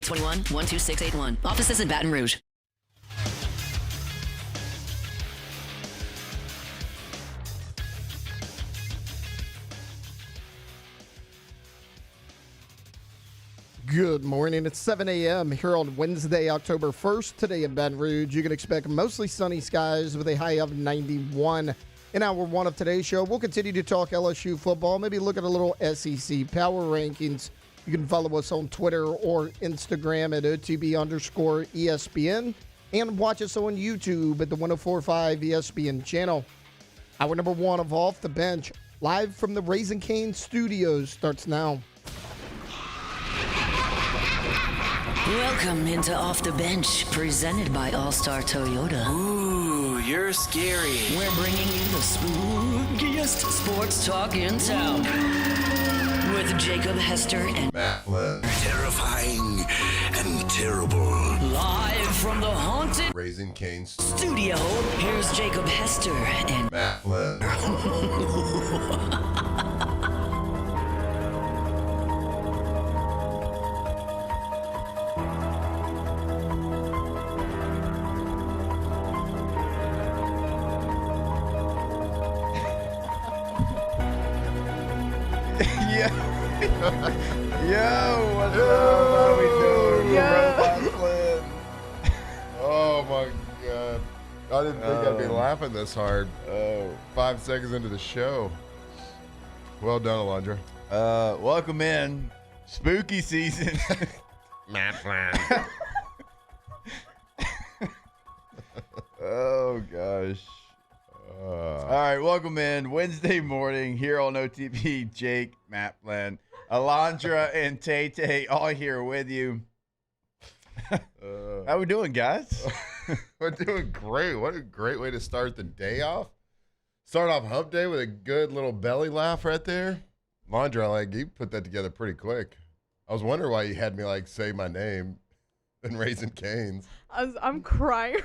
621-12681. Offices in Baton Rouge. Good morning. It's 7 a.m. here on Wednesday, October 1st. Today in Baton Rouge, you can expect mostly sunny skies with a high of 91. In hour one of today's show, we'll continue to talk LSU football, maybe look at a little SEC power rankings. You can follow us on Twitter or Instagram at OTB_ESPN and watch us on YouTube at the 104.5 ESPN channel. Hour number one of Off the Bench, live from the Raising Cane Studios, starts now. Welcome into Off the Bench, presented by All-Star Toyota. Ooh, you're scary. We're bringing you the spookiest sports talk in town. With Jacob, Hester, and Matt Flynn. Terrifying and terrible. live from the haunted Raising Cane's studio, here's Jacob, Hester, and Matt Flynn. Yo, what's up? How we doing? Matt Flynn. Oh my God. I didn't think I'd be laughing this hard. 5 seconds into the show. Well done, Alondra. Welcome in. Spooky season. Matt Flynn. Oh, gosh. All right, welcome in. Wednesday morning here on OTB. Jake, Matt Flynn, Alondra, and Tay all here with you. How we doing, guys? We're doing great. What a great way to start the day off. Start off hump day with a good little belly laugh right there. Alondra, like, you put that together pretty quick. I was wondering why you had me, like, say my name and Raising Cane's. I'm crying.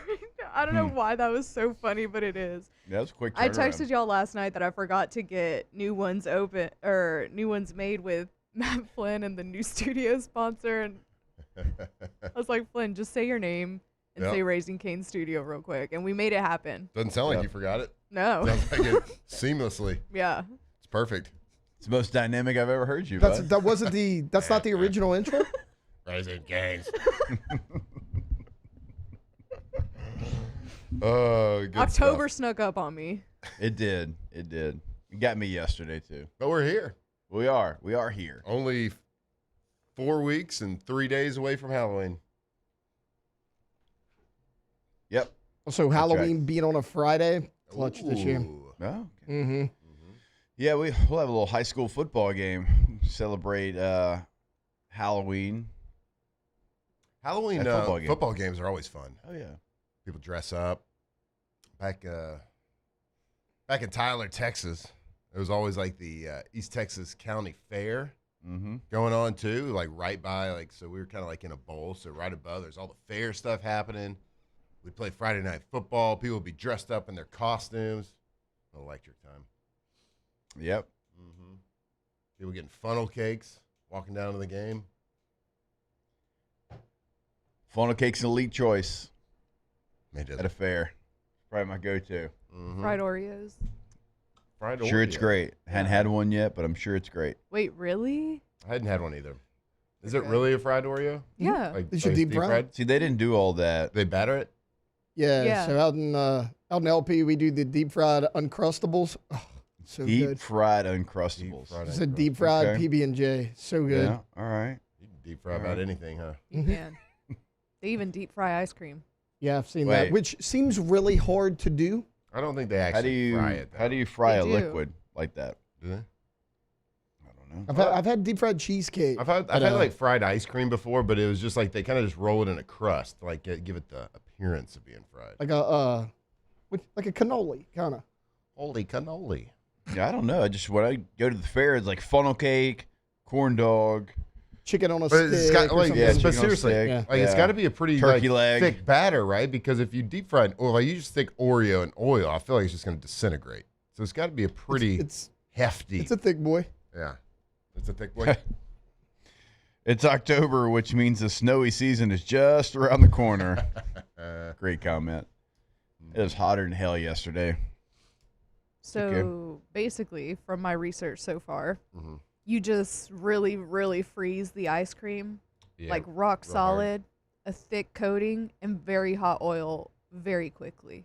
I don't know why that was so funny, but it is. Yeah, that was a quick I turnaround. texted y'all last night that I forgot to get new ones made with Matt Flynn and the new studio sponsor, and I was like, Flynn, just say your name and say Raising Cane Studio real quick, and we made it happen. Doesn't sound like you forgot it. No. Sounds like it seamlessly. Yeah. It's perfect. It's the most dynamic I've ever heard you. That's bud. that's not the original intro. Raising Cane's. Oh, good October stuff. snuck up on me. It did. It did. It got me yesterday, too. But we're here. We are here. Only 4 weeks and 3 days away from Halloween. Yep. So Halloween being on a Friday, clutch this year. Ooh. Oh, okay. Mm-hmm. Yeah, we'll have a little high school football game. Celebrate Halloween. Halloween At football game. football games are always fun. Oh, yeah. People dress up. Back in Tyler, Texas, there was always like the East Texas County Fair going on too, like right by, like, so we were kind of like in a bowl, so right above there's all the fair stuff happening. We'd play Friday night football. People would be dressed up in their costumes. Electric time. Yep. People getting funnel cakes, walking down to the game. Funnel cake's an elite choice Made it. at a fair. Probably my go-to. Fried Oreos. Fried Sure, it's Oreo. great. Hadn't had one yet, but I'm sure it's great. Wait, really? I hadn't had one either. Is it really a fried Oreo? Yeah. Like, They should like deep fry fried? See, they didn't do all that. They batter it? Yeah. Yeah. So out in LP, we do the deep fried Uncrustables. Oh, so Deep good. fried Uncrustables. fried It's a deep fried Okay. PB&J. So good. Yeah, all right. You can deep fry about anything, huh? You can. They even deep fry ice cream. Yeah, I've seen Wait. that, which seems really hard to do. I don't think they How do actually you fry it. how do you fry They a do. liquid like that? Do they? I don't know. I've had deep fried cheesecake. I've had but, like fried ice cream before, but it was just like they kind of just roll it in a crust, like give it the appearance of being fried. like a cannoli kind of. Holy cannoli! Yeah, I don't know. I just when I go to the fair, it's like funnel cake, corn dog. Chicken on a But stick. it's got or like, something. yeah, but chicken on a seriously, stick. Yeah. like it's Yeah. got to be a pretty Turkey like, leg. thick batter, right? Because if you deep fried, or like you just stick Oreo in oil, I feel like it's just going to disintegrate. So it's got to be a pretty It's hefty. it's a thick boy. Yeah, it's a thick boy. It's October, which means the snowy season is just around the corner. Great comment. It was hotter than hell yesterday. So basically, from my research so far, you just really, really freeze the ice cream, like rock solid, a thick coating, and very hot oil very quickly.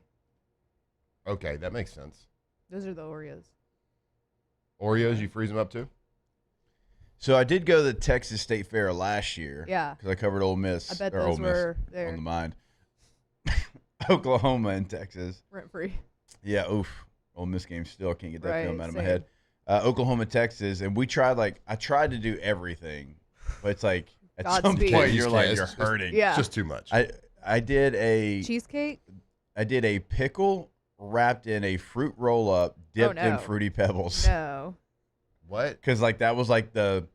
Okay, that makes sense. Those are the Oreos. Oreos, you freeze them up too? So I did go to the Texas State Fair last year. Yeah. Because I covered Ole Miss. I bet or those Ole Miss were there. on the mind. Oklahoma and Texas. Rent free. Yeah, oof. Ole Miss game still can't get that film out of my same. head. Oklahoma, Texas, and we tried I tried to do everything, but it's like at some Godspeed. point You you're just like can't. you're It's hurting. Yeah. It's just too much. I did a Cheesecake? pickle wrapped in a fruit roll up dipped in no. Fruity Pebbles. No. What? Because that was the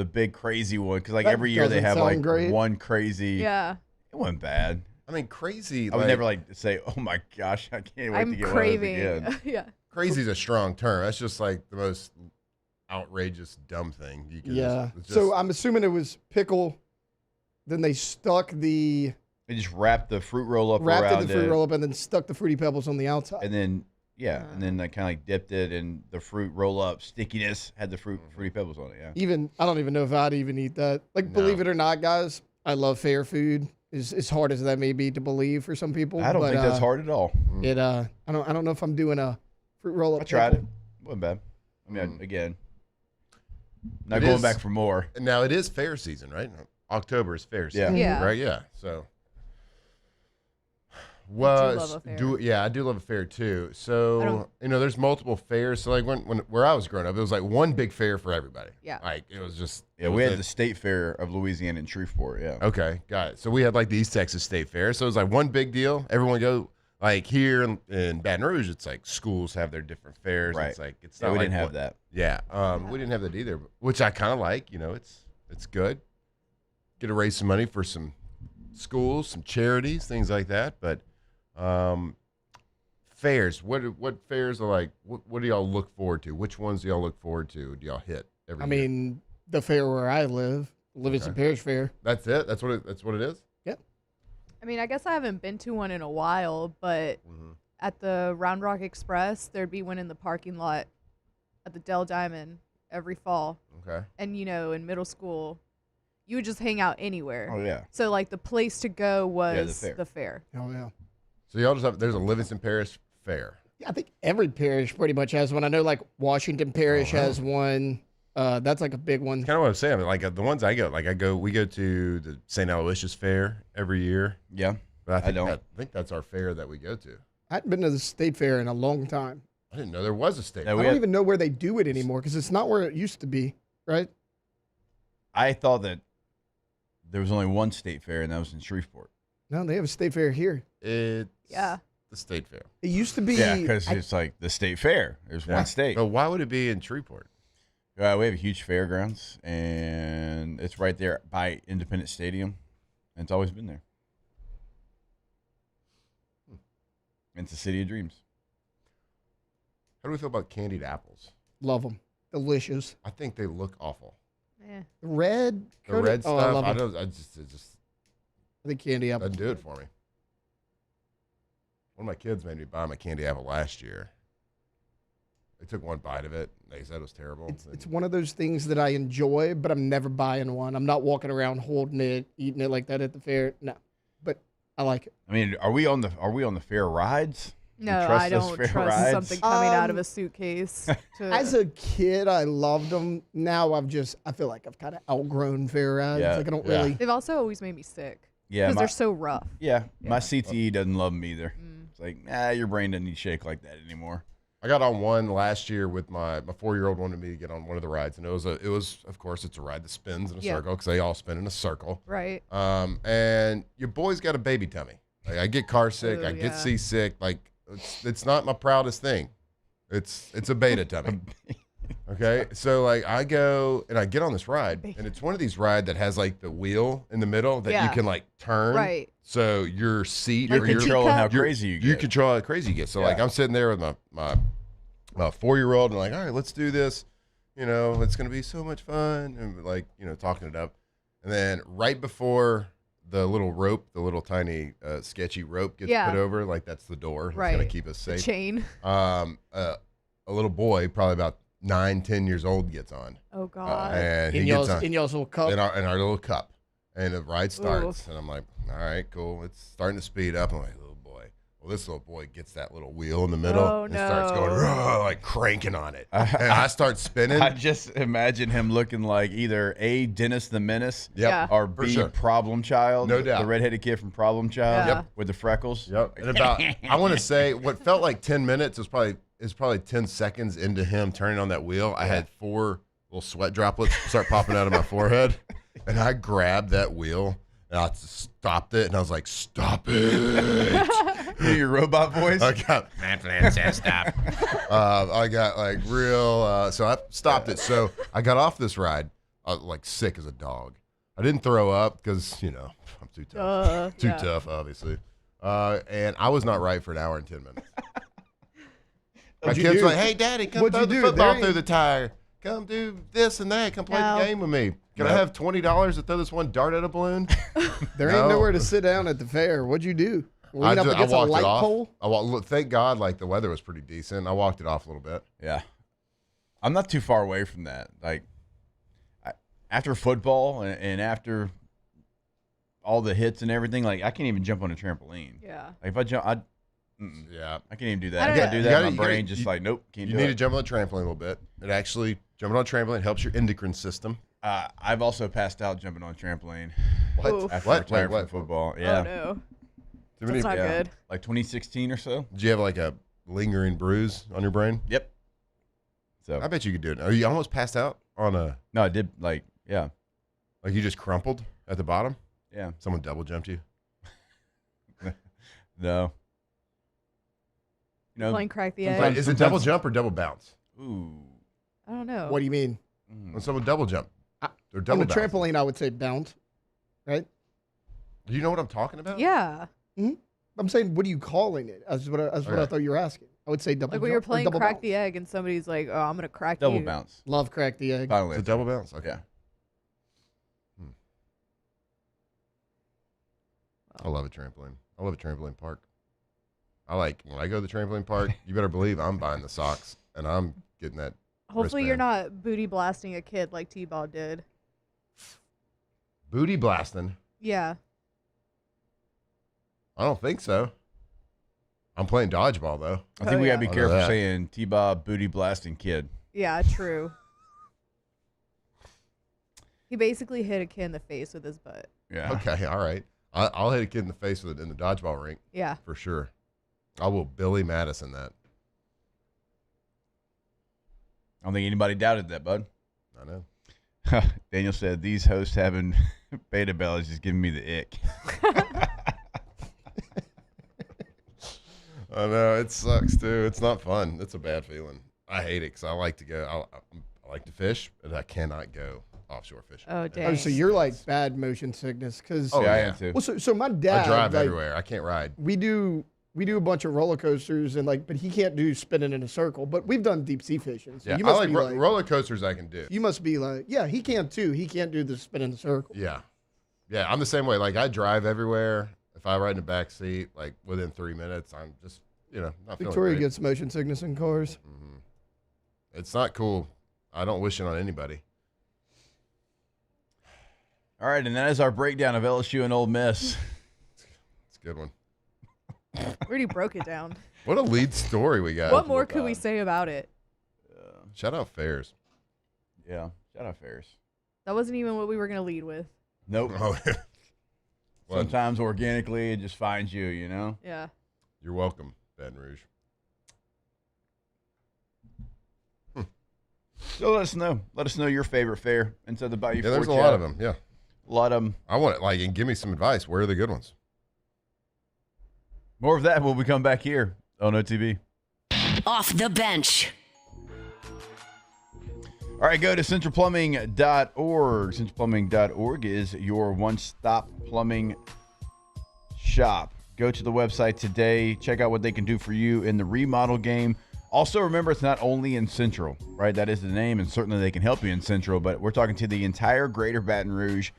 big crazy one. Because That every year they doesn't have sound great. one crazy. Yeah. It wasn't bad. I mean, crazy. I would never say, "Oh my gosh, I can't wait I'm to get craving. one of those again." Yeah. Crazy is a strong term. That's just like the most outrageous, dumb thing you can. Yeah. It's just, So I'm assuming it was pickle. Then they stuck the They just wrapped the fruit roll up wrapped around in the fruit it, roll up and then stuck the Fruity Pebbles on the outside. and then I kind of dipped it in the fruit roll up stickiness. Had the Fruity Pebbles on it. Yeah. I don't even know if I'd even eat that. Like, No. believe it or not, guys, I love fair food. As hard as that may be to believe for some people. I don't think that's hard at all. I don't know if I'm doing a fruit roll up. I tried it. Wasn't bad. I mean, again, not It going is- back for more. now it is fair season, right? October is fair Yeah. season. Yeah. Right. Yeah. So. Well, love a fair. yeah, I do love a fair too. I So don't- there's multiple fairs. So like when where I was growing up, it was like one big fair for everybody. Yeah. Like it was just Yeah, we had the State Fair of Louisiana in Shreveport. Yeah. Okay, got it. So we had like the East Texas State Fair. So it was like one big deal. Everyone go like here in Baton Rouge. It's like schools have their different fairs. Right. It's like it's Yeah, not we like didn't have one- that. Yeah, we didn't have that either, which I kind of like. It's good. Get to raise some money for some schools, some charities, things like that. But fairs, what fairs are like? What do y'all look forward to? Which ones do y'all look forward to? Do y'all hit every? I year? mean, the fair where I live, Livingston Parish Fair. that's it. That's what it is. Yep. I mean, I guess I haven't been to one in a while, but at the Round Rock Express, there'd be one in the parking lot at the Dell Diamond every fall. Okay. And, in middle school, you would just hang out anywhere. Oh yeah. So, like, the place to go was fair. the fair. Oh yeah. So y'all just have there's a Livingston Parish Fair. Yeah, I think every parish pretty much has one. I know like Washington Parish has one. That's like a big one. Kind of what I'm saying. Like the ones I go, we go to the St. Aloysius Fair every year. Yeah. But I don't. think that's our fair that we go to. I hadn't been to the state fair in a long time. I didn't know there was a state. Yeah, I we don't had- even know where they do it anymore because it's not where it used to be, right? I thought that there was only one state fair, and that was in Shreveport. No, they have a state fair here. It's Yeah. the state fair. It used to be. Yeah, because it's like the state fair. There's one state. But why would it be in Shreveport? We have a huge fairgrounds, and it's right there by Independence Stadium, and it's always been there. It's the city of dreams. How do we feel about candied apples? Love them. Delicious. I think they look awful. Eh. The red. The coated- red oh, I stuff, love I it. don't. I just it just I think candy apple. doesn't do it for me. One of my kids made me buy my candy apple last year. They took one bite of it. They said it was terrible. It's one of those things that I enjoy, but I'm never buying one. I'm not walking around holding it, eating it like that at the fair. No, but I like it. I mean, are we on the fair rides? Do you No, trust I those don't fair trust rides? something coming out of Um, a suitcase. To, As a kid, I loved them. Now I feel like I've kind of outgrown fair rides. Yeah, Like I don't yeah. really. they've also always made me sick Yeah, because my, they're so rough. my CTE doesn't love them either. Mm. It's like, your brain doesn't need to shake like that anymore. I got on one last year with my 4-year-old wanted me to get on one of the rides, and it was of course it's a ride that spins in a Yeah. circle because they all spin in a circle. Right. And your boy's got a baby tummy. Like I get car sick, Ooh, I get yeah. seasick. Like it's not my proudest thing. It's a beta tummy. Okay, so like I go and I get on this ride, and it's one of these rides that has like the wheel in the middle that you Yeah. can like turn. Right. So your seat Like or the your Controlling how teacup? crazy you you get. control how crazy you get. So like Yeah. I'm sitting there with my 4-year-old and like, all right, let's do this. It's gonna be so much fun, and like talking it up. And then right before the little rope, the little tiny sketchy rope gets put over, like that's the door. Right. It's going to keep us safe. The chain. A little boy, probably about 9, 10 years old, gets on. Oh, God. And he In gets y'all's, on in y'all's little cup. in our little cup. And the ride starts. And I'm like, all right, cool. It's starting to speed up. I'm like, little boy. Well, this little boy gets that little wheel in the middle and starts going, like cranking on it. And I start spinning. I just imagine him looking like either A, Dennis the Menace, For or B, sure. Problem Child. No doubt. The redheaded kid from Problem Child Yeah. with the freckles. Yep. And about, I want to say, what felt like 10 minutes is probably 10 seconds into him turning on that wheel. I had 4 little sweat droplets start popping out of my forehead. And I grabbed that wheel and I stopped it. And I was like, stop it. Your robot voice? I got, Matt Flynn says stop. I got like real, so I stopped it. So I got off this ride, like sick as a dog. I didn't throw up because, I'm too tough. Too tough, obviously. And I was not right for an hour and 10 minutes. My kids were like, hey, Daddy, come throw the football through the tire. Come do this and that. Come play the game with me. Can I have $20 to throw this one dart at a balloon? There ain't nowhere to sit down at the fair. What'd you do? I Lean up against a walked light it off. pole? Thank God, like the weather was pretty decent. I walked it off a little bit. Yeah. I'm not too far away from that. Like, after football and after all the hits and everything, like, I can't even jump on a trampoline. Yeah. Like, if I jump, I can't even do that. If I do that, my brain just like, nope, can't do it. You need to jump on the trampoline a little bit. It actually, jumping on a trampoline helps your endocrine system. I've also passed out jumping on a trampoline. Oof. After retiring from football. Yeah. Oh, no. Too many, That's not good. Like 2016 or so. Did you have like a lingering bruise on your brain? Yep. So I bet you could do it. Are you almost passed out on a? No, I did. Like, yeah. Like you just crumpled at the bottom? Yeah. Someone double jumped you? No. Playing crack the Wait, egg. is it double jump or double bounce? Ooh. I don't know. What do you mean? When someone double jump. Or On double a bounce. trampoline, I would say bounce, right? Do you know what I'm talking about? Yeah. I'm saying, what are you calling it? That's what I thought you were asking. I would say double Like when jump you're or playing double crack bounce. the egg and somebody's like, oh, I'm going to crack Double you. bounce. Love crack the egg. Finally. It's a double bounce? Okay. Yeah. I love a trampoline. I love a trampoline park. When I go to the trampoline park, you better believe I'm buying the socks and I'm getting that. Hopefully you're wristband. not booty blasting a kid like T-Ball did. Booty blasting? Yeah. I don't think so. I'm playing dodgeball though. I think we got to be I know careful that. saying T-Bob booty blasting kid. Yeah, true. He basically hit a kid in the face with his butt. Yeah. Okay, all right. I'll hit a kid in the face with it in the dodgeball rink Yeah. for sure. I will Billy Madison that. I don't think anybody doubted that, bud. I know. Daniel said, these hosts having beta bell is just giving me the ick. I know, it sucks too. It's not fun. It's a bad feeling. I hate it because I like to go. I like to fish, but I cannot go offshore fishing. Oh, dang. Oh, so you're like bad motion sickness because. Oh, Yeah, I yeah. am too. Well, so my dad. I drive like, everywhere. I can't ride. We do a bunch of roller coasters and but he can't do spinning in a circle. But we've done deep sea fishing. So Yeah, you I must like, be like roller coasters. I can do. you must be like, yeah, he can too. He can't do the spin in the circle. Yeah, yeah. I'm the same way. Like I drive everywhere. If I ride in the back seat, like within 3 minutes, I'm just not feeling Victoria great. gets motion sickness in cars. It's not cool. I don't wish it on anybody. All right, and that is our breakdown of LSU and Ole Miss. It's a good one. We already broke it down. What a lead story we got. What more could we say about it? Shout out Fairs. Yeah, shout out Ferris. That wasn't even what we were going to lead with. Nope. Oh, well, Sometimes organically it just finds you, you know? Yeah. you're welcome, Baton Rouge. So let us know. Let us know your favorite fair inside the Bayou Yeah, there's a Ford lot chat. of them. Yeah, A lot of them. I want it. And give me some advice. Where are the good ones? More of that when we come back here on OTB. Off the bench. All right, go to centralplumbing.org. Centralplumbing.org is your one-stop plumbing shop. Go to the website today. Check out what they can do for you in the remodel game. Also, remember, it's not only in Central, right? That is the name, and certainly they can help you in Central, but we're talking to the entire greater Baton Rouge.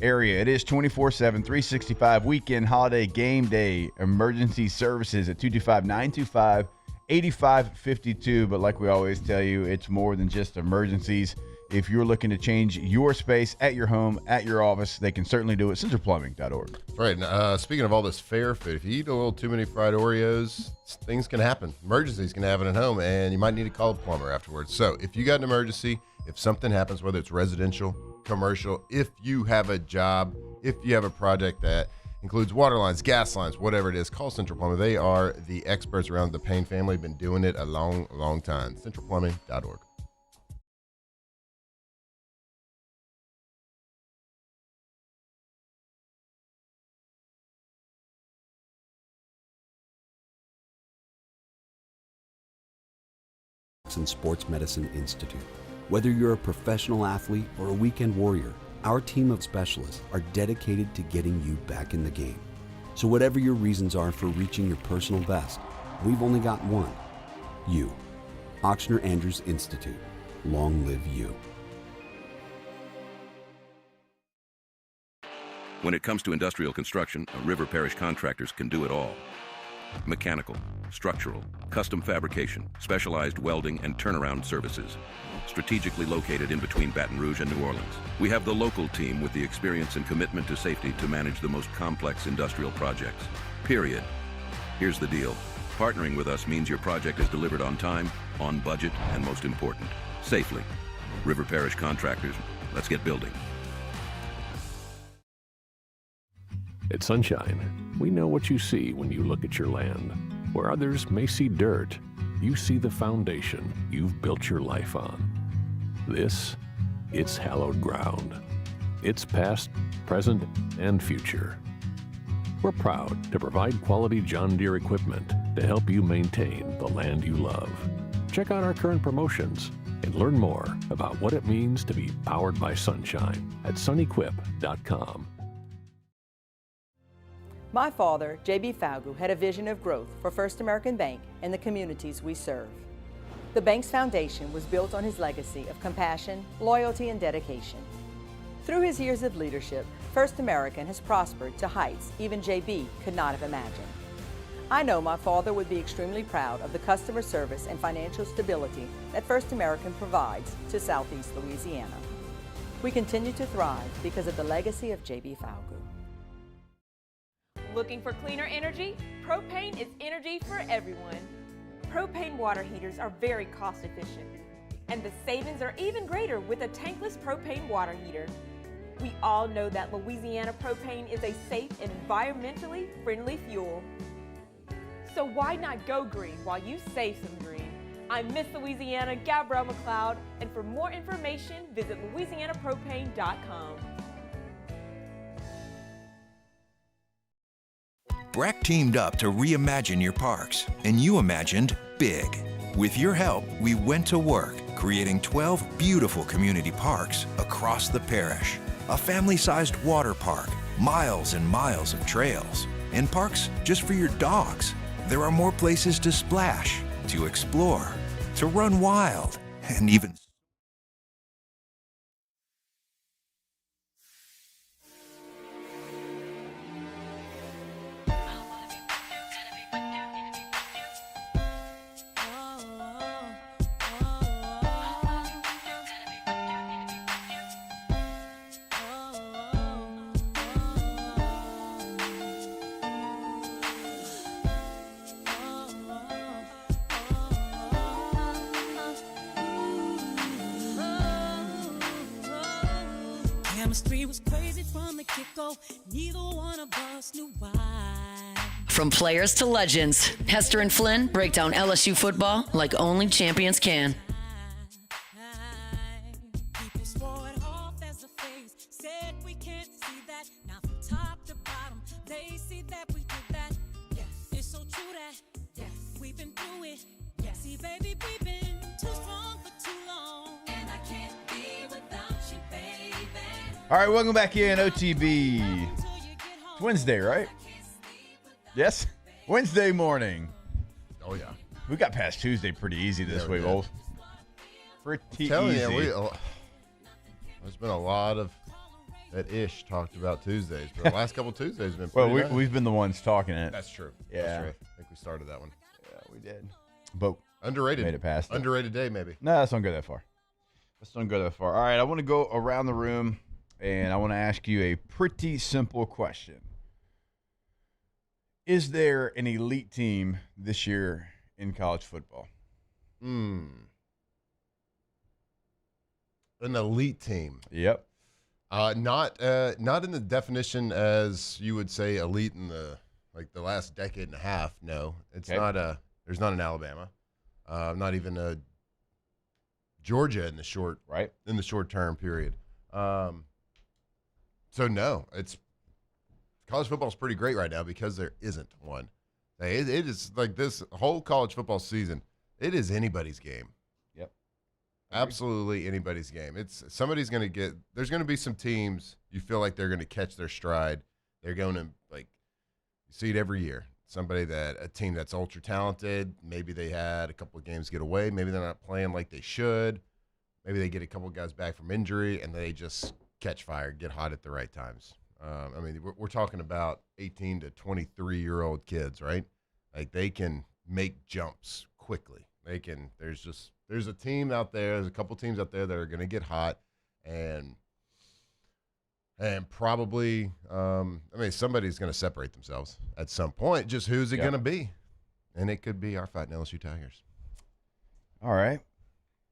area. It is 24/7, 365 weekend, holiday, game day, emergency services at 225-925-8552. But like we always tell you, it's more than just emergencies. If you're looking to change your space at your home, at your office, they can certainly do it. CentralPlumbing.org. Right. And, speaking of all this fair food, if you eat a little too many fried Oreos, things can happen. Emergencies can happen at home, and you might need to call a plumber afterwards. So if you got an emergency, if something happens, whether it's residential, commercial, if you have a job, if you have a project that includes water lines, gas lines, whatever it is, call Central Plumbing. They are the experts around the Payne family. Been doing it a long, long time. CentralPlumbing.org. and Sports Medicine Institute. Whether you're a professional athlete or a weekend warrior, our team of specialists are dedicated to getting you back in the game. So whatever your reasons are for reaching your personal best, we've only got one: you. Ochsner Andrews Institute. Long live you. When it comes to industrial construction, River Parish Contractors can do it all. Mechanical, structural, custom fabrication, specialized welding, and turnaround services. Strategically located in between Baton Rouge and New Orleans, we have the local team with the experience and commitment to safety to manage the most complex industrial projects. Period. Here's the deal. Partnering with us means your project is delivered on time, on budget, and most important, safely. River Parish Contractors, let's get building. At Sunshine, we know what you see when you look at your land. Where others may see dirt, you see the foundation you've built your life on. This, it's hallowed ground. It's past, present, and future. We're proud to provide quality John Deere equipment to help you maintain the land you love. Check out our current promotions and learn more about what it means to be powered by sunshine at sunequip.com. My father, J.B. Falgu, had a vision of growth for First American Bank and the communities we serve. The bank's foundation was built on his legacy of compassion, loyalty, and dedication. Through his years of leadership, First American has prospered to heights even J.B. could not have imagined. I know my father would be extremely proud of the customer service and financial stability that First American provides to Southeast Louisiana. We continue to thrive because of the legacy of J.B. Falgu. Looking for cleaner energy? Propane is energy for everyone. Propane water heaters are very cost efficient, and the savings are even greater with a tankless propane water heater. We all know that Louisiana propane is a safe and environmentally friendly fuel. So why not go green while you save some green? I'm Miss Louisiana, Gabrielle McLeod, and for more information, visit louisianapropane.com. BRAC teamed up to reimagine your parks, and you imagined big. With your help, we went to work, creating 12 beautiful community parks across the parish. A family-sized water park, miles and miles of trails, and parks just for your dogs. There are more places to splash, to explore, to run wild, and even Chemistry was crazy from the get-go. Neither one of us knew why. From players to legends, Hester and Flynn break down LSU football like only champions can. People swore it off as a phase. Said we can't see that. Now from top to bottom, they see that we did that. Yes, it's so true that. Yes, we've been through it. Yes, see, baby, we've been too strong for too long. And I can't be without you, baby. All right, welcome back in, OTB. It's Wednesday, right? Yes? Wednesday morning. Oh, yeah. We got past Tuesday pretty easy this week, Wolf. Pretty Telling easy. you, there's been a lot of that Ish talked about Tuesdays. But the last couple Tuesdays have been Well, pretty nice. we've been the ones talking it. That's true. Yeah. That's true. I think we started that one. Yeah, we did. But underrated. Made it past. Underrated day, maybe. No, let's not go that far. Let's not go that far. All right, I want to go around the room, and I want to ask you a pretty simple question. Is there an elite team this year in college football? An elite team. Yep. Not in the definition as you would say elite in the last decade and a half. No, it's not there's not an Alabama, not even a Georgia in the short term period. So no, it's college football is pretty great right now because there isn't one. It is like this whole college football season. It is anybody's game. Yep. Absolutely anybody's game. It's somebody's going to get. There's going to be some teams you feel like they're going to catch their stride. They're going to you see it every year. A team that's ultra talented. Maybe they had a couple of games get away. Maybe they're not playing like they should. Maybe they get a couple of guys back from injury and they just catch fire, get hot at the right times. I mean, we're talking about 18 to 23-year-old kids, right? Like they can make jumps quickly. They can. There's a team out there. There's a couple teams out there that are going to get hot, and probably, somebody's going to separate themselves at some point. Just who's it going to be? And it could be our Fighting LSU Tigers. All right.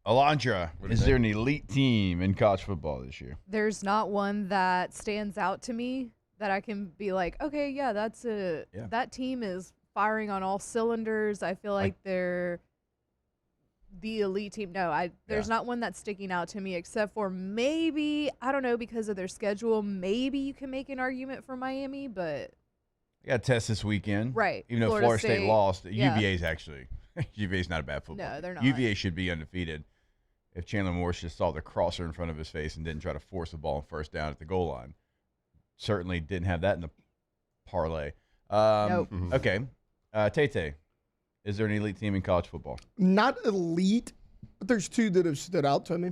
Alondra, is there an elite team in college football this year? There's not one that stands out to me that I can be like, okay, yeah, that team is firing on all cylinders. I feel like they're the elite team. No, there's not one that's sticking out to me except for maybe, I don't know, because of their schedule, maybe you can make an argument for Miami, but They got a test this weekend. Right. Even though Florida State lost, yeah. UVA's actually UVA's not a bad football No, team. they're not. UVA should be undefeated if Chandler Morris just saw the crosser in front of his face and didn't try to force the ball on first down at the goal line. Certainly didn't have that in the parlay. Nope. Okay. Tay, is there an elite team in college football? Not elite, but there's two that have stood out to me.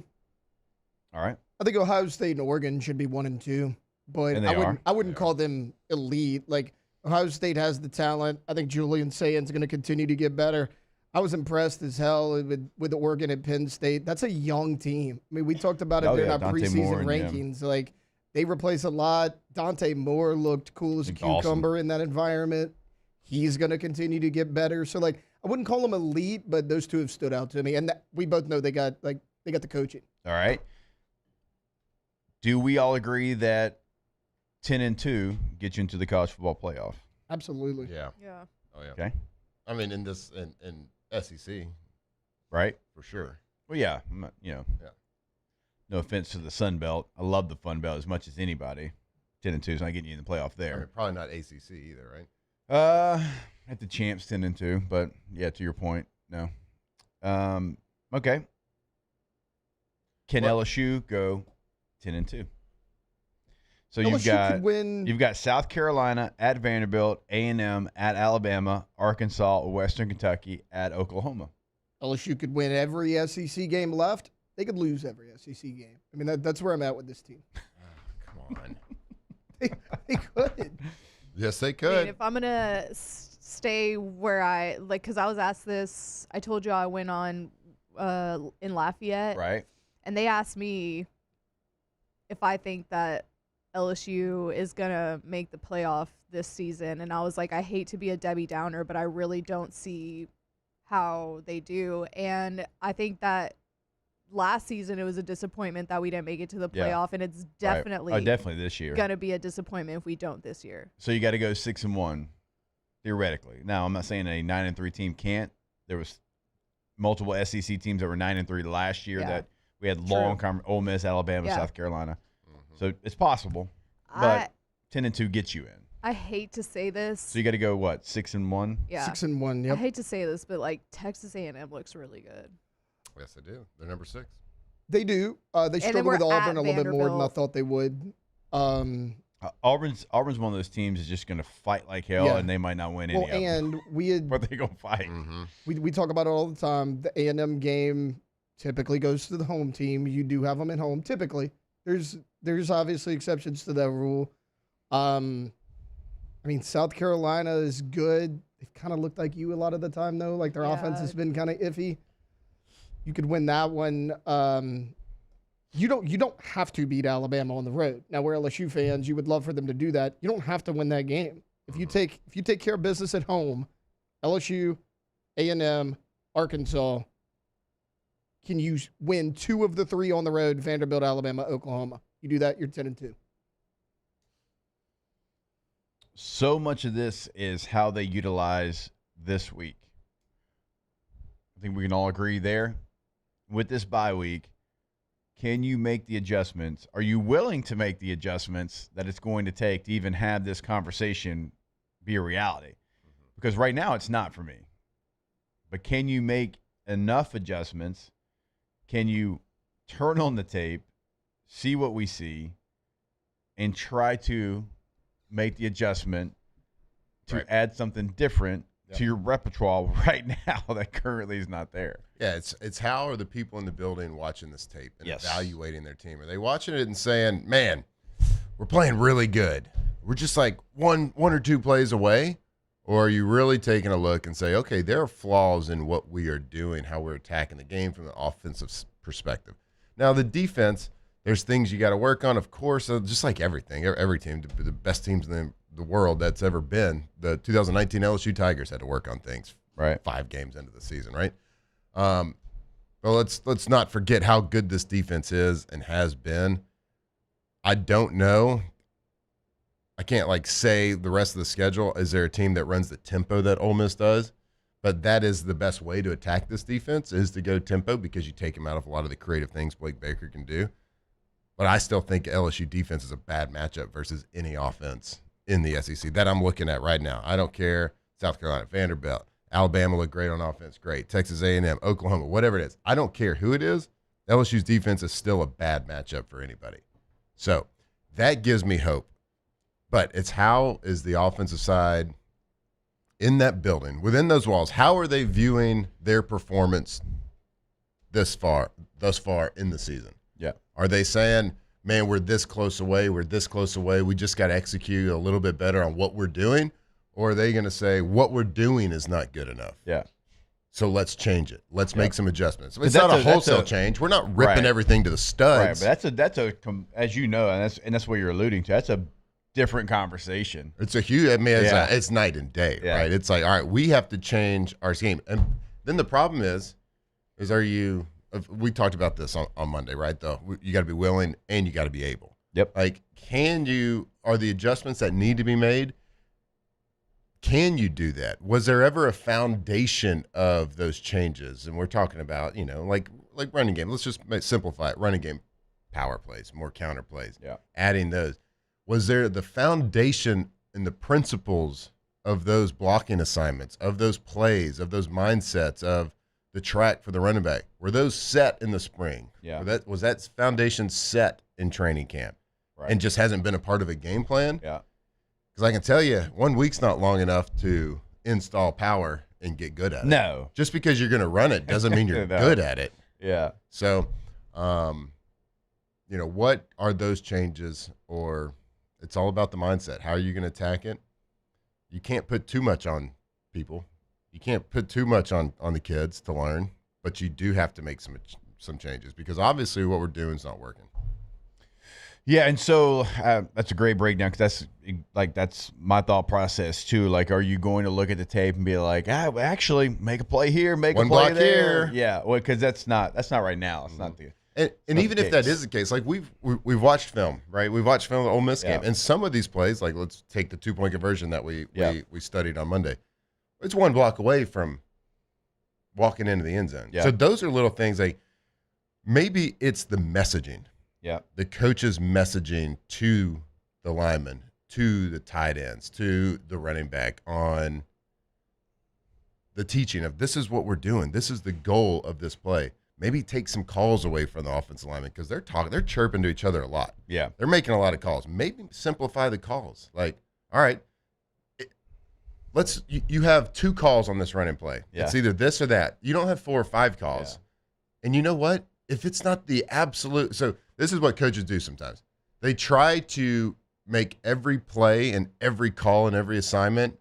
All right. I think Ohio State and Oregon should be 1 and 2, but And I wouldn't call them elite. Like Ohio State has the talent. I think Julian Saint's going to continue to get better. I was impressed as hell with Oregon at Penn State. That's a young team. I mean, we talked about it during our preseason rankings. Like they replace a lot. Dante Moore looked cool as a cucumber in that environment. He's going to continue to get better. So like I wouldn't call them elite, but those two have stood out to me, and we both know they got the coaching. All right. Do we all agree that 10-2 gets you into the college football playoff? Absolutely. Yeah. Yeah. Oh yeah. Okay. I mean, in SEC, right? For sure. Well, yeah. Yeah. No offense to the Sun Belt. I love the Fun Belt as much as anybody. 10-2 is not getting you in the playoff there. I mean, probably not ACC either, right? At the champs 10-2, but yeah, to your point, no. Okay. Can LSU go 10-2? So you've got South Carolina at Vanderbilt, A&M at Alabama, Arkansas, Western Kentucky at Oklahoma. LSU could win every SEC game left. They could lose every SEC game. I mean, that's where I'm at with this team. Come on. They could. Yes, they could. I mean, if I'm going to stay where because I was asked this, I told you I went on in Lafayette. Right. And they asked me if I think that LSU is going to make the playoff this season. And I was like, I hate to be a Debbie Downer, but I really don't see how they do. And I think that last season it was a disappointment that we didn't make it to the playoff, and it's definitely definitely this year going to be a disappointment if we don't this year. So you got to go 6-1 theoretically. Now, I'm not saying a 9-3 team can't. There was multiple SEC teams that were 9-3 last year that we had Ole Miss, Alabama, South Carolina. So it's possible, but 10-2 gets you in. I hate to say this. So you got to go what, 6-1? Yeah, 6-1. Yep. I hate to say this, but like Texas A&M looks really good. Yes, they do. They're number 6. They do. They struggle with Auburn a little bit more than I thought they would. Auburn's one of those teams is just going to fight like hell, and they might not win any of them. And we had, but they going to fight. Mm-hmm. We talk about it all the time. The A&M game typically goes to the home team. You do have them at home. Typically, there's there's obviously exceptions to that rule. I mean, South Carolina is good. They've kind of looked like you a lot of the time, though. Like, their offense has been kind of iffy. You could win that one. You don't have to beat Alabama on the road. Now, we're LSU fans. You would love for them to do that. You don't have to win that game. If you take care of business at home, LSU, A&M, Arkansas, can you win 2 of the 3 on the road? Vanderbilt, Alabama, Oklahoma. You do that, you're 10-2. So much of this is how they utilize this week. I think we can all agree there. With this bye week, can you make the adjustments? Are you willing to make the adjustments that it's going to take to even have this conversation be a reality? Because right now it's not for me. But can you make enough adjustments? Can you turn on the tape, see what we see, and try to make the adjustment to add something different to your repertoire right now that currently is not there? Yeah, it's how are the people in the building watching this tape and evaluating their team? Are they watching it and saying, man, we're playing really good, we're just like one or 2 plays away? Or are you really taking a look and say, okay, there are flaws in what we are doing, how we're attacking the game from an offensive perspective? Now, the defense, there's things you got to work on, of course, just like everything. Every team, the best teams in the world that's ever been, the 2019 LSU Tigers had to work on things 5 games into the season, right? Well, let's not forget how good this defense is and has been. I don't know. I can't say the rest of the schedule. Is there a team that runs the tempo that Ole Miss does? But that is the best way to attack this defense, is to go tempo, because you take him out of a lot of the creative things Blake Baker can do. But I still think LSU defense is a bad matchup versus any offense in the SEC that I'm looking at right now. I don't care. South Carolina, Vanderbilt, Alabama look great on offense, great. Texas A&M, Oklahoma, whatever it is. I don't care who it is. LSU's defense is still a bad matchup for anybody. So that gives me hope. But it's how is the offensive side in that building, within those walls, how are they viewing their performance thus far in the season? Yeah. Are they saying, man, we're this close away, we just got to execute a little bit better on what we're doing? Or are they going to say, what we're doing is not good enough? Yeah. So let's change it. Let's make some adjustments. It's not a wholesale change. We're not ripping everything to the studs. Right, but that's a as you know, and that's what you're alluding to. That's a different conversation. It's a huge. I mean, it's night and day, right? It's like, all right, we have to change our scheme, and then the problem is are you? We talked about this on Monday, right? Though you got to be willing and you got to be able. Yep. Like, are the adjustments that need to be made? Can you do that? Was there ever a foundation of those changes? And we're talking about, like running game. Let's just simplify it. Running game, power plays, more counter plays. Yeah. Adding those. Was there the foundation and the principles of those blocking assignments, of those plays, of those mindsets, of the track for the running back? Were those set in the spring? Yeah. Was that foundation set in training camp? Right. And just hasn't been a part of a game plan? Yeah. Because I can tell you, 1 week's not long enough to install power and get good at it. No. Just because you're going to run it doesn't mean you're good at it. Yeah. So, what are those changes? Or it's all about the mindset. How are you going to attack it? You can't put too much on people. You can't put too much on the kids to learn, but you do have to make some changes, because obviously what we're doing is not working. Yeah, and so that's a great breakdown, because that's my thought process too. Like, are you going to look at the tape and be like, actually make a play here, make one a play block there? here? Yeah, well, because that's not right now. It's not the and even if that is the case, like we've watched film, right? We've watched film of the Ole Miss game, and some of these plays, like let's take the 2-point conversion that we studied on Monday. It's one block away from walking into the end zone. Yeah. So those are little things. Like, maybe it's the messaging. Yeah. The coach's messaging to the linemen, to the tight ends, to the running back, on the teaching of, this is what we're doing. This is the goal of this play. Maybe take some calls away from the offensive linemen, because they're chirping to each other a lot. Yeah. They're making a lot of calls. Maybe simplify the calls. Like, all right, you have 2 calls on this running play. Yeah. It's either this or that. You don't have 4 or 5 calls. Yeah. And you know what? If it's not the absolute, so this is what coaches do sometimes. they try to make every play and every call and every assignment,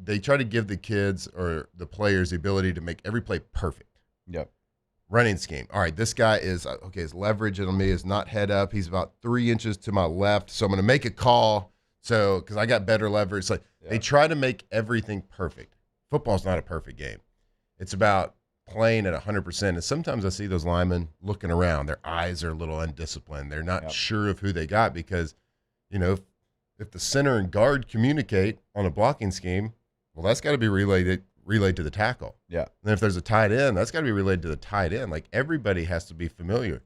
they try to give the kids or the players the ability to make every play perfect. Yep. Running scheme. All right, this guy is, okay, his leverage on me is not head up. He's about 3 inches to my left, so I'm going to make a call because I got better leverage. Like They try to make everything perfect. Football's not a perfect game. It's about playing at 100%. And sometimes I see those linemen looking around. Their eyes are a little undisciplined. They're not sure of who they got because, if the center and guard communicate on a blocking scheme, well, that's got to be relayed to the tackle. Yeah. And if there's a tight end, that's got to be relayed to the tight end. Like everybody has to be familiar.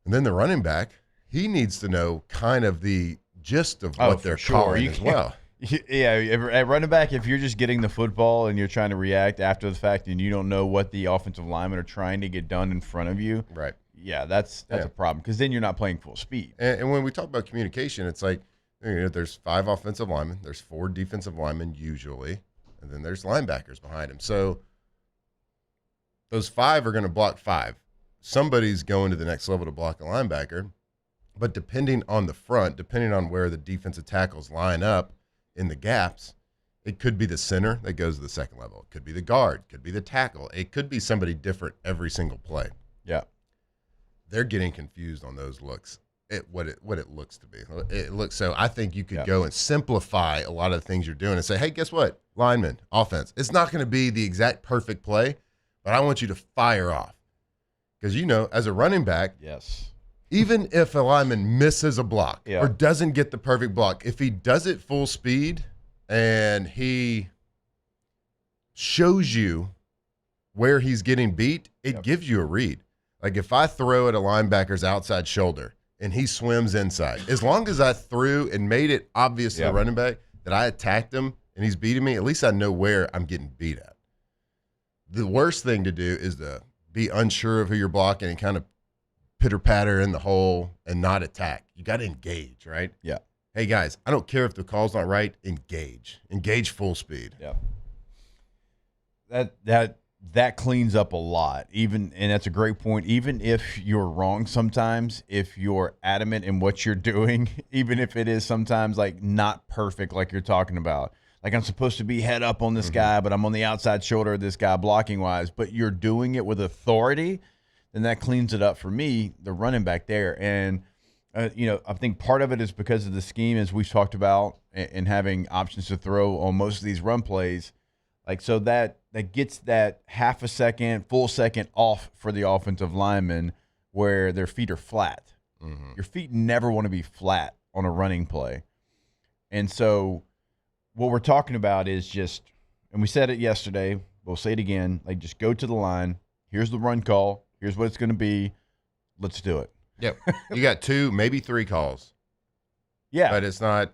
And then the running back, he needs to know kind of the gist of what they're calling as well. Yeah, at running back, if you're just getting the football and you're trying to react after the fact and you don't know what the offensive linemen are trying to get done in front of you, right? Yeah, that's a problem because then you're not playing full speed. And when we talk about communication, it's like there's 5 offensive linemen, there's 4 defensive linemen usually, and then there's linebackers behind them. So those 5 are going to block 5. Somebody's going to the next level to block a linebacker, but depending on the front, depending on where the defensive tackles line up in the gaps, it could be the center that goes to the second level. It could be the guard, could be the tackle. It could be somebody different every single play. Yeah. They're getting confused on those looks. What it looks to be. It looks so. I think you could go and simplify a lot of the things you're doing and say, hey, guess what? Lineman, offense. It's not going to be the exact perfect play, but I want you to fire off. Because as a running back, yes, even if a lineman misses a block or doesn't get the perfect block, if he does it full speed and he shows you where he's getting beat, it gives you a read. Like if I throw at a linebacker's outside shoulder and he swims inside, as long as I threw and made it obvious to the running back that I attacked him and he's beating me, at least I know where I'm getting beat at. The worst thing to do is to be unsure of who you're blocking and kind of pitter-patter in the hole and not attack. You got to engage, right? Yeah. Hey, guys, I don't care if the call's not right. Engage. Engage full speed. Yeah. That cleans up a lot. And that's a great point. Even if you're wrong sometimes, if you're adamant in what you're doing, even if it is sometimes like not perfect like you're talking about. Like I'm supposed to be head up on this guy, but I'm on the outside shoulder of this guy blocking wise, but you're doing it with authority, then that cleans it up for me, the running back there. And, I think part of it is because of the scheme, as we've talked about, and having options to throw on most of these run plays. Like, so that gets that half a second, full second off for the offensive lineman where their feet are flat. Mm-hmm. Your feet never want to be flat on a running play. And so what we're talking about is just, and we said it yesterday, we'll say it again, like just go to the line. Here's the run call. Here's what it's going to be. Let's do it. Yep. You got 2, maybe 3 calls. Yeah. But it's not,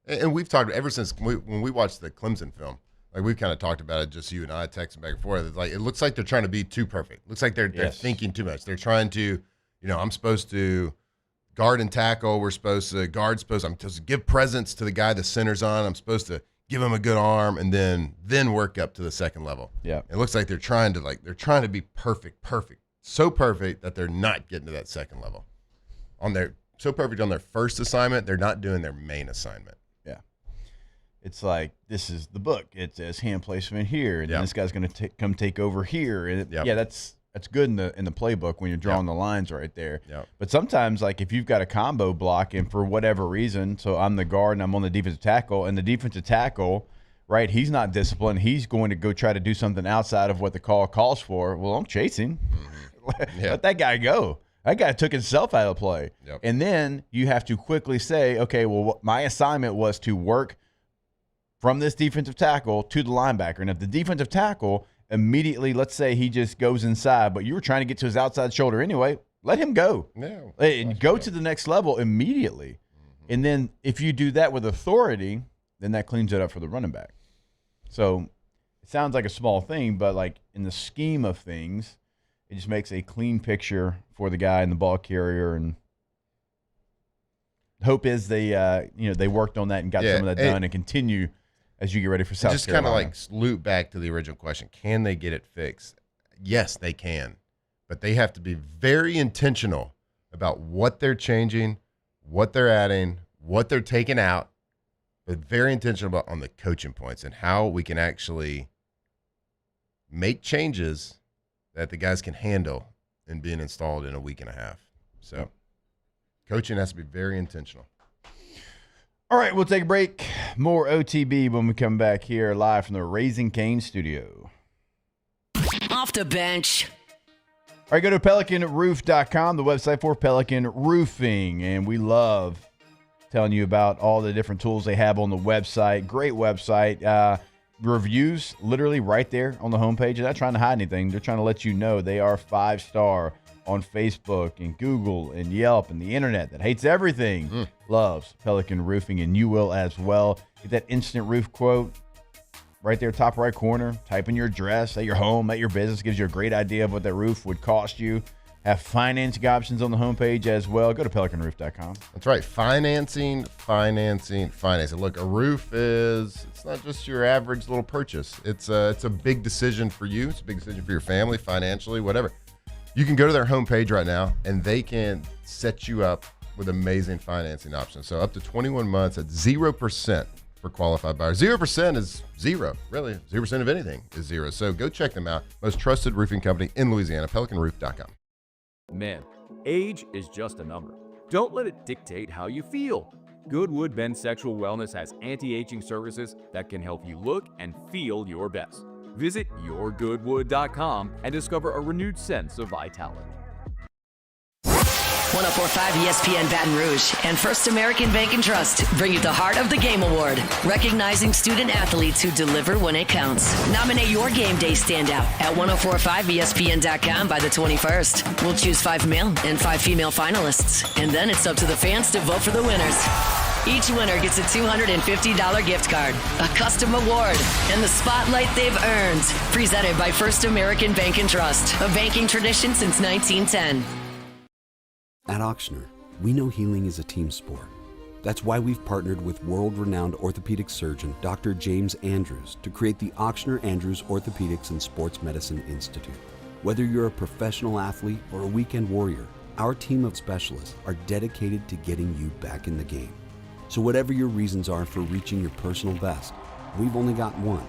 and we've talked ever since when we watched the Clemson film, like we've kind of talked about it, just you and I texting back and forth. It's like, it looks like they're trying to be too perfect. It looks like they're thinking too much. They're trying to, I'm supposed to guard and tackle. I'm supposed to give presence to the guy the center's on. I'm supposed to give him a good arm and then work up to the second level. Yeah. It looks like they're trying to be perfect. So perfect that they're not getting to that second level. So perfect on their first assignment, they're not doing their main assignment. Yeah. It's like, this is the book. It says hand placement here, and then this guy's going to come take over here. And that's good in the playbook when you're drawing the lines right there. Yep. But sometimes, like if you've got a combo block and for whatever reason, so I'm the guard and I'm on the defensive tackle, and the defensive tackle, right, he's not disciplined. He's going to go try to do something outside of what the call calls for. Well, I'm chasing. Let that guy go. That guy took himself out of play. Yep. And then you have to quickly say, okay, well, my assignment was to work from this defensive tackle to the linebacker. And if the defensive tackle immediately, let's say he just goes inside, but you were trying to get to his outside shoulder anyway, let him go. Yeah. And go to the next level immediately. Mm-hmm. And then if you do that with authority, then that cleans it up for the running back. So it sounds like a small thing, but like in the scheme of things, it just makes a clean picture for the guy and the ball carrier. And hope is they worked on that and got some of that done and continue as you get ready for South Carolina. Just kind of like loop back to the original question. Can they get it fixed? Yes, they can. But they have to be very intentional about what they're changing, what they're adding, what they're taking out, but very intentional about on the coaching points and how we can actually make changes that the guys can handle and being installed in a week and a half. So coaching has to be very intentional. All right, we'll take a break. More OTB when we come back here live from the Raising Cane studio. Off the bench. All right, go to PelicanRoof.com, the website for Pelican Roofing. And we love telling you about all the different tools they have on the website. Great website. Reviews literally right there on the homepage. They're not trying to hide anything. They're trying to let you know they are 5-star on Facebook and Google and Yelp and the internet that hates everything. Loves Pelican Roofing, and you will as well. Get that instant roof quote right there, top right corner. Type in your address at your home, at your business. Gives you a great idea of what that roof would cost you. Have financing options on the homepage as well. Go to PelicanRoof.com. That's right. Financing. Look, a roof it's not just your average little purchase. It's a big decision for you. It's a big decision for your family, financially, whatever. You can go to their homepage right now, and they can set you up with amazing financing options. So up to 21 months at 0% for qualified buyers. 0% is zero, really. 0% of anything is zero. So go check them out. Most trusted roofing company in Louisiana, PelicanRoof.com. Man, age is just a number. Don't let it dictate how you feel. Goodwood Men's Sexual Wellness has anti-aging services that can help you look and feel your best. Visit yourgoodwood.com and discover a renewed sense of vitality. 104.5 ESPN Baton Rouge and First American Bank and Trust bring you the Heart of the Game Award, recognizing student athletes who deliver when it counts. Nominate your game day standout at 1045ESPN.com by the 21st. We'll choose 5 male and 5 female finalists, and then it's up to the fans to vote for the winners. Each winner gets a $250 gift card, a custom award, and the spotlight they've earned. Presented by First American Bank and Trust, a banking tradition since 1910. At Auctioner, we know healing is a team sport. That's why we've partnered with world-renowned orthopedic surgeon Dr. James Andrews to create the Auctioner Andrews Orthopedics and Sports Medicine Institute. Whether you're a professional athlete or a weekend warrior, our team of specialists are dedicated to getting you back in the game. So whatever your reasons are for reaching your personal best, we've only got one.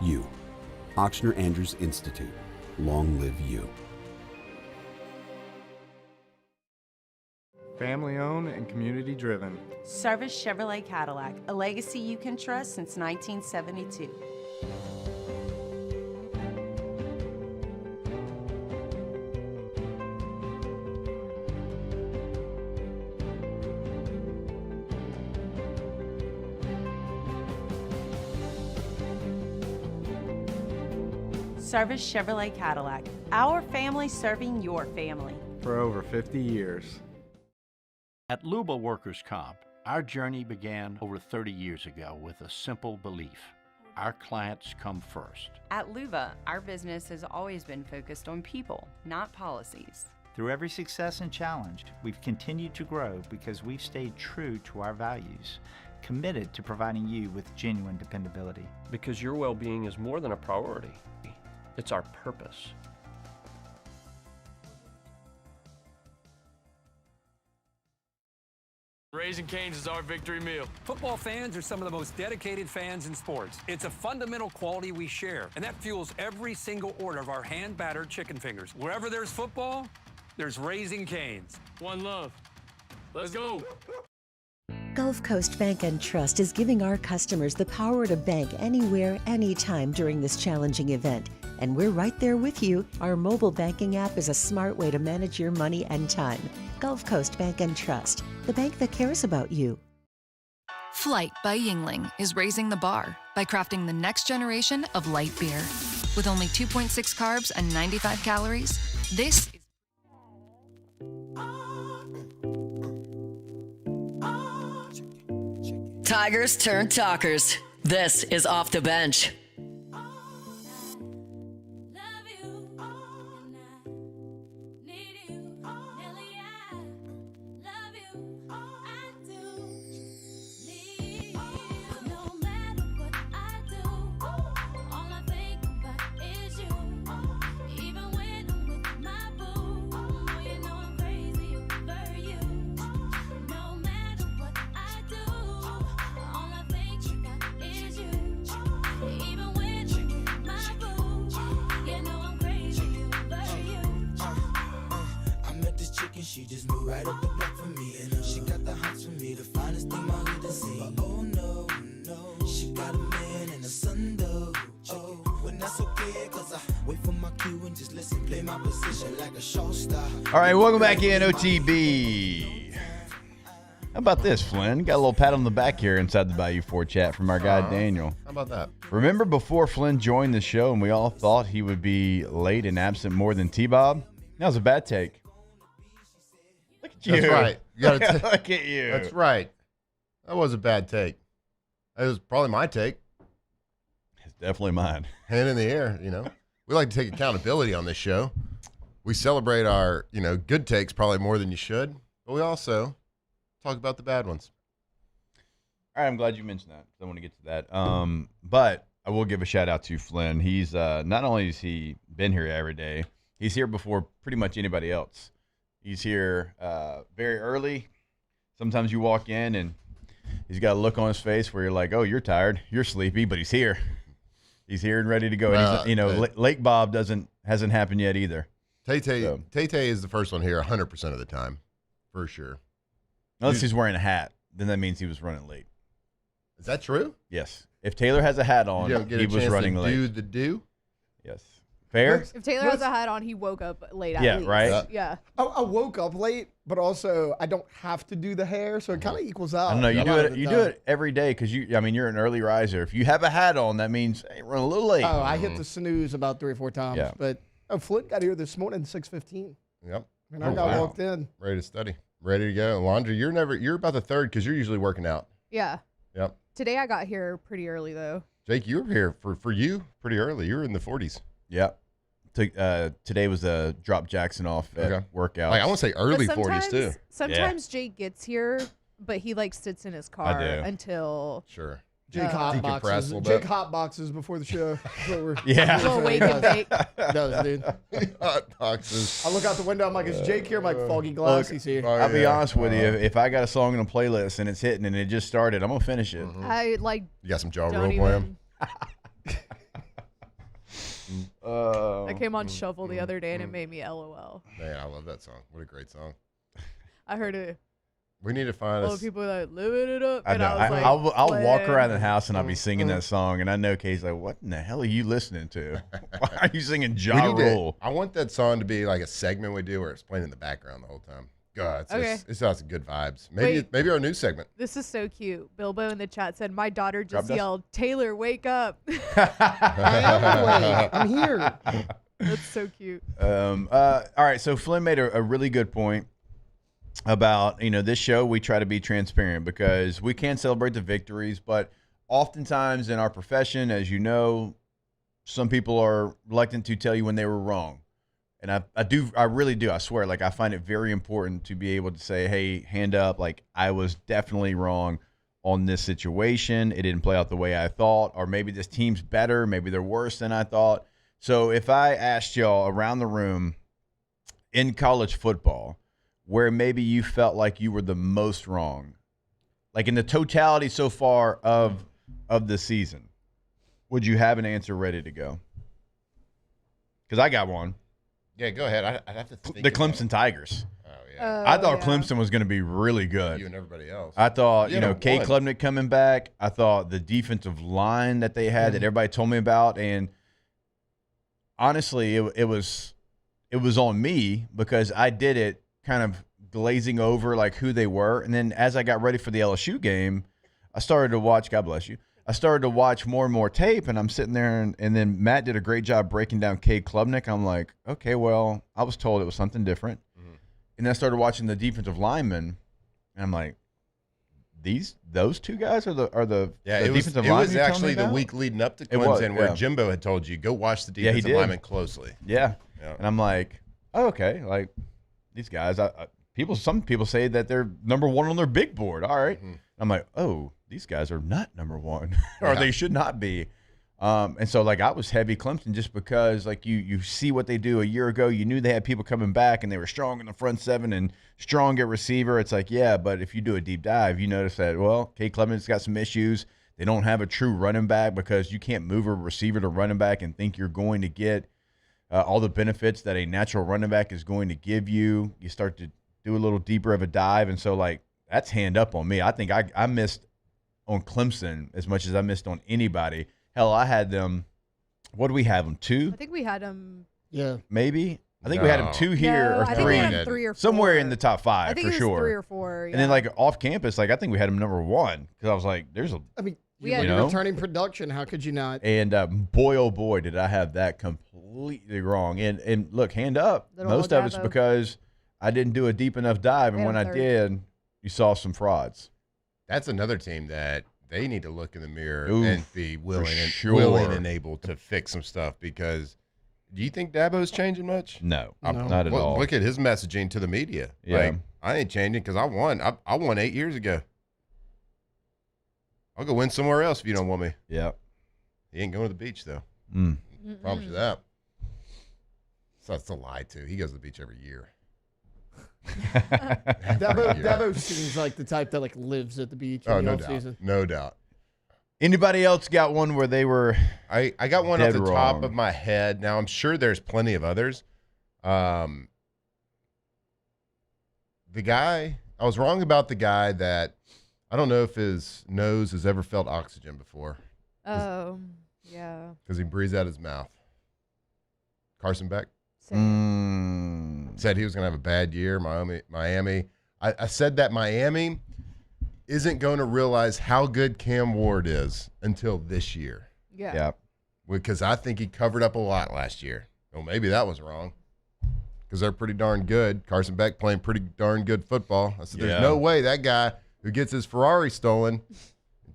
You. Auctioner Andrews Institute. Long live you. Family owned and community driven. Service Chevrolet Cadillac, a legacy you can trust since 1972. Service Chevrolet Cadillac, our family serving your family. For over 50 years. At Luba Workers' Comp, our journey began over 30 years ago with a simple belief. Our clients come first. At Luba, our business has always been focused on people, not policies. Through every success and challenge, we've continued to grow because we've stayed true to our values, committed to providing you with genuine dependability. Because your well-being is more than a priority. It's our purpose. Raising Cane's is our victory meal. Football fans are some of the most dedicated fans in sports. It's a fundamental quality we share, and that fuels every single order of our hand-battered chicken fingers. Wherever there's football, there's Raising Cane's. One love. Let's go. Gulf Coast Bank and Trust is giving our customers the power to bank anywhere, anytime during this challenging event. And we're right there with you. Our mobile banking app is a smart way to manage your money and time. Gulf Coast Bank and Trust, the bank that cares about you. Flight by Yingling is raising the bar by crafting the next generation of light beer. With only 2.6 carbs and 95 calories, this is... Tigers turn talkers. This is Off the Bench. just moved right up the block for me. And she got the hots for me, the finest thing my hood has seen. Oh no, no, she got a man and a son though. Oh, but that's okay, cause I wait for my cue and just listen, play my position like a show star. All right, welcome back in, OTB. How about this, Flynn? Got a little pat on the back here inside the Bayou 4 chat from our guy, Daniel. How about that? Remember before Flynn joined the show and we all thought he would be late and absent more than T-Bob? That was a bad take. Look at you. That's right. You gotta Look at you. That's right. That was a bad take. That was probably my take. It's definitely mine. Hand in the air, you know. We like to take accountability on this show. We celebrate our, good takes probably more than you should, but we also talk about the bad ones. All right, I'm glad you mentioned that. I want to get to that. But I will give a shout out to Flynn. He's not only has he been here every day, he's here before pretty much anybody else. He's here very early. Sometimes you walk in and he's got a look on his face where you're like, "Oh, you're tired, you're sleepy," but he's here. He's here and ready to go. And he's, Lake Bob hasn't happened yet either. Tay-Tay is the first one here 100% of the time, for sure. Unless he's wearing a hat, then that means he was running late. Is that true? Yes. If Taylor has a hat on, he was running late. Do the do? Yes. Fair? If Taylor has a hat on, he woke up late. At least. Right? Yeah. I woke up late, but also I don't have to do the hair, so it kind of equals out. I don't know. You do it every day because you're an early riser. If you have a hat on, that means hey, run a little late. Oh, I hit the snooze about 3 or 4 times. Yeah. But Flint got here this morning 6:15. Yep. And I got walked in. Ready to study. Ready to go. Laundry, you're about the third because you're usually working out. Yeah. Yep. Today I got here pretty early though. Jake, you were here for you pretty early. You were in the 40s. Yep. Today was a drop Jackson off at workout. Like, I want to say early 40s too. Sometimes Jake gets here, but he sits in his car until Jake hotboxes before the show. Yeah. A little wake and bake. Does, dude. Hotboxes. I look out the window. I'm like, is Jake here? I'm like, foggy glass. He's here. I'll be honest with you. If I got a song in a playlist and it's hitting and it just started, I'm gonna finish it. I You got some jaw don't rule even- for him. I came on Shuffle the other day and it made me LOL. Man, I love that song. What a great song. I heard it. We need to find All the people like living it up. I And know. I was like, I'll walk around the house and I'll be singing that song, and I know Kay's like, "What in the hell are you listening to? Why are you singing Ja Rule?" I want that song to be like a segment we do where it's playing in the background the whole time. God, it's got some good vibes. Maybe our new segment. This is so cute. Bilbo in the chat said, "My daughter just Drop yelled, Taylor, wake up." I'm here. That's so cute. All right, so Flynn made a really good point about, this show, we try to be transparent because we can celebrate the victories, but oftentimes in our profession, as you know, some people are reluctant to tell you when they were wrong. And I really do. I swear, I find it very important to be able to say, hey, hand up, I was definitely wrong on this situation. It didn't play out the way I thought, or maybe this team's better, maybe they're worse than I thought. So if I asked y'all around the room in college football, where maybe you felt like you were the most wrong, like in the totality so far of the season, would you have an answer ready to go? Because I got one. Yeah, go ahead. I'd have to think. The Clemson Tigers. Oh, yeah. I thought Clemson was going to be really good. You and everybody else. I thought, You had Kay one. Klubnik coming back. I thought the defensive line that they had that everybody told me about. And honestly, it was on me because I did it kind of glazing over who they were. And then as I got ready for the LSU game, I started to watch, God bless you, I started to watch more and more tape, and I'm sitting there, and then Matt did a great job breaking down Cade Klubnik. I'm like, okay, well, I was told it was something different. And then I started watching the defensive linemen, and I'm like, those two guys are the defensive linemen. It was actually the week leading up to Clemson where yeah. Jimbo had told you, go watch the defensive linemen closely. Yeah. And I'm like, oh, okay, these guys, some people say that they're number one on their big board. All right. I'm like, oh, these guys are not number one, or they should not be. And so I was heavy Clemson just because you see what they do a year ago. You knew they had people coming back and they were strong in the front seven and strong at receiver. It's yeah, but if you do a deep dive, you notice that, well, Cade Klubnik's got some issues. They don't have a true running back because you can't move a receiver to running back and think you're going to get all the benefits that a natural running back is going to give you. You start to do a little deeper of a dive. And so, like, that's hand up on me. I think I missed on Clemson as much as I missed on anybody. Hell, I had them. What do we have them? 2? I think we had them. Yeah. Maybe. I think we had them 2 here No, or 3. I think we had them 3 or 4. Somewhere in the top 5 I think for it was sure. 3 or 4. Yeah. And then like off campus, like I think we had them number 1 because I was like, "There's a." I mean, We you had- know, returning production. How could you not? And boy, oh boy, did I have that completely wrong. And look, hand up. Little Most of it's Dabo. because I didn't do a deep enough dive, and They when had I third. did, you saw some frauds. That's another team that they need to look in the mirror Oof, and be for willing sure. and able to fix some stuff. Because do you think Dabo's changing much? No, No. not at all. Look at his messaging to the media. Yeah. Like, I ain't changing because I won. I won 8 years ago. I'll go win somewhere else if you don't want me. Yeah. He ain't going to the beach, though. Mm. Promise you that. So that's a lie, too. He goes to the beach every year. Dabo seems like the type that like lives at the beach in the no off doubt. season. No doubt. Anybody else got one where they were? I got one off dead the top wrong? of my head. Now, I'm sure there's plenty of others. The guy, I was wrong about the guy that I don't know if his nose has ever felt oxygen before Oh, yeah. because he breathes out his mouth. Carson Beck Mm. said he was going to have a bad year. Miami. I said that Miami isn't going to realize how good Cam Ward is until this year. Yeah. Yeah. Because I think he covered up a lot last year. Well, maybe that was wrong because they're pretty darn good. Carson Beck playing pretty darn good football. I said, there's Yeah. no way that guy who gets his Ferrari stolen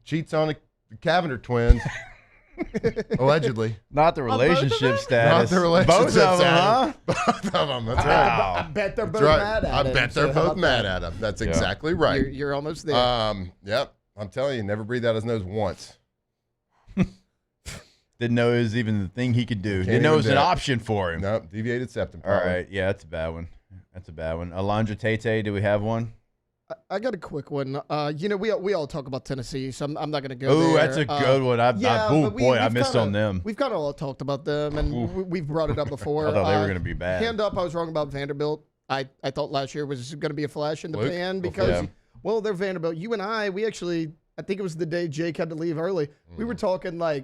cheats on the Cavender twins, allegedly. Not the relationship Not status. the relationship Both of them, status. huh? Both of them. That's I right. bet they're both That's right. mad at I him. bet so they're how both about mad that? at him. That's Yeah. exactly right. You're almost there. Yep. I'm telling you, never breathed out his nose once. Didn't know it was even the thing he could do. Can't Didn't know it was even an do it. option for him. Nope, deviated septum. All probably. right. Yeah, that's a bad one. That's a bad one. Alondra Tate, do we have one? I got a quick one. We all talk about Tennessee, so I'm not going to go Oh, there. that's a good one. I but I missed on them. We've kind of all talked about them, and we've brought it up before. I thought they were going to be bad. Hand up, I was wrong about Vanderbilt. I thought last year was going to be a flash in the Luke? pan Go for because, it. well, they're Vanderbilt. You and I think it was the day Jake had to leave early. We were talking like,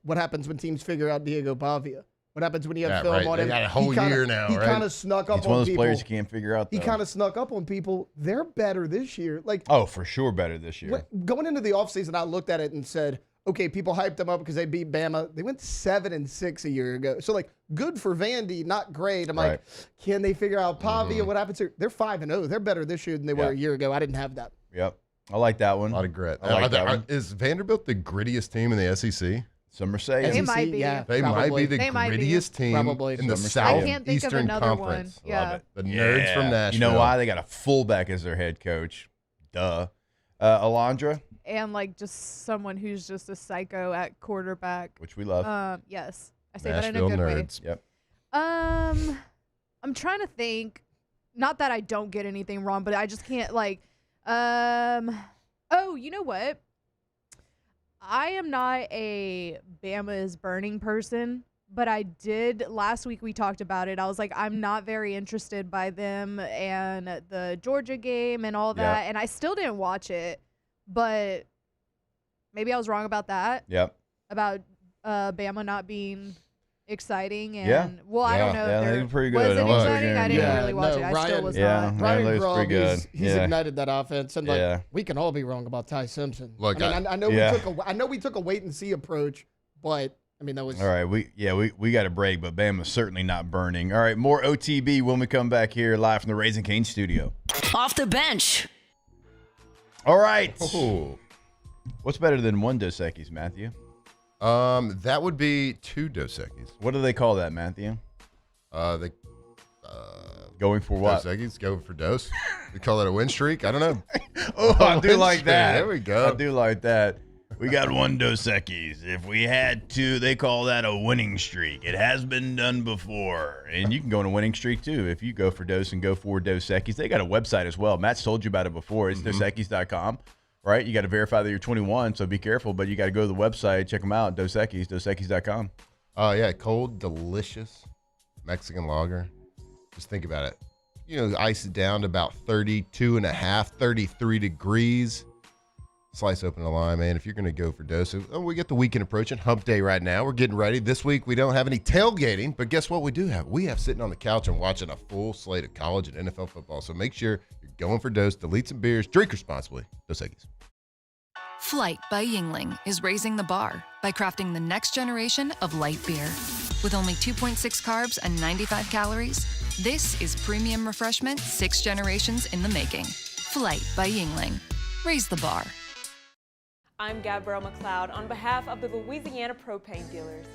what happens when teams figure out Diego Pavia? What happens when you have film on They him? got a whole year now, He right? kind of snuck up It's on one of those people. players you can't figure out. He though. kind of snuck up on people. They're better this year. Like, Oh, for sure better this year. going into the offseason, I looked at it and said, okay, people hyped them up because they beat Bama. They went 7-6 a year ago. So, like, good for Vandy, not great. I'm Right. like, can they figure out Pavia? What happens here? They're 5-0. They're better this year than they were a year ago. I didn't have that. Yep. I like that one. A lot of grit. I like that one. Is Vanderbilt the grittiest team in the SEC? Some are saying. They might be. Yeah, They might probably. be the They might be. grittiest team Probably. in the Some are saying. I can't think of Southeastern another one. Conference. Yeah. The nerds from Nashville. You know why? They got a fullback as their head coach. Duh. Alondra, And like just someone who's just a psycho at quarterback. which we love. Yes. I say Nashville that in a good nerds. Yep. way. I'm trying to think. Not that I don't get anything wrong, but I just can't like. Oh, you know what? I am not a Bama is burning person, but I did last week. We talked about it. I was like, I'm not very interested by them and the Georgia game and all that, and I still didn't watch it. But maybe I was wrong about that. Yep. About Bama not being exciting and Yeah. well, I don't know Yeah, if they there were pretty was good. it I watched the exciting. I game. didn't Yeah. really watch it. I still Ryan- was Yeah. not. Ryan Looks Grubb, pretty good. he's Yeah. ignited that offense, and like Yeah. we can all be wrong about Ty Simpson. Look, I mean, I know Yeah. I know we took a wait and see approach, but I mean that was All right. We got a break, but Bama's certainly not burning. All right. More OTB when we come back here live from the Raising Cane studio. Off the bench. All right. Ooh. What's better than one Dos Equis, Matthew? That would be 2 Dos Equis. What do they call that, Matthew? They Going for what? Dos Equis, go for dose. We call that a win streak. I don't know. Oh, I do Win like streak. that. There we go. I do like that. We got one Dos Equis. If we had 2, they call that a winning streak. It has been done before. And you can go on a winning streak, too, if you go for Dos and go for Dos Equis. They got a website as well. Matt's told you about it before. It's dosequis.com, right? You got to verify that you're 21, so be careful. But you got to go to the website, check them out, Dos Equis, dosequis.com. Oh, yeah. Cold, delicious Mexican lager. Just think about it. ice it down to about 32 and a half, 33 degrees. Slice open a lime, man. If you're going to go for dose, we get the weekend approaching. Hump day right now. We're getting ready. This week, we don't have any tailgating, but guess what we do have? We have sitting on the couch and watching a full slate of college and NFL football. So make sure you're going for dose, delete some beers, drink responsibly. Dos Equis. Flight by Yingling is raising the bar by crafting the next generation of light beer. With only 2.6 carbs and 95 calories, this is premium refreshment 6 generations in the making. Flight by Yingling. Raise the bar. I'm Gabrielle McLeod on behalf of the Louisiana Propane Dealers.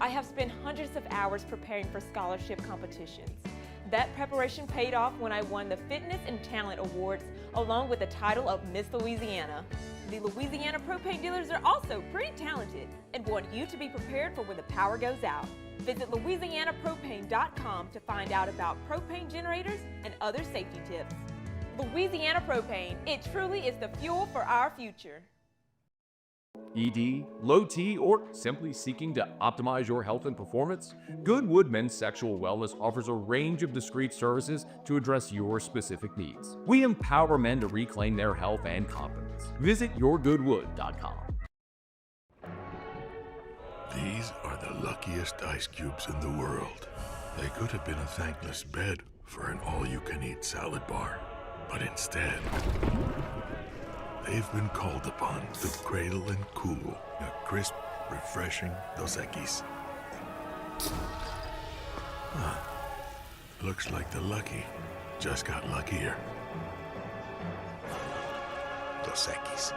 I have spent hundreds of hours preparing for scholarship competitions. That preparation paid off when I won the Fitness and Talent Awards along with the title of Miss Louisiana. The Louisiana Propane Dealers are also pretty talented and want you to be prepared for when the power goes out. Visit louisianapropane.com to find out about propane generators and other safety tips. Louisiana Propane, it truly is the fuel for our future. ED, low T, or simply seeking to optimize your health and performance? Goodwood Men's Sexual Wellness offers a range of discreet services to address your specific needs. We empower men to reclaim their health and confidence. Visit yourgoodwood.com. These are the luckiest ice cubes in the world. They could have been a thankless bed for an all-you-can-eat salad bar, but instead, they've been called upon to cradle and cool a crisp, refreshing Dos Equis. Looks like the lucky just got luckier. Dos Equis.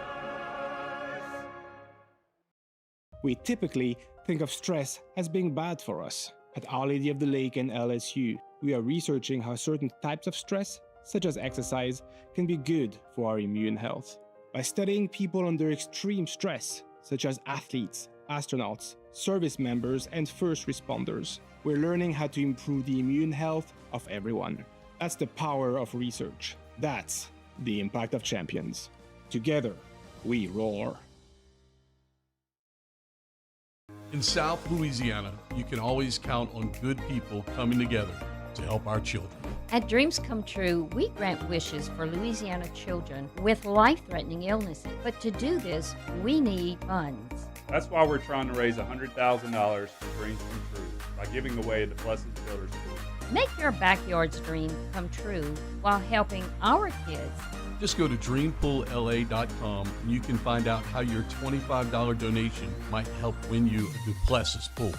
We typically think of stress as being bad for us. At Our Lady of the Lake and LSU, we are researching how certain types of stress, such as exercise, can be good for our immune health. By studying people under extreme stress, such as athletes, astronauts, service members, and first responders, we're learning how to improve the immune health of everyone. That's the power of research. That's the impact of champions. Together, we roar. In South Louisiana, you can always count on good people coming together to help our children. At Dreams Come True, we grant wishes for Louisiana children with life-threatening illnesses. But to do this, we need funds. That's why we're trying to raise $100,000 for Dreams Come True by giving away the Blessed Builders School. Make your backyard's dream come true while helping our kids. Just go to dreampoolla.com and you can find out how your $25 donation might help win you a Duplessis pool.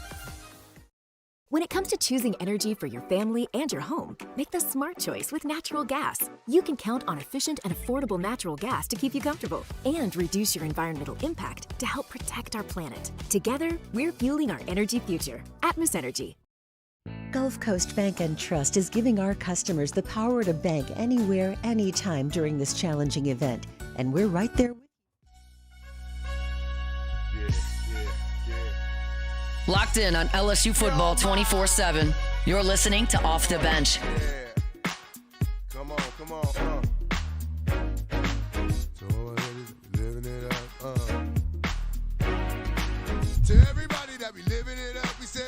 When it comes to choosing energy for your family and your home, make the smart choice with natural gas. You can count on efficient and affordable natural gas to keep you comfortable and reduce your environmental impact to help protect our planet. Together, we're fueling our energy future. Atmos Energy. Gulf Coast Bank and Trust is giving our customers the power to bank anywhere, anytime during this challenging event. And we're right there with you. Locked in on LSU football 24/7. You're listening to Off the Bench. Yeah. Come on. So living it up. To everybody that be living it up, we say.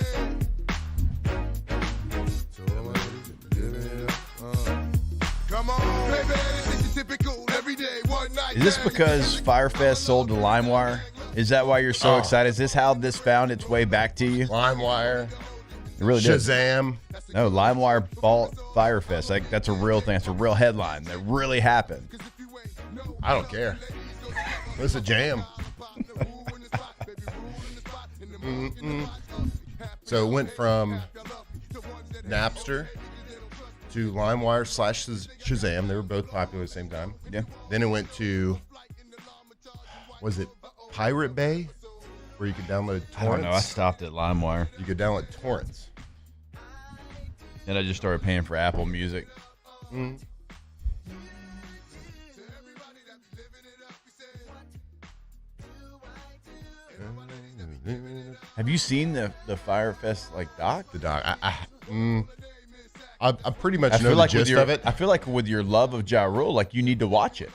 Come on, baby, it's typical everyday one night. Is this because Firefest sold to LimeWire? Is that why you're so excited? Is this how this found its way back to you? LimeWire. It really did. Shazam. No, LimeWire bought Firefest. Like, that's a real thing. That's a real headline. That really happened. I don't care. It's a jam. So it went from Napster to LimeWire / Shazam. They were both popular at the same time. Yeah. Then it went to, was it Pirate Bay, where you could download torrents? I don't know. I stopped at LimeWire. You could download torrents. And I just started paying for Apple Music. Mm. Have you seen the Firefest doc? The doc. I pretty much know the gist of it. I feel like with your love of Ja Rule, like you need to watch it.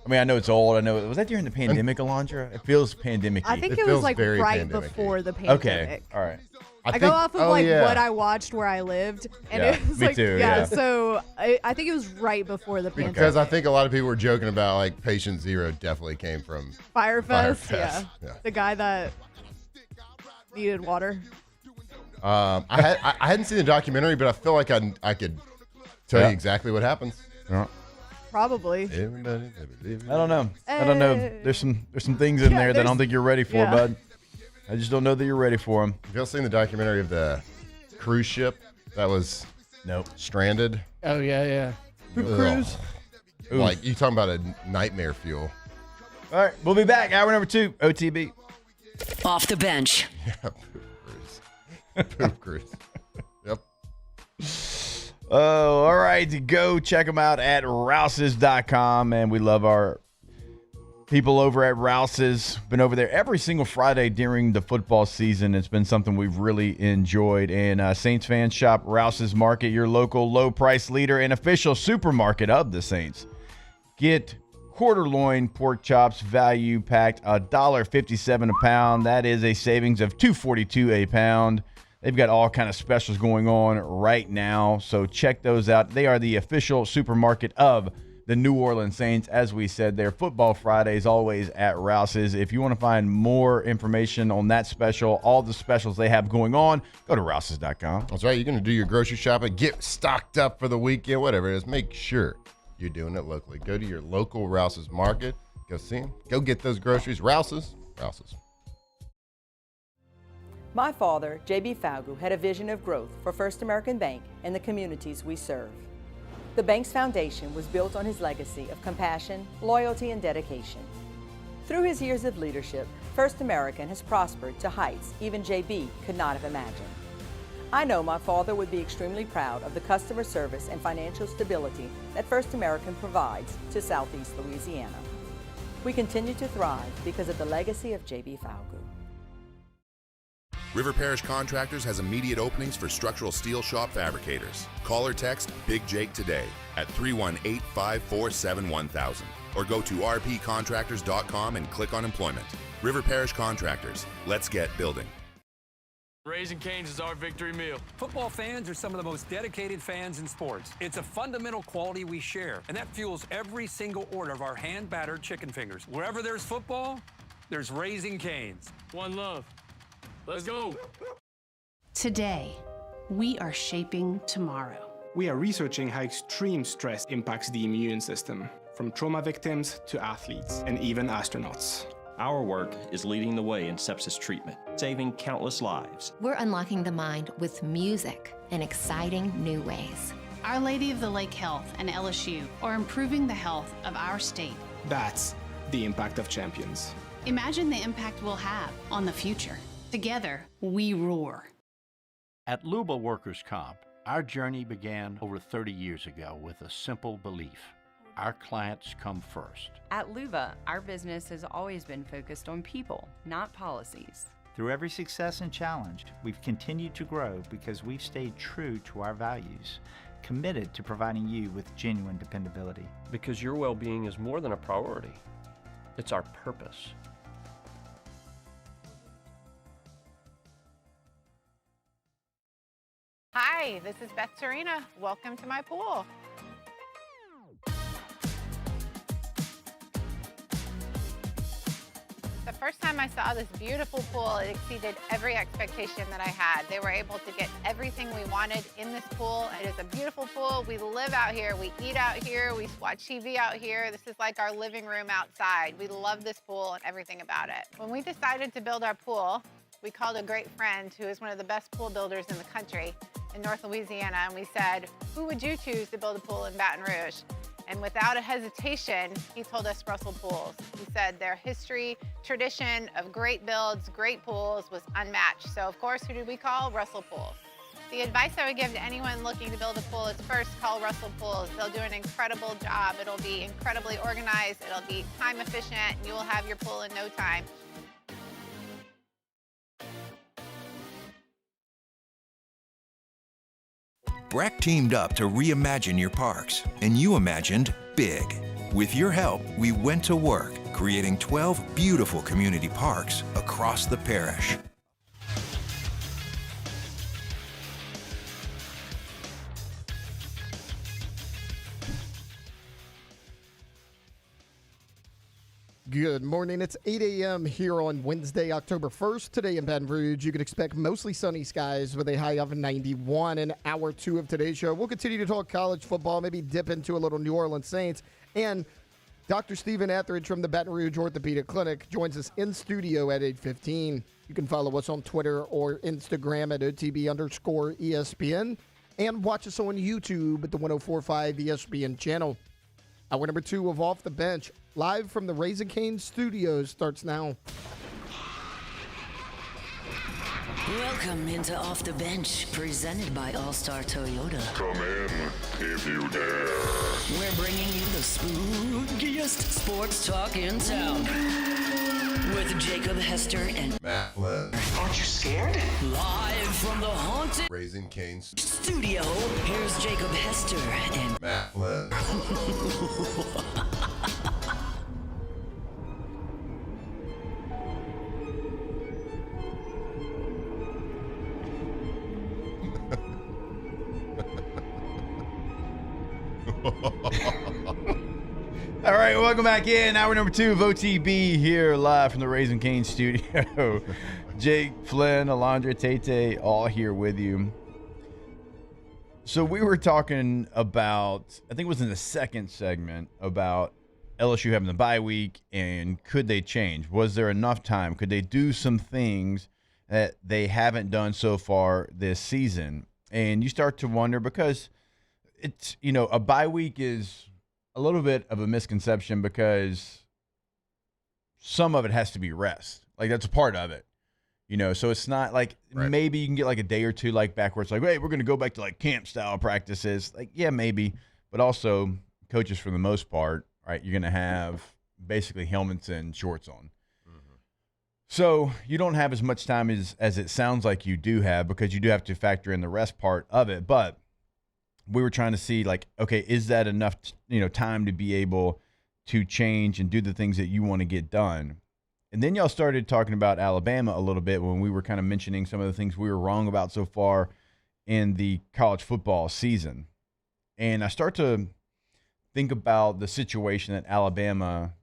I mean, I know it's old. I know. Was that during the pandemic, Alondra? It feels pandemic-y. I think it was like right before the pandemic. Okay. All right. I go off of what I watched where I lived, and it was me too, yeah. So I think it was right before the pandemic. Because I think a lot of people were joking about like Patient Zero definitely came from Firefest. yeah. The guy that needed water. I hadn't seen the documentary, but I feel like I could tell you exactly what happens. Yeah. Probably. I don't know. I don't know. There's some things in there that I don't think you're ready for, bud. I just don't know that you're ready for them. Have y'all seen the documentary of the cruise ship that was stranded? Oh, yeah. Poop cruise? Like, you talking about a nightmare fuel. All right, we'll be back. Hour number 2, OTB. Off the bench. Yeah, poop cruise. Yep. Oh, all right. Go check them out at rouses.com. And we love our people over at Rouses. Been over there every single Friday during the football season. It's been something we've really enjoyed. And Saints fans, shop Rouses Market, your local low-price leader and official supermarket of the Saints. Get quarter loin pork chops, value packed, $1.57 a pound. That is a savings of $2.42 a pound. They've got all kind of specials going on right now, so check those out. They are the official supermarket of the New Orleans Saints. As we said, their Football Fridays always at Rouse's. If you want to find more information on that special, all the specials they have going on, go to rouses.com. That's right. You're going to do your grocery shopping, get stocked up for the weekend, whatever it is. Make sure you're doing it locally. Go to your local Rouse's Market. Go see them. Go get those groceries. Rouse's. My father, J.B. Falgu, had a vision of growth for First American Bank and the communities we serve. The bank's foundation was built on his legacy of compassion, loyalty, and dedication. Through his years of leadership, First American has prospered to heights even J.B. could not have imagined. I know my father would be extremely proud of the customer service and financial stability that First American provides to Southeast Louisiana. We continue to thrive because of the legacy of J.B. Falgu. River Parish Contractors has immediate openings for structural steel shop fabricators. Call or text Big Jake today at 318-547-1000 or go to rpcontractors.com and click on employment. River Parish Contractors. Let's get building. Raising Cane's is our victory meal. Football fans are some of the most dedicated fans in sports. It's a fundamental quality we share, and that fuels every single order of our hand-battered chicken fingers. Wherever there's football, there's Raising Cane's. One love. Let's go. Today, we are shaping tomorrow. We are researching how extreme stress impacts the immune system, from trauma victims to athletes and even astronauts. Our work is leading the way in sepsis treatment, saving countless lives. We're unlocking the mind with music in exciting new ways. Our Lady of the Lake Health and LSU are improving the health of our state. That's the impact of champions. Imagine the impact we'll have on the future. Together, we roar. At Luba Workers' Comp, our journey began over 30 years ago with a simple belief. Our clients come first. At Luba, our business has always been focused on people, not policies. Through every success and challenge, we've continued to grow because we've stayed true to our values, committed to providing you with genuine dependability. Because your well-being is more than a priority. It's our purpose. Hi, this is Beth Serena. Welcome to my pool. The first time I saw this beautiful pool, it exceeded every expectation that I had. They were able to get everything we wanted in this pool. It is a beautiful pool. We live out here, we eat out here, we watch TV out here. This is like our living room outside. We love this pool and everything about it. When we decided to build our pool, we called a great friend who is one of the best pool builders in the country in North Louisiana, and we said, who would you choose to build a pool in Baton Rouge? And without a hesitation, he told us Russell Pools. He said their history, tradition of great builds, great pools was unmatched. So of course, who did we call? Russell Pools. The advice I would give to anyone looking to build a pool is first call Russell Pools. They'll do an incredible job. It'll be incredibly organized, it'll be time efficient, and you will have your pool in no time. Breck teamed up to reimagine your parks, and you imagined big. With your help, we went to work, creating 12 beautiful community parks across the parish. Good morning. It's 8 a.m. here on Wednesday, October 1st. Today in Baton Rouge, you can expect mostly sunny skies with a high of 91. In hour 2 of today's show, we'll continue to talk college football, maybe dip into a little New Orleans Saints. And Dr. Stephen Etheridge from the Baton Rouge Orthopedic Clinic joins us in studio at 8:15. You can follow us on Twitter or Instagram at OTB_ESPN and watch us on YouTube at the 104.5 ESPN channel. Hour number 2 of Off the Bench, live from the Raising Cane's studios, starts now. Welcome into Off the Bench, presented by All-Star Toyota. Come in if you dare. We're bringing you the spookiest sports talk in town. With Jacob, Hester, and Matt Flynn. Aren't you scared? Live from the haunted Raising Cane's studio, here's Jacob, Hester, and Matt Flynn. All right, welcome back in. Hour number 2 of OTB here live from the Raising Cane studio. Jake, Flynn, Alondra, Tate, all here with you. So we were talking about, I think it was in the second segment, about LSU having the bye week and could they change? Was there enough time? Could they do some things that they haven't done so far this season? And you start to wonder because it's, a bye week is a little bit of a misconception because some of it has to be rest. Like, that's a part of it. So it's not like maybe you can get like a day or two like backwards, like, hey, we're going to go back to like camp style practices. Like, yeah, maybe. But also coaches, for the most part, right, you're going to have basically helmets and shorts on. Mm-hmm. So you don't have as much time as it sounds like you do have, because you do have to factor in the rest part of it. But we were trying to see, like, okay, is that enough, time to be able to change and do the things that you want to get done? And then y'all started talking about Alabama a little bit when we were kind of mentioning some of the things we were wrong about so far in the college football season. And I start to think about the situation that Alabama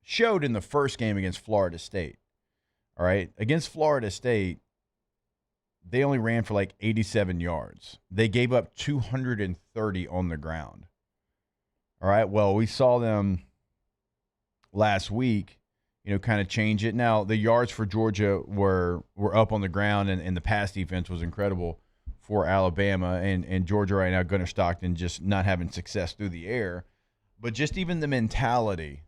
showed in the first game against Florida State. All right, against Florida State, they only ran for like 87 yards. They gave up 230 on the ground. All right, well, we saw them last week, kind of change it. Now, the yards for Georgia were up on the ground, and the pass defense was incredible for Alabama. And Georgia right now, Gunnar Stockton, just not having success through the air. But just even the mentality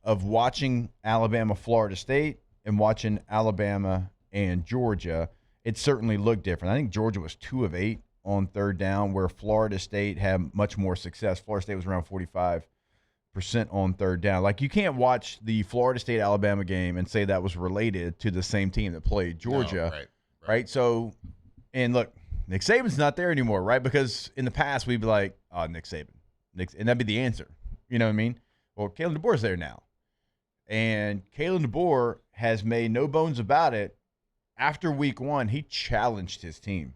of watching Alabama, Florida State, and watching Alabama and Georgia, it certainly looked different. I think Georgia was 2 of 8 on third down, where Florida State had much more success. Florida State was around 45% on third down. Like, you can't watch the Florida State-Alabama game and say that was related to the same team that played Georgia. No, right? So, and look, Nick Saban's not there anymore, right? Because in the past, we'd be like, oh, Nick Saban. And that'd be the answer. You know what I mean? Well, Kalen DeBoer's there now. And Kalen DeBoer has made no bones about it. After week 1, he challenged his team.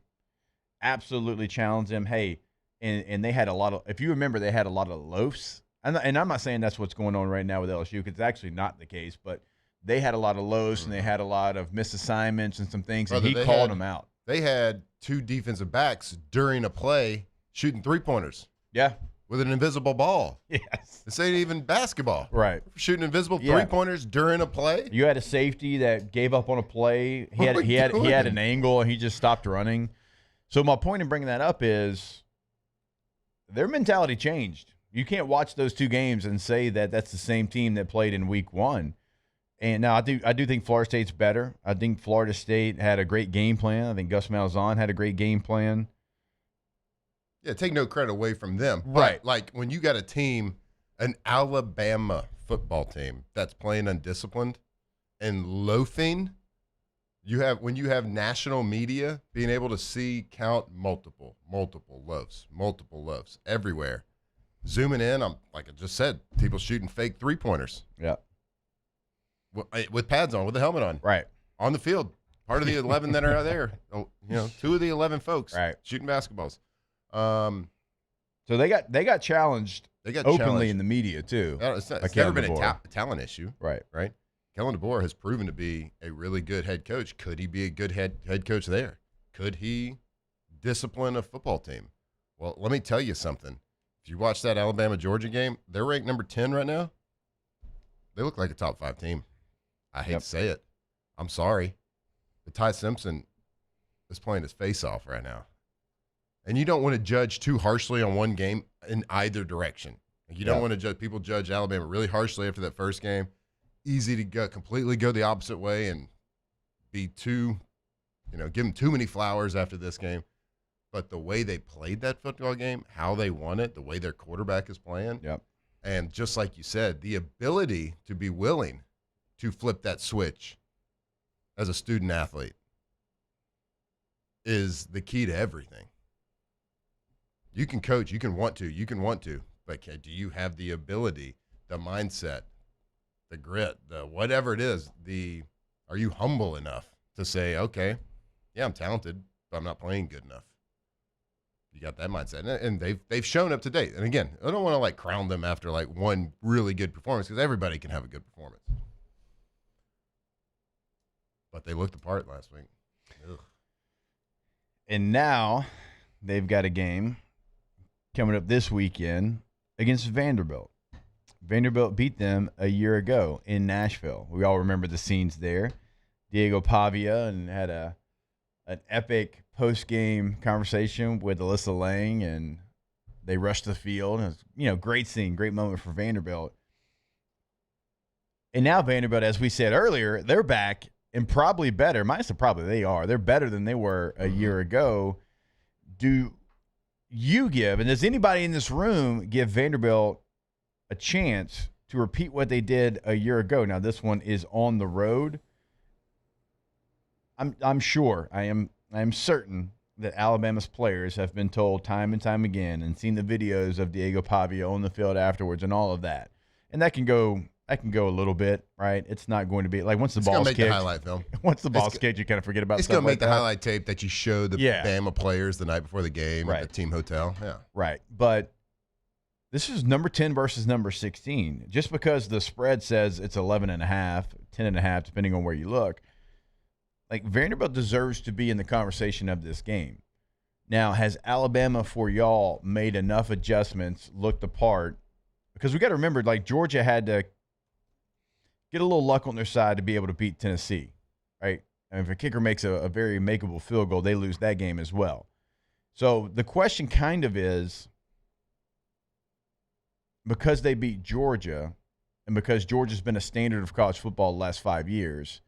Absolutely challenged them. Hey, and they had a lot of, if you remember, they had a lot of loafs. And I'm not saying that's what's going on right now with LSU, because it's actually not the case, but they had a lot of loafs and they had a lot of misassignments and some things, and he called them out. They had 2 defensive backs during a play shooting 3-pointers. Yeah. With an invisible ball. Yes. This ain't even basketball. Right. Shooting invisible 3-pointers during a play. You had a safety that gave up on a play. He had an angle, and he just stopped running. So my point in bringing that up is their mentality changed. You can't watch those 2 games and say that that's the same team that played in week 1. And now I do think Florida State's better. I think Florida State had a great game plan. I think Gus Malzahn had a great game plan. Yeah, take no credit away from them. Right. But, like, when you got a team, an Alabama football team that's playing undisciplined and loafing, when you have national media being able to count multiple loafs everywhere. Zooming in, like I just said, people shooting fake 3-pointers. Yeah. With pads on, with the helmet on. Right. On the field. Part of the 11 that are there. 2 of the 11 folks shooting basketballs. So they got challenged They got openly challenged. in the media too. It's never been a talent issue. Right. Kellen DeBoer has proven to be a really good head coach. Could he be a good head coach there? Could he discipline a football team? Well, let me tell you something. If you watch that Alabama-Georgia game, they're ranked number 10 right now. They look like a top 5 team. I hate to say it. I'm sorry. But Ty Simpson is playing his face off right now. And you don't want to judge too harshly on one game in either direction. You don't want to judge. People judge Alabama really harshly after that first game. Easy to completely go the opposite way and be too, give them too many flowers after this game. But the way they played that football game, how they won it, the way their quarterback is playing, and just like you said, the ability to be willing to flip that switch as a student athlete is the key to everything. You can coach, you can want to, but do you have the ability, the mindset, the grit, the whatever it is, are you humble enough to say, okay, yeah, I'm talented, but I'm not playing good enough? You got that mindset, and they've shown up to date. And again, I don't want to crown them after one really good performance, because everybody can have a good performance. But they looked the part last week. Ugh. And now they've got a game coming up this weekend against Vanderbilt. Vanderbilt beat them a year ago in Nashville. We all remember the scenes there. Diego Pavia and had an epic post-game conversation with Alyssa Lang, and they rushed the field. It was, great scene, great moment for Vanderbilt. And now Vanderbilt, as we said earlier, they're back and probably better. Minus the probably, they are. They're better than they were a year ago. Do you give, and does anybody in this room give Vanderbilt a chance to repeat what they did a year ago? Now, this one is on the road. I'm sure, I am certain that Alabama's players have been told time and time again and seen the videos of Diego Pavia on the field afterwards and all of that. And that can go a little bit, right? It's not going to be once the ball's kicked. The highlight film. Once the ball's kicked, you kind of forget about it's stuff going to make the that. highlight tape that you show the Bama players the night before the game at the team hotel. Yeah. Right. But this is number 10 versus number 16. Just because the spread says it's 11.5, 10.5, depending on where you look, Vanderbilt deserves to be in the conversation of this game. Now, has Alabama, for y'all, made enough adjustments, looked the part? Because we got to remember, Georgia had to get a little luck on their side to be able to beat Tennessee, right? And if a kicker makes a very makeable field goal, they lose that game as well. So the question kind of is, because they beat Georgia and because Georgia's been a standard of college football the last 5 years,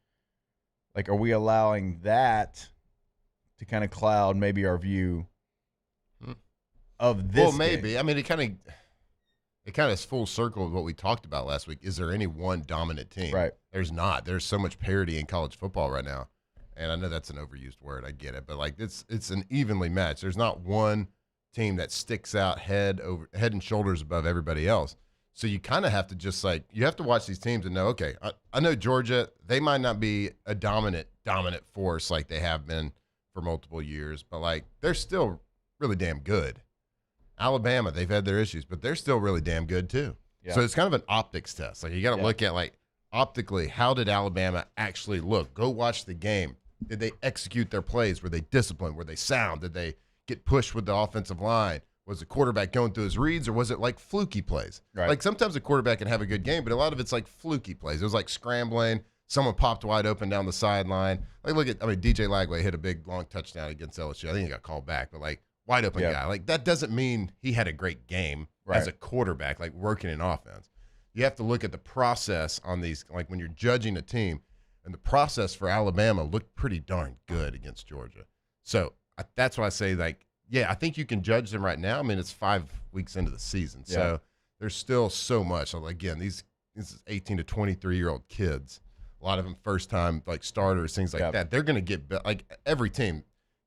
are we allowing that to kind of cloud maybe our view of this? Well, maybe. Game? I mean, it kind of is full circle with what we talked about last week. Is there any one dominant team? Right. There's not. There's so much parity in college football right now, and I know that's an overused word. I get it, but it's an evenly matched. There's not one team that sticks out head and shoulders above everybody else. So you kind of have to just you have to watch these teams and know, okay, I know Georgia, they might not be a dominant force like they have been for multiple years, but they're still really damn good. Alabama, they've had their issues, but they're still really damn good too. Yeah. So it's kind of an optics test. You got to look at optically, how did Alabama actually look? Go watch the game. Did they execute their plays? Were they disciplined? Were they sound? Did they get pushed with the offensive line? Was the quarterback going through his reads, or was it fluky plays? Right. Sometimes a quarterback can have a good game, but a lot of it's fluky plays. It was scrambling. Someone popped wide open down the sideline. Look at, DJ Lagway hit a big, long touchdown against LSU. I think he got called back, but wide open guy. That doesn't mean he had a great game as a quarterback, working in offense. You have to look at the process on these, when you're judging a team, and the process for Alabama looked pretty darn good against Georgia. So that's why I say, I think you can judge them right now. I mean, it's 5 weeks into the season, so there's still so much. So again, these 18 to 23-year-old kids, a lot of them first-time starters, things like that. They're going to get every team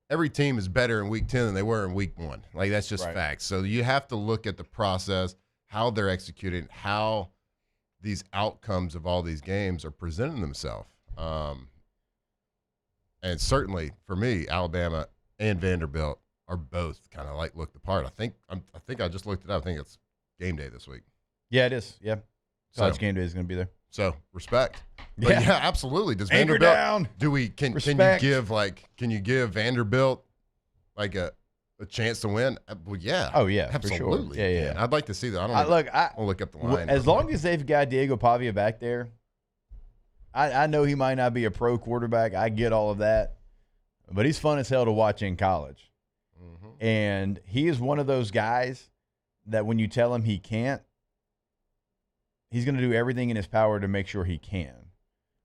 is better in week 10 than they were in week 1. That's just facts. So you have to look at the process, how they're executing, how these outcomes of all these games are presenting themselves. And certainly for me, Alabama and Vanderbilt are both kind of look the part. I think I just looked it up. I think it's game day this week. Yeah, it is. Yeah. College So- game day is going to be there. So respect. But Yeah. yeah, absolutely. Does Anchor Vanderbilt down. can Respect. you give Vanderbilt like a chance to win? Well, yeah. Oh, yeah, for sure. absolutely. Yeah, man. yeah. I'd like to see that. I'll look up the line. As long as they've got Diego Pavia back there, I know he might not be a pro quarterback. I get all of that. But he's fun as hell to watch in college. Mm-hmm. And he is one of those guys that when you tell him he can't, he's going to do everything in his power to make sure he can.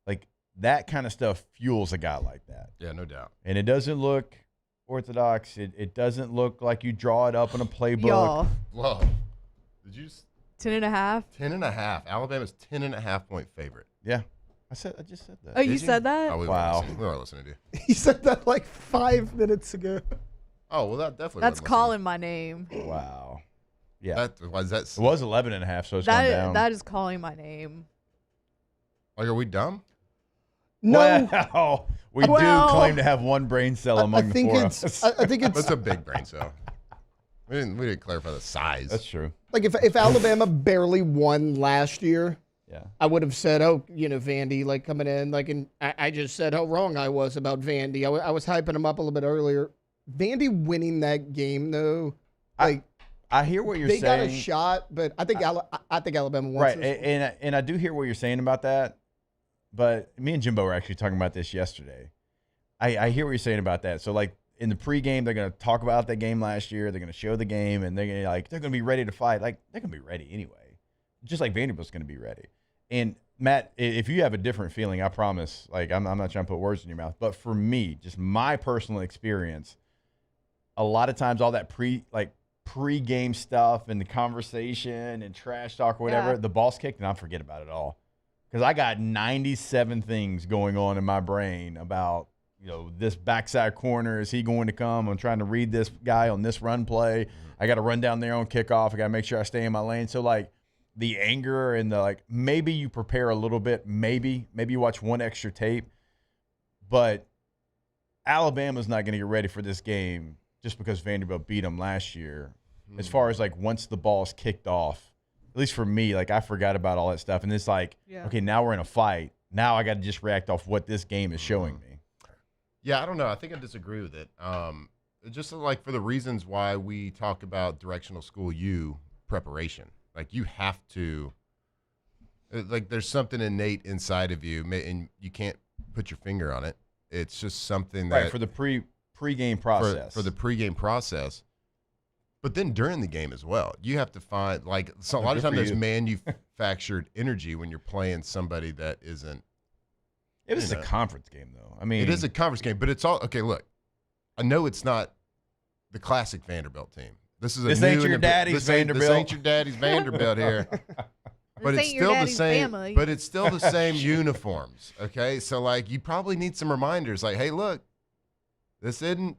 Like, that kind of stuff fuels a guy like that. Yeah, no doubt. And it doesn't look orthodox. It doesn't look like you draw it up in a playbook. Y'all. Whoa. Did you 10.5. 10.5. Alabama's 10.5 point favorite. Yeah. I just said that. Oh, you said that? Oh, we Wow. weren't listening to you. He said that like 5 minutes ago. Oh, well, that definitely That's wasn't calling my name. Wow. Yeah. listening. Was that? It was 11.5, so it's gone down. That is calling my name. Like, are we dumb? No. Wow. We do claim to have one brain cell among the four of us. I think it's That's a big brain cell. We didn't clarify the size. That's true. like if Alabama barely won last year, Yeah. I would have said, oh, Vandy, like coming in, like, and I just said how wrong I was about Vandy. I was hyping him up a little bit earlier. Vandy winning that game, though, like, I hear what you're they saying. got a shot, but I think Alabama wants Right, this. and I do hear what you're saying about that, but me and Jimbo were actually talking about this yesterday. I hear what you're saying about that. So, like, in the pregame, they're going to talk about that game last year. They're going to show the game, and they're going to be ready to fight. Like, they're going to be ready anyway, just like Vanderbilt's going to be ready. And, Matt, if you have a different feeling, I promise, like, I'm not trying to put words in your mouth, but for me, just my personal experience, a lot of times all that pre-game stuff and the conversation and trash talk or whatever, the ball's kicked and I forget about it all. Because I got 97 things going on in my brain about, this backside corner. Is he going to come? I'm trying to read this guy on this run play. I got to run down there on kickoff. I got to make sure I stay in my lane. So, like, the anger and the, maybe you prepare a little bit. Maybe you watch one extra tape. But Alabama's not going to get ready for this game just because Vanderbilt beat them last year. As far as, once the ball's kicked off, at least for me, I forgot about all that stuff. And it's okay, now we're in a fight. Now I got to just react off what this game is showing me. Yeah, I don't know. I think I disagree with it. Just for the reasons why we talk about directional school U preparation. You have to, there's something innate inside of you, and you can't put your finger on it. It's just something that. Right, for the pre-game process. For the pregame process. But then during the game as well, you have to find, a lot of times there's manufactured energy when you're playing somebody that isn't. It is a conference game, though. I mean, it is a conference game, but it's all okay. Look, I know it's not the classic Vanderbilt team. This is ain't your daddy's Vanderbilt. This ain't your daddy's Vanderbilt here. But it's still the same. Family. But it's still the same uniforms. Okay, so you probably need some reminders. Hey, look, this isn't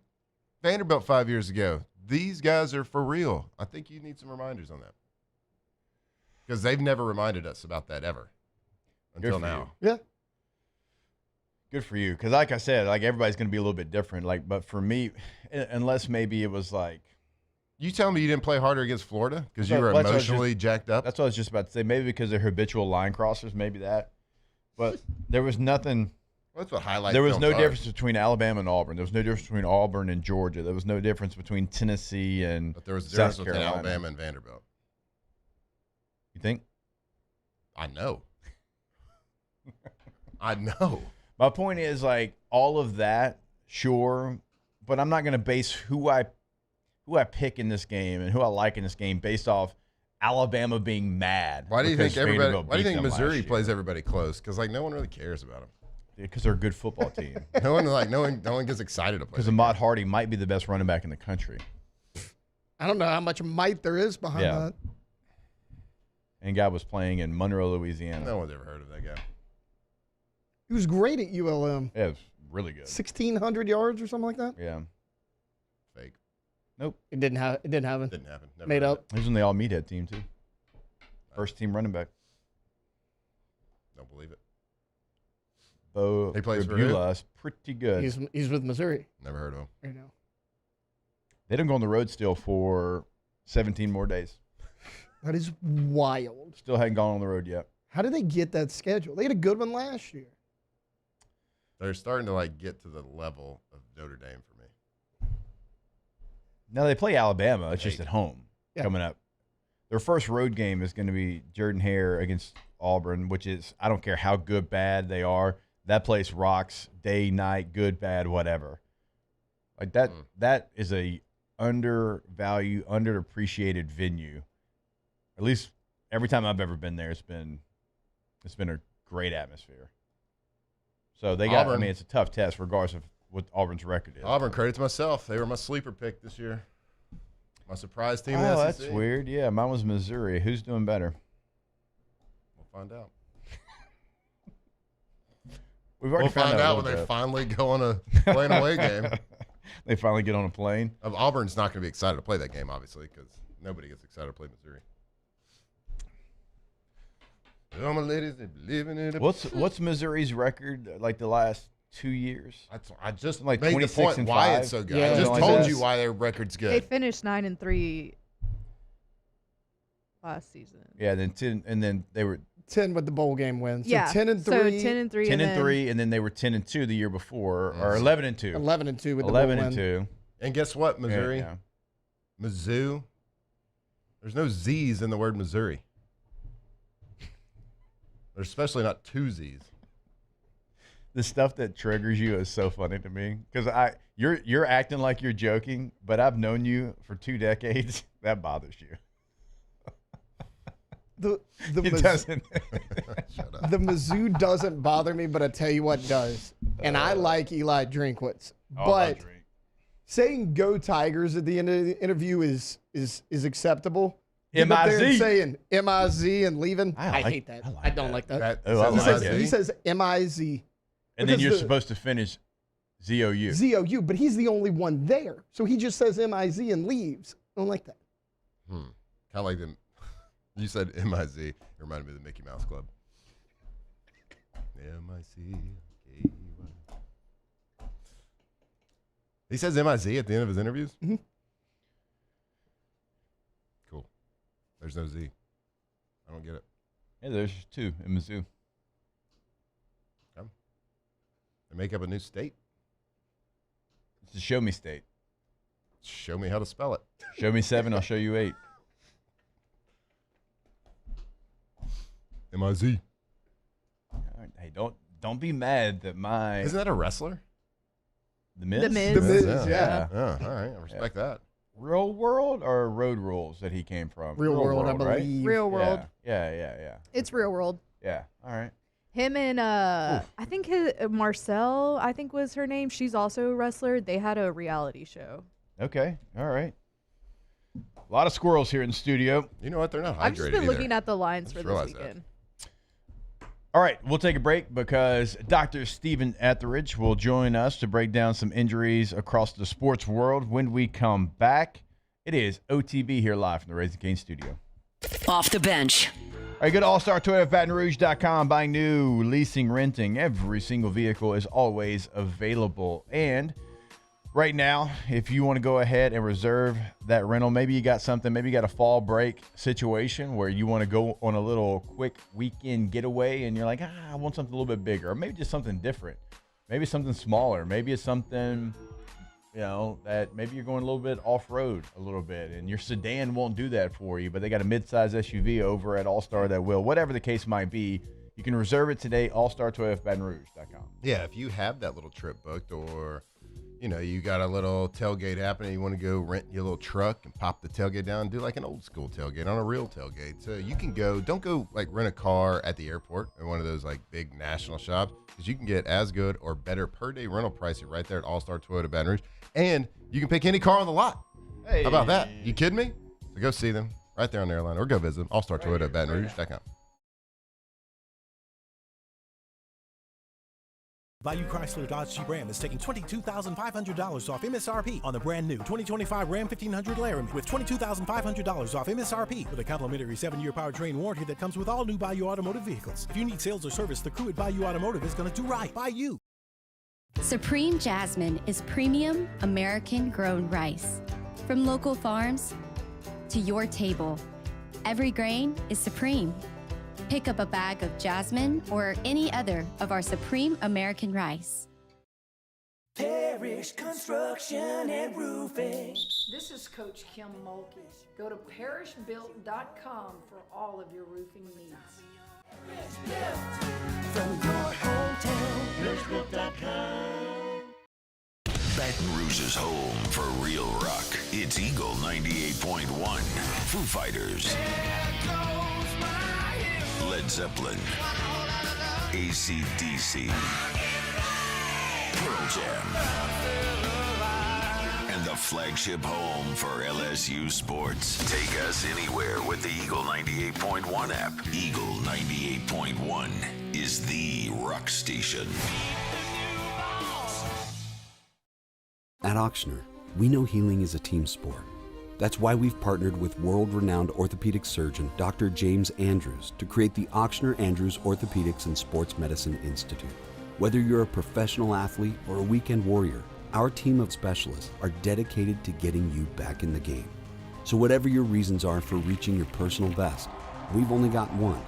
Vanderbilt 5 years ago. These guys are for real. I think you need some reminders on that because they've never reminded us about that ever until now. Yeah. Good for you. Because like I said, everybody's going to be a little bit different. But for me, unless maybe it was You tell me you didn't play harder against Florida because you were That's what I was emotionally jacked up? That's what I was just about to say. Maybe because they're habitual line crossers, maybe that. But there was nothing. That's what highlight There was films no are. difference between Alabama and Auburn. There was no difference between Auburn and Georgia. There was no difference between Tennessee and But there was a South difference between Carolina. Alabama and Vanderbilt. You think? I know. I know. My point is, all of that, sure, but I'm not going to base who I pick in this game and who I like in this game based off Alabama being mad. Why do you because think everybody? Vanderbilt Why do you beat think them last Missouri year. plays everybody close? Because no one really cares about them. Because they're a good football team. No one gets excited to play. Because Ahmad Hardy might be the best running back in the country. I don't know how much might there is behind that. And guy was playing in Monroe, Louisiana. No one's ever heard of that guy. He was great at ULM. Yeah, it was really good. 1,600 yards or something like that. Yeah. Fake. Nope. It didn't happen. Didn't happen. Never Made heard up. He was in the all-meathead team, too. First team running back. Don't believe it. Bo He plays for Beulah who? is pretty good. He's with Missouri. Never heard of him. Right now. They don't go on the road still for 17 more days. That is wild. Still hadn't gone on the road yet. How did they get that schedule? They had a good one last year. They're starting to like get to the level of Notre Dame for me. Now they play Alabama. It's just at home coming up. Their first road game is going to be Jordan-Hare against Auburn, which is, I don't care how good, bad they are. That place rocks day, night, good, bad, whatever. Like that. That is a undervalued, underappreciated venue. At least every time I've ever been there, it's been a great atmosphere. So they got. Auburn. I mean, it's a tough test, regardless of what Auburn's record is. Auburn, credit to myself. They were my sleeper pick this year. My surprise team. Oh, in the that's SEC. weird. Yeah, mine was Missouri. Who's doing better? We'll find out. We'll find out when they finally go on a play an away game. They finally get on a plane. Auburn's not going to be excited to play that game, obviously, because nobody gets excited to play Missouri. All my ladies, they living in a What's Missouri's record like the last 2 years? I just like made the 26 point and why 5. it's so good. Yeah. I just Like told this. you why their record's They good. finished 9-3 last season. Yeah, then 10, and then they were 10 with the bowl game win. So Yeah, 10 and 3. so 10-3. 10-3, and then they were 10-2 the year before, or 11-2. 11-2 with the bowl win. 11-2. And guess what, Missouri? Yeah. Mizzou. There's no Z's in the word Missouri. There's especially not two Z's. The stuff that triggers you is so funny to me because you're acting like you're joking, but I've known you for 2 decades. That bothers you. The It doesn't. The Mizzou doesn't bother me, but I tell you what does. And I like Eli Drinkwitz. But saying "Go Tigers" at the end of the interview is acceptable. Get up there and M-I-Z. saying M-I-Z and leaving. I like- hate that. I don't like that. I He says M-I-Z. And then because you're supposed to finish Z-O-U. Z-O-U, but he's the only one there. So he just says M-I-Z and leaves. I don't like that. Kind of like them. You said M-I-Z. It reminded me of the Mickey Mouse Club. M-I-C-K-E-Y. He says M-I-Z at the end of his interviews? Mm-hmm. Cool. There's no Z. I don't get it. Yeah, there's 2 in Mizzou. They make up a new state. It's a show me state. Show me how to spell it. Show me 7, I'll show you 8. M-I-Z. Hey, don't be mad that my Isn't that a wrestler? The Miz? The Miz. The Miz, yeah. Oh, all right. I respect that. Real World or Road Rules that he came from? Real World, I right? believe. Real World. Yeah. It's Real World. Yeah. All right. Him and I think Marcel, I think was her name. She's also a wrestler. They had a reality show. Okay. All right. A lot of squirrels here in the studio. You know what? They're not hydrated I've just been either. looking at the lines for this realized that. weekend. All right, we'll take a break because Dr. Stephen Etheridge will join us to break down some injuries across the sports world. When we come back, it is OTB here live from the Raising Cane studio. Off the bench. All right, go to allstartoyotabatonrouge.com. Buying new, leasing, renting. Every single vehicle is always available. And right now, if you want to go ahead and reserve that rental, maybe you got something, maybe you got a fall break situation where you want to go on a little quick weekend getaway and you're like, I want something a little bit bigger, or maybe just something different. Maybe something smaller. Maybe it's something, that maybe you're going a little bit off-road a little bit and your sedan won't do that for you, but they got a mid-size SUV over at All-Star that will. Whatever the case might be, you can reserve it today, allstartoyotabatonrouge.com. Yeah, if you have that little trip booked or, you got a little tailgate happening, you want to go rent your little truck and pop the tailgate down and do like an old school tailgate on a real tailgate. So you can don't go like rent a car at the airport or one of those like big national shops, because you can get as good or better per day rental pricing right there at All-Star Toyota Baton Rouge. And you can pick any car on the lot. Hey. How about that? You kidding me? So go see them right there on the airline or go visit them. All-Star Toyota Baton Rouge.com. Bayou Chrysler Dodge Jeep Ram is taking $22,500 off MSRP on the brand new 2025 Ram 1500 Laramie with $22,500 off MSRP with a complimentary 7-year powertrain warranty that comes with all new Bayou Automotive vehicles. If you need sales or service, the crew at Bayou Automotive is going to do right by you. Supreme Jasmine is premium American grown rice. From local farms to your table, Every grain is supreme. Pick up a bag of jasmine or any other of our supreme American rice. Parish Construction and Roofing. This is Coach Kim Mulkey. Go to parishbuilt.com for all of your roofing needs. From your hometown, parishbuilt.com. Baton Rouge's home for real rock. It's Eagle 98.1. Foo Fighters. Led Zeppelin. AC/DC. Pearl Jam. And the flagship home for LSU sports. Take us anywhere with the Eagle 98.1 app. Eagle 98.1 is the rock station. At Ochsner, we know healing is a team sport. That's why we've partnered with world-renowned orthopedic surgeon Dr. James Andrews to create the Ochsner Andrews Orthopedics and Sports Medicine Institute. Whether you're a professional athlete or a weekend warrior, our team of specialists are dedicated to getting you back in the game. So whatever your reasons are for reaching your personal best, we've only got one: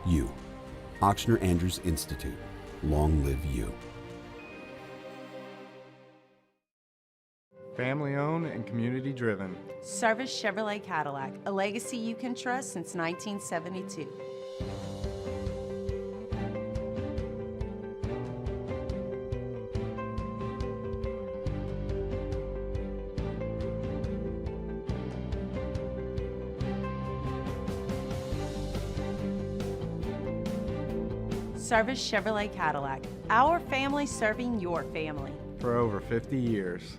you. Ochsner Andrews Institute. Long live you. Family owned and community driven. Service Chevrolet Cadillac, a legacy you can trust since 1972. Service Chevrolet Cadillac, our family serving your family. For over 50 years.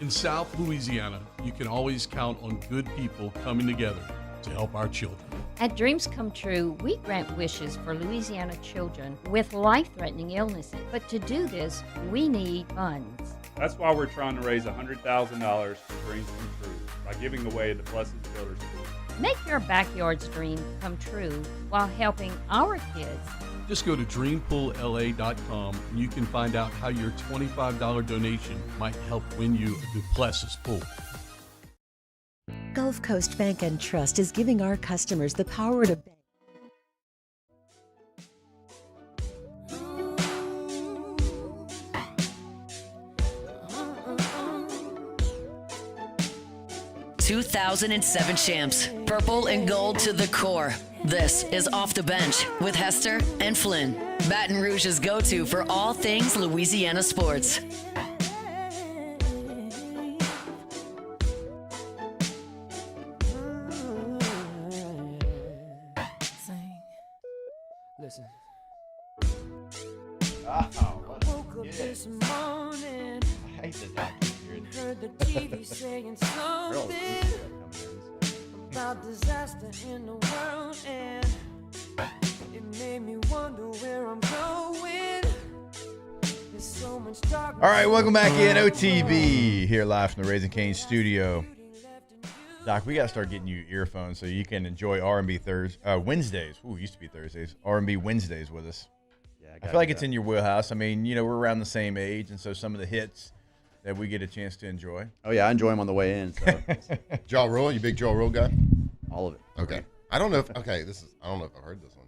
In South Louisiana, you can always count on good people coming together to help our children. At Dreams Come True, we grant wishes for Louisiana children with life-threatening illnesses. But to do this, we need funds. That's why we're trying to raise $100,000 for Dreams Come True by giving away the Blessed Builder School. Make your backyard's dream come true while helping our kids. Just go to dreampoolla.com and you can find out how your $25 donation might help win you a Duplessis pool. Gulf Coast Bank and Trust is giving our customers the power to bank. ...2007 champs, purple and gold to the core. This is Off the Bench with Hester and Flynn. Baton Rouge's go-to for all things Louisiana sports. Listen. Woke up this morning. I hate the doctor here. Heard the TV saying something about disaster in the world, and it made me wonder where I'm going. There's so much darkness. All right, welcome back in OTB here live from the Raising Cane's studio. Doc, we got to start getting you earphones so you can enjoy R&B Wednesdays. Ooh, it used to be Thursdays. R&B Wednesdays with us. Yeah, I feel like it's in your wheelhouse. I mean, you know, we're around the same age, and so some of the hits that we get a chance to enjoy. Oh, yeah, I enjoy them on the way in. So. Ja Rule, you big Ja Rule guy? All of it. Okay. I don't know if I don't know if I've heard this one.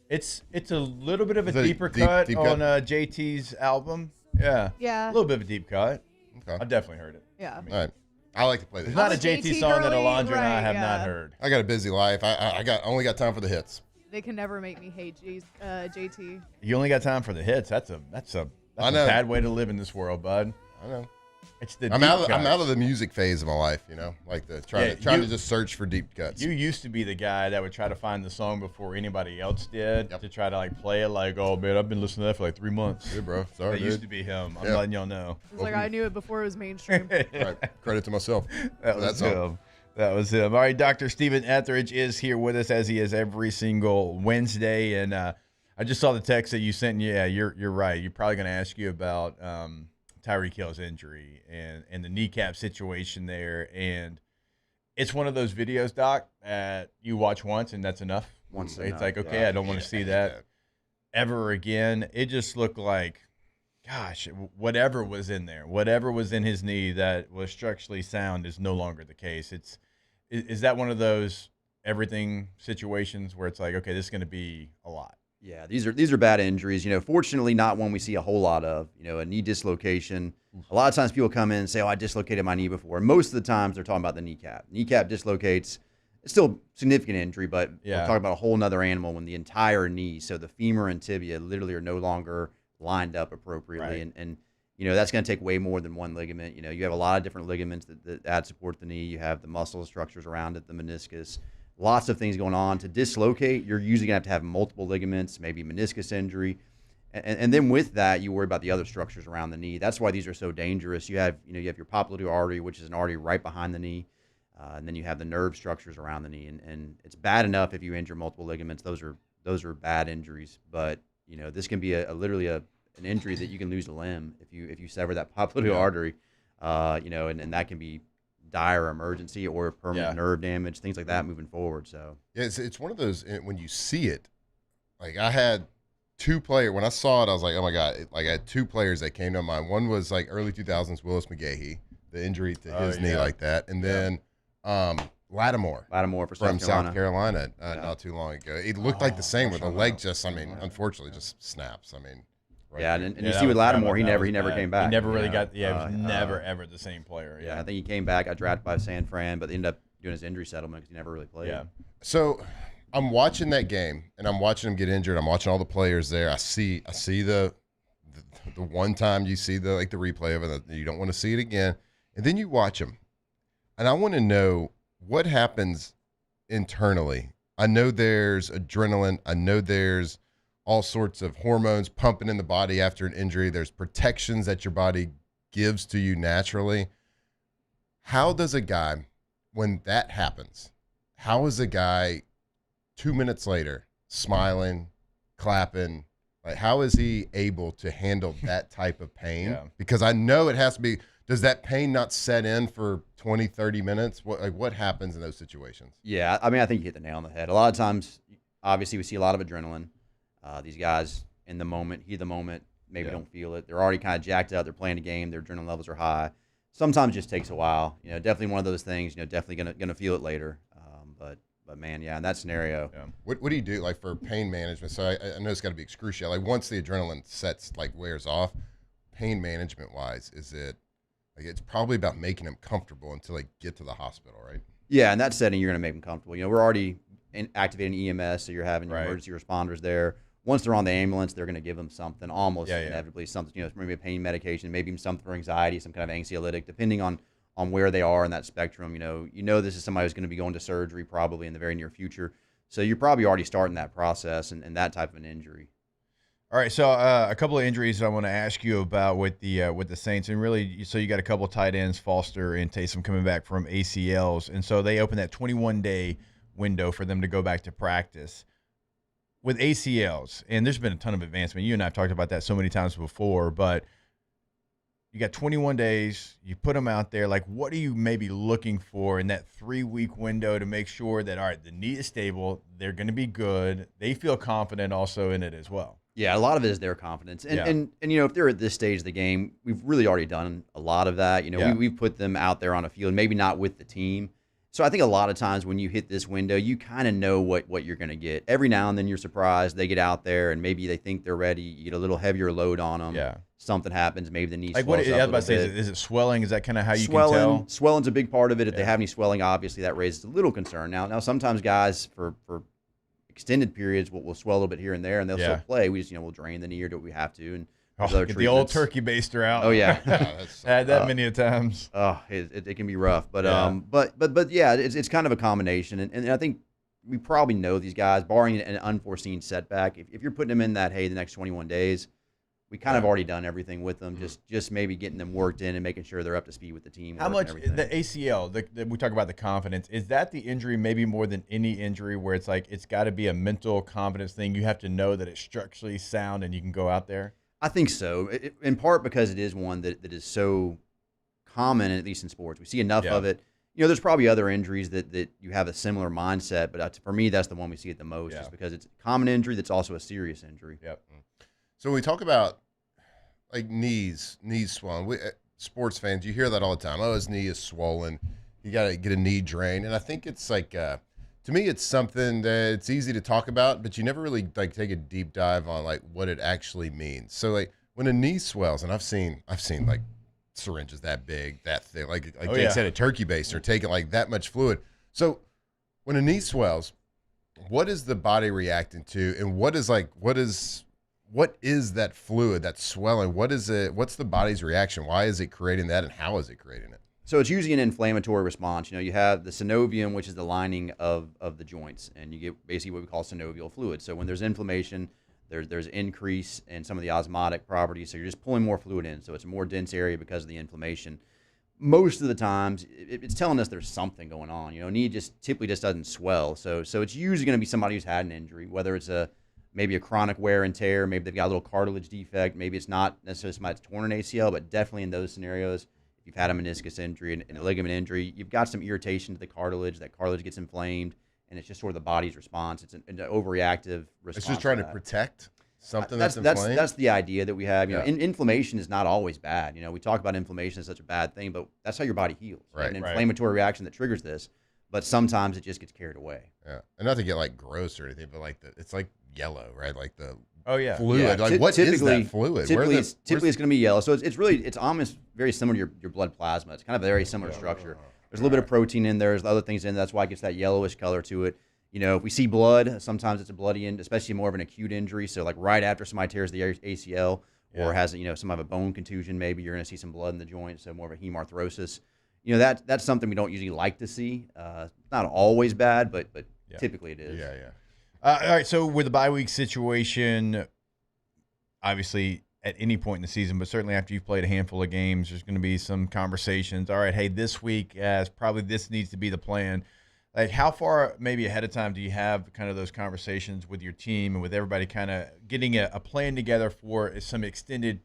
It's a little bit of a Is it deeper deep cut cut? on JT's album. Yeah. Yeah. A little bit of a deep cut. Okay. I definitely heard it. Yeah. All right. I like to play this. There's not a JT song that Alondra and I have not heard. I got a busy life. I only got time for the hits. They can never make me hate JT. You only got time for the hits. That's a bad way to live in this world, bud. I know. It's the I'm deep out cuts. of the music phase of my life, you know, like the trying to just search for deep cuts. You used to be the guy that would try to find the song before anybody else did to try to like play it like, oh man, I've been listening to that for like 3 months. Yeah, bro. Sorry, That used to be him. I'm letting y'all know. It's like I knew it before it was mainstream. Right. Credit to myself. That was him. That was him. All right, Dr. Stephen Etheridge is here with us as he is every single Wednesday. And I just saw the text that you sent. Yeah, you're right. You're probably going to ask you about Tyreek Hill's injury and the kneecap situation there. And it's one of those videos, Doc, that you watch once and that's enough. Once it's enough, like, okay, yeah. I don't want to see that ever again. It just looked like, gosh, whatever was in there, whatever was in his knee that was structurally sound is no longer the case. It's Is that one of those everything situations where it's like, okay, this is going to be a lot? Yeah, these are bad injuries. Fortunately, not one we see a whole lot of. A knee dislocation. A lot of times people come in and say, "Oh, I dislocated my knee before." And most of the times they're talking about the kneecap. Kneecap dislocates. It's still significant injury, but we're talking about a whole nother animal when the entire knee, so the femur and tibia, literally are no longer lined up appropriately, Right. and that's going to take way more than one ligament. You have a lot of different ligaments that add support to the knee. You have the muscle structures around it, the meniscus. Lots of things going on. To dislocate, you're usually going to have multiple ligaments, maybe meniscus injury. And then with that, you worry about the other structures around the knee. That's why these are so dangerous. You have your popliteal artery, which is an artery right behind the knee. And then you have the nerve structures around the knee. And it's bad enough if you injure multiple ligaments. Those are bad injuries. But, this can be literally an injury that you can lose a limb if you sever that popliteal artery. And that can be dire emergency or permanent nerve damage, things like that moving forward. So yeah, it's one of those when you see it. Like I had two players when I saw it, I was like, oh my god! Like I had two players that came to mind. One was like early 2000s Willis McGahee, the injury to his knee like that, and then Lattimore from South Carolina not too long ago. It looked like the same where the leg just, unfortunately, just snaps. Right yeah, and you see with Lattimore, he never came back. He never really got. Yeah, he was never ever the same player. Yeah, I think he came back, got drafted by San Fran, but they ended up doing his injury settlement because he never really played. Yeah. So I'm watching that game, and I'm watching him get injured. I'm watching all the players there. I see the one time you see the replay of it, you don't want to see it again, and then you watch him, and I want to know what happens internally. I know there's adrenaline. I know there's all sorts of hormones pumping in the body after an injury. There's protections that your body gives to you naturally. How does a guy, when that happens, how is a guy 2 minutes later smiling, clapping? Like, how is he able to handle that type of pain? Yeah. Because I know it has to be, does that pain not set in for 20, 30 minutes? What happens in those situations? Yeah, I think you hit the nail on the head. A lot of times, obviously, we see a lot of adrenaline. These guys in the moment, heat of the moment, maybe don't feel it. They're already kind of jacked up. They're playing a game. Their adrenaline levels are high. Sometimes it just takes a while. Definitely one of those things. Definitely gonna feel it later. But man, yeah, in that scenario. Yeah. What do you do for pain management? So I know it's got to be excruciating. Once the adrenaline wears off, pain management wise, is it it's probably about making them comfortable until they get to the hospital, right? Yeah, in that setting, you're gonna make them comfortable. We're already activating EMS, so you're having your emergency responders there. Once they're on the ambulance, they're going to give them something, almost inevitably something, maybe a pain medication, maybe even something for anxiety, some kind of anxiolytic, depending on where they are in that spectrum. This is somebody who's going to be going to surgery probably in the very near future. So you're probably already starting that process and that type of an injury. All right, so a couple of injuries I want to ask you about with the Saints, and really, so you got a couple of tight ends, Foster and Taysom, coming back from ACLs, and so they open that 21-day window for them to go back to practice. With ACLs, and there's been a ton of advancement. You and I have talked about that so many times before, but you got 21 days, you put them out there. What are you maybe looking for in that 3-week window to make sure that, all right, the knee is stable, they're going to be good, they feel confident also in it as well? Yeah, a lot of it is their confidence. And if they're at this stage of the game, we've really already done a lot of that. We've put them out there on a field, maybe not with the team. So I think a lot of times when you hit this window, you kind of know what you're going to get. Every now and then you're surprised. They get out there and maybe they think they're ready. You get a little heavier load on them. Yeah. Something happens. Maybe the knee swells what up I was a about to say, bit. is it swelling? Is that kind of how you can tell? Swelling's a big part of it. If they have any swelling, obviously that raises a little concern. Now sometimes guys for extended periods will swell a little bit here and there, and they'll still play. We just we'll drain the knee or do what we have to, and get the old turkey baster out. Oh yeah, had that many times. Oh, it can be rough, but yeah, it's kind of a combination, and I think we probably know these guys, barring an unforeseen setback. If you're putting them in that, hey, the next 21 days, we kind of already done everything with them. Just maybe getting them worked in and making sure they're up to speed with the team. How much the ACL? We talk about the confidence. Is that the injury maybe more than any injury where it's it's got to be a mental confidence thing? You have to know that it's structurally sound and you can go out there. I think so, in part because it is one that is so common, at least in sports. We see enough of it. There's probably other injuries that you have a similar mindset, but for me, that's the one we see it the most, just because it's a common injury that's also a serious injury. Yep. So when we talk about knees swollen, sports fans, you hear that all the time. Oh, his knee is swollen. You got to get a knee drain, and I think it's like to me, it's something that it's easy to talk about, but you never really like take a deep dive on like what it actually means. So like when a knee swells, and I've seen like syringes that big, that thick, like Jake said, a turkey baster taking like that much fluid. So when a knee swells, what is the body reacting to, and what is that fluid, that swelling? What is it? What's the body's reaction? Why is it creating that, and how is it creating it? So it's usually an inflammatory response. You have the synovium, which is the lining of the joints, and you get basically what we call synovial fluid. So when there's inflammation, there's increase in some of the osmotic properties. So you're just pulling more fluid in. So it's a more dense area because of the inflammation. Most of the times, it's telling us there's something going on. Knee typically doesn't swell. So it's usually going to be somebody who's had an injury, whether it's maybe a chronic wear and tear, maybe they've got a little cartilage defect, maybe it's not necessarily somebody that's torn an ACL, but definitely in those scenarios, if you've had a meniscus injury and a ligament injury, you've got some irritation to the cartilage, that cartilage gets inflamed, and it's just sort of the body's response. It's an overreactive response. It's just trying to protect something that's inflamed? That's the idea that we have. Inflammation is not always bad. We talk about inflammation as such a bad thing, but that's how your body heals. Right. An inflammatory reaction that triggers this, but sometimes it just gets carried away. Yeah, and not to get like gross or anything, but like it's like yellow, right? Like the Yeah. fluid. Like what is that fluid? Typically, it's going to be yellow. So it's almost very similar to your blood plasma. It's kind of a very similar structure. There's a little bit of protein in there. There's other things in there. That's why it gets that yellowish color to it. If we see blood, sometimes it's a bloody end, especially more of an acute injury. So like right after somebody tears the ACL or has some of a bone contusion, maybe you're going to see some blood in the joint. So more of a hemarthrosis. That's something we don't usually like to see. Not always bad, but typically it is. Yeah. All right, so with the bye week situation, obviously at any point in the season, but certainly after you've played a handful of games, there's going to be some conversations. All right, hey, this week, probably this needs to be the plan. Like how far maybe ahead of time do you have kind of those conversations with your team and with everybody kind of getting a plan together for some extended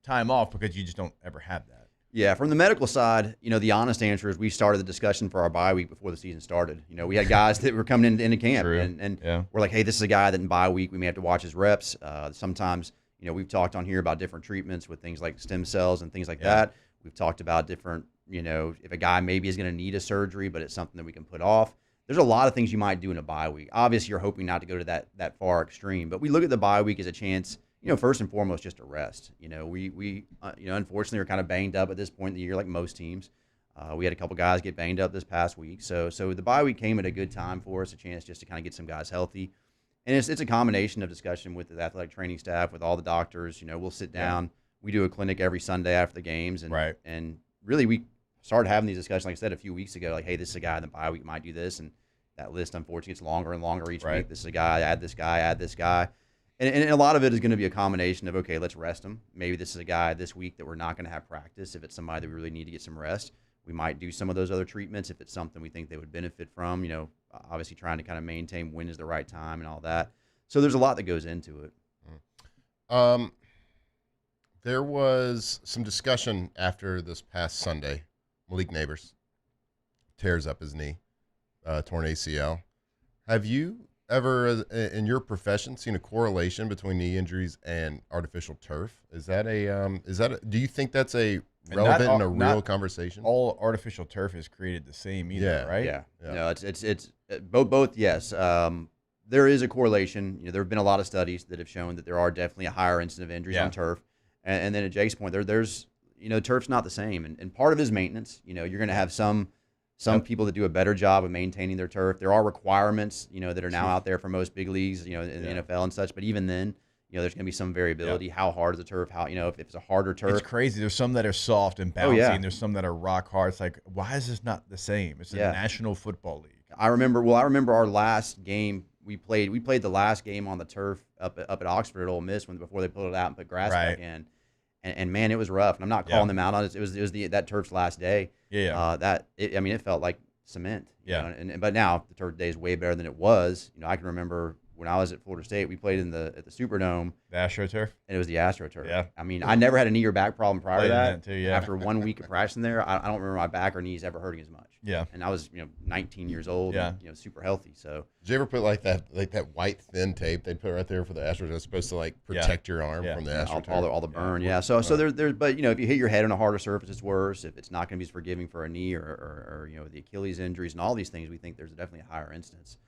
time off, because you just don't ever have that? Yeah, from the medical side, the honest answer is we started the discussion for our bye week before the season started. We had guys that were coming into camp, and we're like, hey, this is a guy that in bye week we may have to watch his reps. Sometimes, we've talked on here about different treatments with things like stem cells and things like that. We've talked about different, if a guy maybe is going to need a surgery, but it's something that we can put off. There's a lot of things you might do in a bye week. Obviously, you're hoping not to go to that far extreme, but we look at the bye week as a chance. First and foremost, just a rest. We unfortunately are kind of banged up at this point in the year, like most teams. We had a couple guys get banged up this past week, so the bye week came at a good time for us, a chance just to kind of get some guys healthy. And it's a combination of discussion with the athletic training staff, with all the doctors. We'll sit down. Yeah. We do a clinic every Sunday after the games, and really we started having these discussions, like I said, a few weeks ago. Like, hey, this is a guy in the bye week might do this, and that list unfortunately gets longer and longer each week. This is a guy, add this guy, add this guy. And a lot of it is going to be a combination of, okay, let's rest him. Maybe this is a guy this week that we're not going to have practice. If it's somebody that we really need to get some rest, we might do some of those other treatments. If it's something we think they would benefit from, obviously trying to kind of maintain when is the right time and all that. So there's a lot that goes into it. There was some discussion after this past Sunday. Malik Neighbors tears up his knee, torn ACL. Have you ever in your profession seen a correlation between knee injuries and artificial turf? Do you think that's a relevant and a real conversation? All artificial turf is created the same either, right? Yeah. No, it's both yes. There is a correlation. There have been a lot of studies that have shown that there are definitely a higher incidence of injuries on turf. And then at Jake's point, there's turf's not the same, and part of it is maintenance. You're going to have some people that do a better job of maintaining their turf. There are requirements, that are now out there for most big leagues, in the NFL and such. But even then, there's going to be some variability. How hard is the turf? How, if it's a harder turf. It's crazy. There's some that are soft and bouncy, and there's some that are rock hard. It's like, why is this not the same? It's a National Football League. I remember our last game we played. We played the last game on the turf up at Oxford at Ole Miss before they pulled it out and put grass back in. And man, it was rough. And I'm not calling them out on it. It was that turf's last day. It felt like cement. But now the turf day is way better than it was. I can remember when I was at Florida State, we played at the Superdome. The AstroTurf? And it was the AstroTurf. Yeah. I mean, I never had a knee or back problem prior to that. Too, yeah. After 1 week of practicing there, I don't remember my back or knees ever hurting as much. Yeah. And I was, 19 years old. Yeah. And, super healthy. So. Did you ever put like that white thin tape they put right there for the AstroTurf? It's supposed to like protect your arm from the AstroTurf. All the burn. Yeah. So there's but if you hit your head on a harder surface, it's worse. If it's not going to be as forgiving for a knee or the Achilles injuries and all these things, we think there's definitely a higher instance.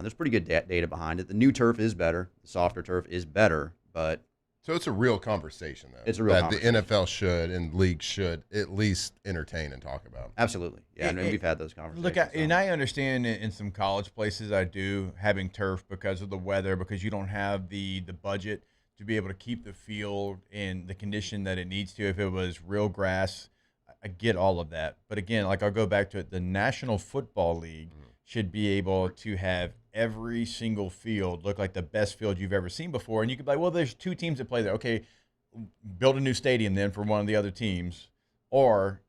There's pretty good data behind it. The new turf is better. The softer turf is better, but so it's a real conversation, though. It's a real conversation. The NFL should and leagues should at least entertain and talk about. Absolutely, yeah. And we've had those conversations. Look, and I understand in some college places, I do having turf because of the weather, because you don't have the budget to be able to keep the field in the condition that it needs to. If it was real grass, I get all of that. But again, like I'll go back to it, the National Football League should be able to have every single field look like the best field you've ever seen before. And you could be like, well, there's 2 teams that play there. Okay, build a new stadium then for one of the other teams, or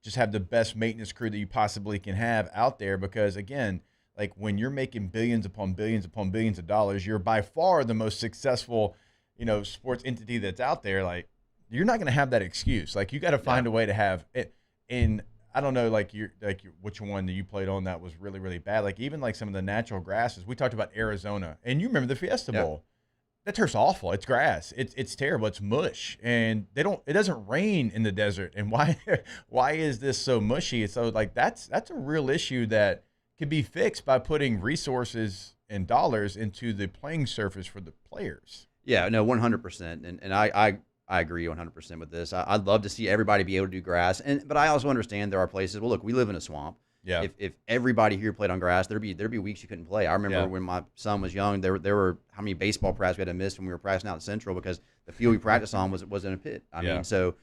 just have the best maintenance crew that you possibly can have out there. Because again, like when you're making billions upon billions upon billions of dollars, you're by far the most successful, sports entity that's out there. Like you're not going to have that excuse. Like you got to find a way to have it. And I don't know, which one that you played on that was really, really bad. Like even like some of the natural grasses. We talked about Arizona, and you remember the Fiesta Bowl. That turf's awful. It's grass. It's terrible. It's mush, and it doesn't rain in the desert. And why is this so mushy? It's so like that's a real issue that could be fixed by putting resources and dollars into the playing surface for the players. Yeah, no, 100%, and I agree 100% with this. I'd love to see everybody be able to do grass, but I also understand there are places. Well, look, we live in a swamp. Yeah. If everybody here played on grass, there'd be weeks you couldn't play. I remember when my son was young, there were how many baseball practice we had to miss when we were practicing out at Central because the field we practiced on was in a pit. I mean, so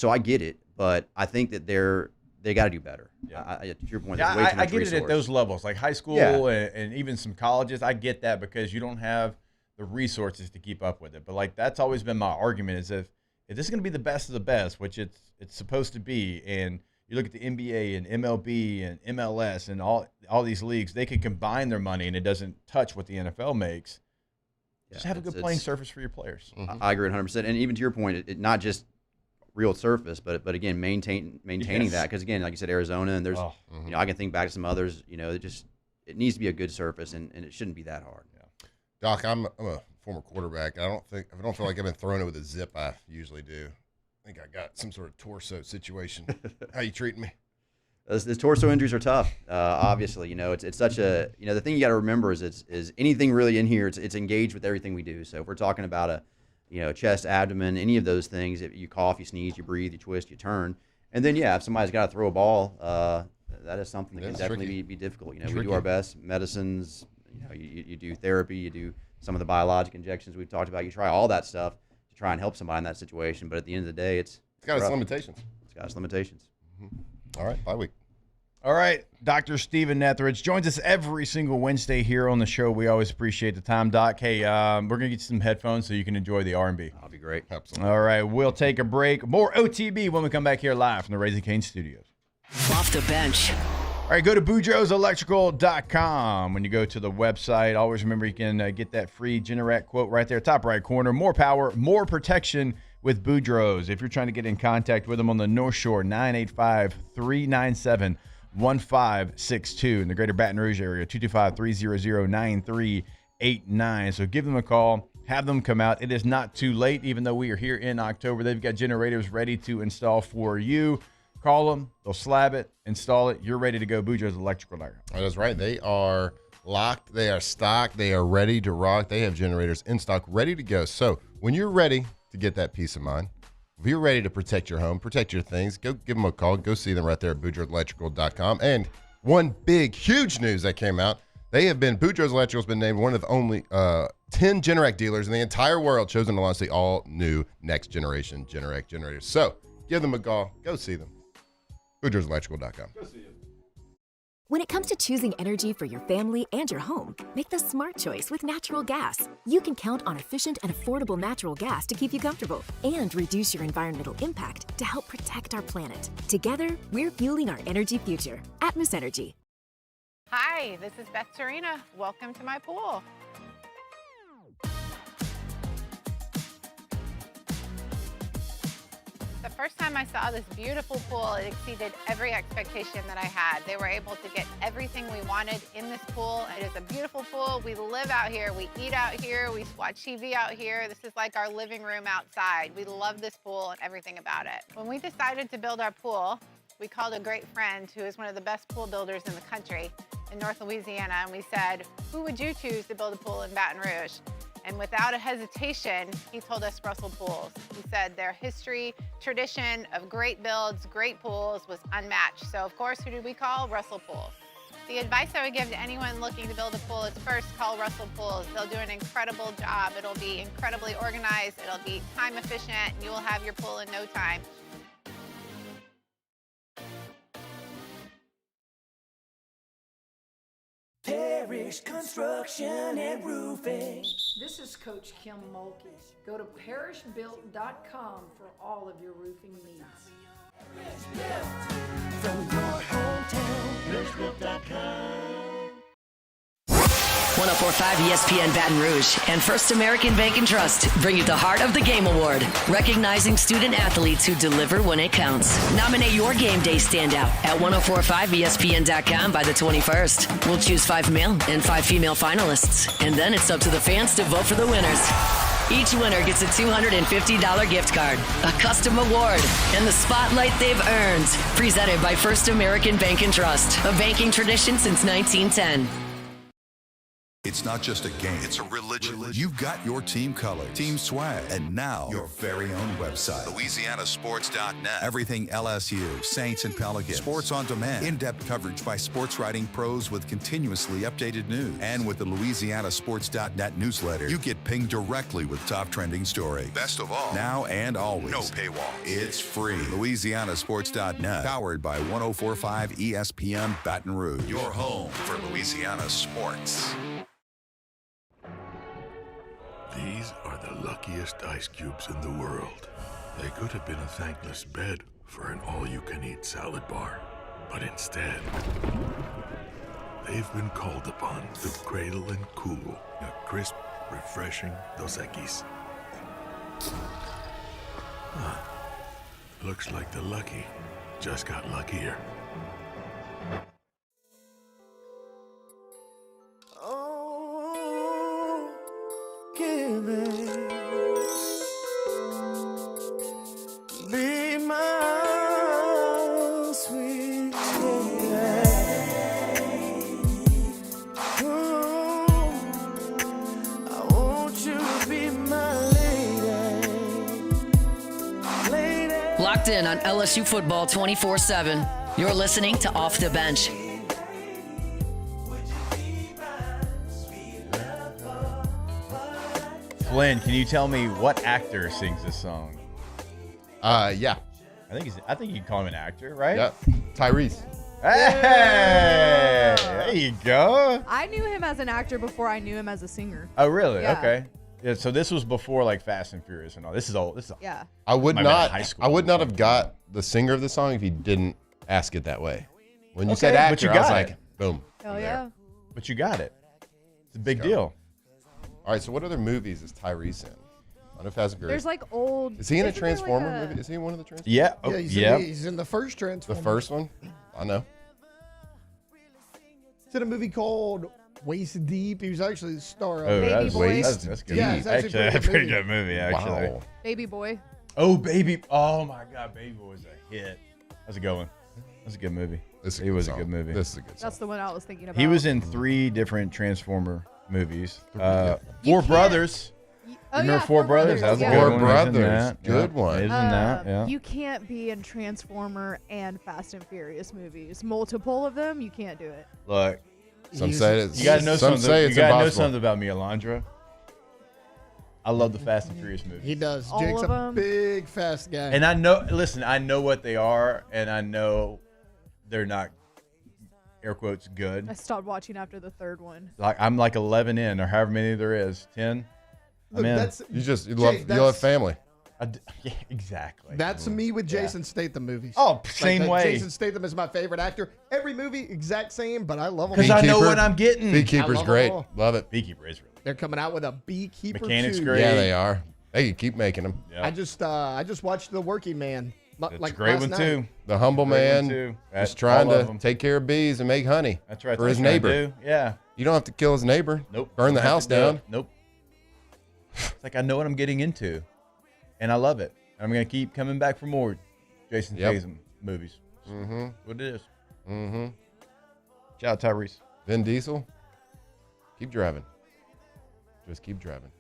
I get it, but I think that they got to do better. Yeah. To your point, there's way too much I get resource. it at those levels, like high school and even some colleges. I get that because you don't have the resources to keep up with it. But like that's always been my argument is if this is going to be the best of the best, which it's supposed to be, and you look at the NBA and MLB and MLS and all these leagues, they can combine their money and it doesn't touch what the NFL makes. Just have a good playing surface for your players. I agree 100%. And even to your point, it not just real surface, but again, maintaining that. Because again, like you said, Arizona, and there's, I can think back to some others, it needs to be a good surface and it shouldn't be that hard. Yeah. Doc, I'm a former quarterback. I don't feel like I've been throwing it with a zip. I usually do. I think I got some sort of torso situation. How you treating me? The torso injuries are tough. Obviously, it's such a the thing you got to remember is anything really in here. It's engaged with everything we do. So if we're talking about a chest, abdomen, any of those things, if you cough, you sneeze, you breathe, you twist, you turn, and then if somebody's got to throw a ball, that is something that can definitely be difficult. We do our best. Medicines, you do therapy, you do some of the biologic injections we've talked about. You try all that stuff to try and help somebody in that situation. But at the end of the day, it's got its limitations. It's got its limitations. All right, bye week. All right, Dr. Stephen Netheridge joins us every single Wednesday here on the show. We always appreciate the time, Doc. Hey, we're going to get you some headphones so you can enjoy the R&B. That'll be great. Absolutely. All right, we'll take a break. More OTB when we come back here live from the Raising Cane Studios. Off the bench. All right, go to BoudreauxElectrical.com. When you go to the website, always remember you can get that free Generac quote right there, top right corner. More power, more protection with Boudreaux's. If you're trying to get in contact with them on the North Shore, 985-397-1562. In the greater Baton Rouge area, 225-300-9389. So give them a call. Have them come out. It is not too late, even though we are here in October. They've got generators ready to install for you. Call them. They'll slab it, install it. You're ready to go. Boudreaux's Electrical. That's right. They are locked. They are stocked. They are ready to rock. They have generators in stock, ready to go. So when you're ready to get that peace of mind, if you're ready to protect your home, protect your things, go give them a call. Go see them right there at BoudreauxElectrical.com. And one big, huge news that came out, Boudreaux's Electrical has been named one of the only 10 Generac dealers in the entire world chosen to launch the all-new next generation Generac generators. So give them a call. Go see them. BoudreauxElectrical.com. When it comes to choosing energy for your family and your home, make the smart choice with natural gas. You can count on efficient and affordable natural gas to keep you comfortable and reduce your environmental impact to help protect our planet. Together, we're fueling our energy future. Atmos Energy. Hi, this is Beth Tarina. Welcome to my pool. First time I saw this beautiful pool, it exceeded every expectation that I had. They were able to get everything we wanted in this pool. It is a beautiful pool. We live out here, we eat out here, we watch TV out here. This is like our living room outside. We love this pool and everything about it. When we decided to build our pool, we called a great friend who is one of the best pool builders in the country in North Louisiana, and we said, who would you choose to build a pool in Baton Rouge? And without a hesitation, he told us Russell Pools. He said their history, tradition of great builds, great pools was unmatched. So of course, who did we call? Russell Pools. The advice I would give to anyone looking to build a pool is first call Russell Pools. They'll do an incredible job. It'll be incredibly organized. It'll be time efficient, and you will have your pool in no time. Parish Construction and Roofing. This is Coach Kim Mulkey. Go to parishbuilt.com for all of your roofing needs. From your hometown, parishbuilt.com. 104.5 ESPN Baton Rouge and First American Bank and Trust bring you the Heart of the Game Award, recognizing student athletes who deliver when it counts. Nominate your game day standout at 1045ESPN.com by the 21st. We'll choose 5 male and 5 female finalists, and then it's up to the fans to vote for the winners. Each winner gets a $250 gift card, a custom award, and the spotlight they've earned. Presented by First American Bank and Trust, a banking tradition since 1910. It's not just a game, it's a religion. You've got your team color, team swag, and now your very own website. LouisianaSports.net. Everything LSU, Saints, and Pelicans. Sports on demand. In-depth coverage by sports writing pros with continuously updated news. And with the LouisianaSports.net newsletter, you get pinged directly with top trending stories. Best of all, now and always. No paywall. It's free. LouisianaSports.net. Powered by 104.5 ESPN Baton Rouge. Your home for Louisiana sports. These are the luckiest ice cubes in the world. They could have been a thankless bed for an all-you-can-eat salad bar. But instead, they've been called upon to cradle and cool a crisp, refreshing Dos Equis. Looks like the lucky just got luckier. Be my sweet lady. Ooh, I want you to be my lady. Locked in on LSU football 24/7. You're listening to Off the Bench. Flynn, can you tell me what actor sings this song? Yeah. I think you can call him an actor, right? Yeah. Tyrese. Hey, there you go. I knew him as an actor before I knew him as a singer. Oh, really? Yeah. Okay. Yeah. So this was before like Fast and Furious and all. This is old. Yeah. I would Might have been not. high school I would not have got the singer of the song if you didn't ask it that way. When you Okay, said but actor, you I was got like, it. boom. Oh, I'm yeah. there. But you got it. It's a big deal. All right. So what other movies is Tyrese in? I don't know if Fast and Furious. There's like old. Is he in a isn't there, like, Transformer movie? Is he in one of the Transformers? Yeah. Oh, Yeah, yeah. he's in the first The Transformers. first one? I know. He's in a movie called Waist Deep. He was actually the star of Oh, it. that's Boy. That's good. Yeah, it's actually Actually, a that's a pretty pretty good good movie. Actually. Wow. Baby Boy. Oh, Baby. Oh my God, Baby Boy was a hit. That's a good one. That's a good movie. This is He was a song. good movie. This is a good song. That's the one I was thinking about. He was in 3 different Transformer movies. You Four can't- Brothers. Oh, Remember yeah, Four Brothers? That was a yeah. good Four one. He was in Brothers. that. Good Yeah. one. He was in that. Yeah. You can't be in Transformer and Fast and Furious movies. Multiple of them, you can't do it. Look, Some say it's. you gotta know some something. say You it's gotta know impossible. something about me, Alondra. I love the Fast and Furious movies. He does. All Jake's of a them? big, fast guy. And I know. Listen, I know what they are, and I know they're not air quotes good. I stopped watching after the third one. Like I'm like 11 in, or however many there is. 10. Look, I'm in. that's You just you Jay, love that's- family. Yeah, exactly. That's me with Yeah. Jason Statham movies. Oh, same way. Jason Statham is my favorite actor. Every movie, exact same, but I love them. Because I know Beekeeper. what I'm getting. Beekeeper's I love great. them all. Love it. Beekeeper is really. They're coming out with a Beekeeper Mechanic's 2. great. Yeah, they are. Hey, you keep making them. Yeah. I just watched The Working Man. That's a great one, too. The humble Great one, man too. just trying All of to them. take care of bees and make honey. That's right. For That's his what I'm trying neighbor. to do. Yeah. You don't have to kill his neighbor. Nope. Burn the Don't have house to do it. down. Nope. It's like I know what I'm getting into, and I love it. I'm gonna keep coming back for more Jason Statham movies. Mm-hmm. What it is. Mm-hmm. Shout out Tyrese. Vin Diesel. Keep driving. Just keep driving.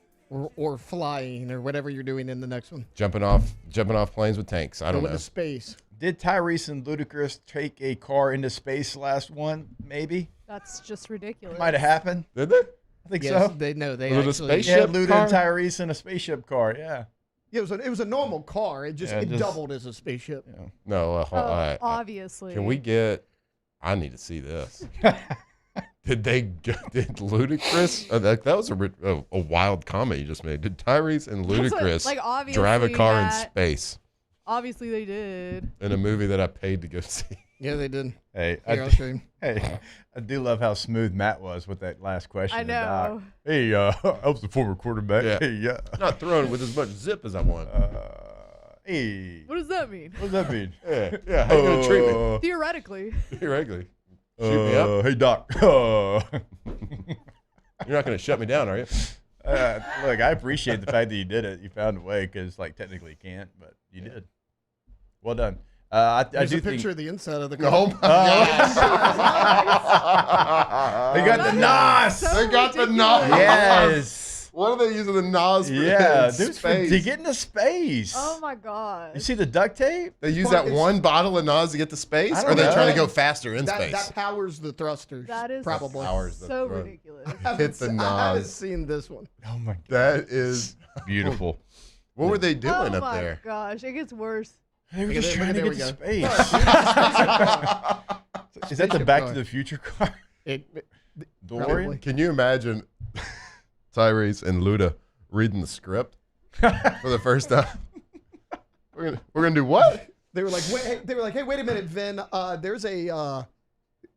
Or flying or whatever you're doing in the next one. Jumping off planes with tanks. I don't know. Into space. Did Tyrese and Ludacris take a car into space last one? Maybe. That's just ridiculous. Might have happened. Did they? I think Yes, so. They know they Was it a actually. spaceship? Yeah, Luda car? and Tyrese in a spaceship car. Yeah. Yeah, it was a normal car. It just doubled as a spaceship. No. Obviously. Can we get? I need to see this. Did Ludacris? That was a wild comment you just made. Did Tyrese and Ludacris Like, drive a car in obviously space Obviously they did. in a movie that I paid to go see? Yeah, they did. Hey, Here, I'll show you. I do love how smooth Matt was with that last question. I to Doc. know. Hey, I was the former quarterback. Yeah. Hey, yeah. Not throwing it with as much zip as I want. Hey. What does that mean? What does that mean? Yeah. How you gonna treat me? Theoretically. Theoretically. Shoot me up. Hey, Doc. You're not gonna shut me down, are you? Look, I appreciate the fact that you did it. You found a way because, like, technically you can't, but you did. Well done. I There's do a picture think of the inside of the car. Oh my gosh! they got the NOS. So They got the ridiculous. NOS. Yes. What are they using the NOS for? Yeah, in dude, space? to get into space. Oh my god. You see the duct tape? They use Well, that one bottle of NOS to get to space? I Or are don't they know. trying to go faster in That space? powers the thrusters. That is probably. Powers the so thrust. ridiculous. Hit the I haven't NOS. seen this one. Oh my god. That is Beautiful. What were they doing Oh up my there? gosh, it gets worse. They were Look at just there- trying to look get at to there we go. space. Is that the Spaceship Back car. to the Future car? Probably. DeLorean? Can you imagine Tyrese and Luda reading the script for the first time? We're gonna do what? They were like, hey, wait a minute, Vin.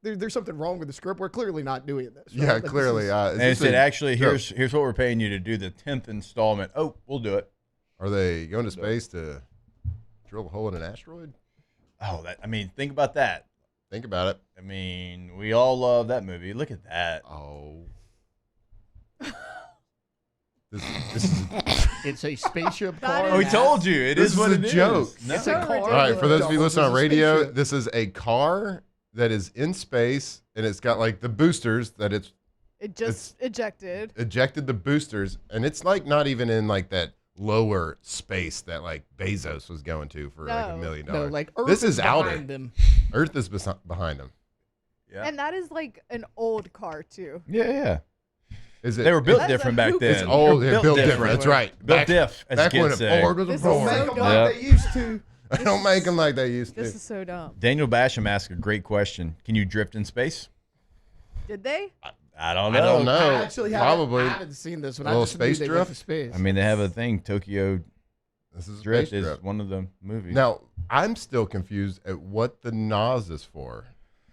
There's something wrong with the script. We're clearly not doing this. right? Yeah, Like, this clearly. is- Is And they this said, a actually, joke? here's what we're paying you to do the 10th installment. Oh, we'll do it. Are they going to space to drill a hole in an asteroid? Oh, think about that. Think about it. I mean, we all love that movie. Look at that. Oh. This is It's a spaceship That car. is- Oh, he told you. It This is what is it a is. joke. No. It's a car. all right. For those of you Doubles listening on as a radio, spaceship. this is a car that is in space, and it's got like the boosters that it's It just ejected. ejected the boosters, and it's like not even in like that lower space that like Bezos was going to for like $1 million. No, like Earth this is outer. behind them. Earth is behind them. Yeah. And that is like an old car too. Yeah. Is it? They were built That's a different back hoop. then. It's old. They Yeah, were built different. That's right. Built diff, as back the when kids a say. Ford was a This is Don't Ford. make so them like they used to. They don't make them like they used to. This is so dumb. Daniel Basham asked a great question. Can you drift in space? Did they? I don't know. I don't know. I actually Probably. I haven't seen this one. A I little just knew space they went drift? to space. I mean, they have a thing. Tokyo This is a Drift space is drift. one of the movies. Now, I'm still confused at what the NOS is for.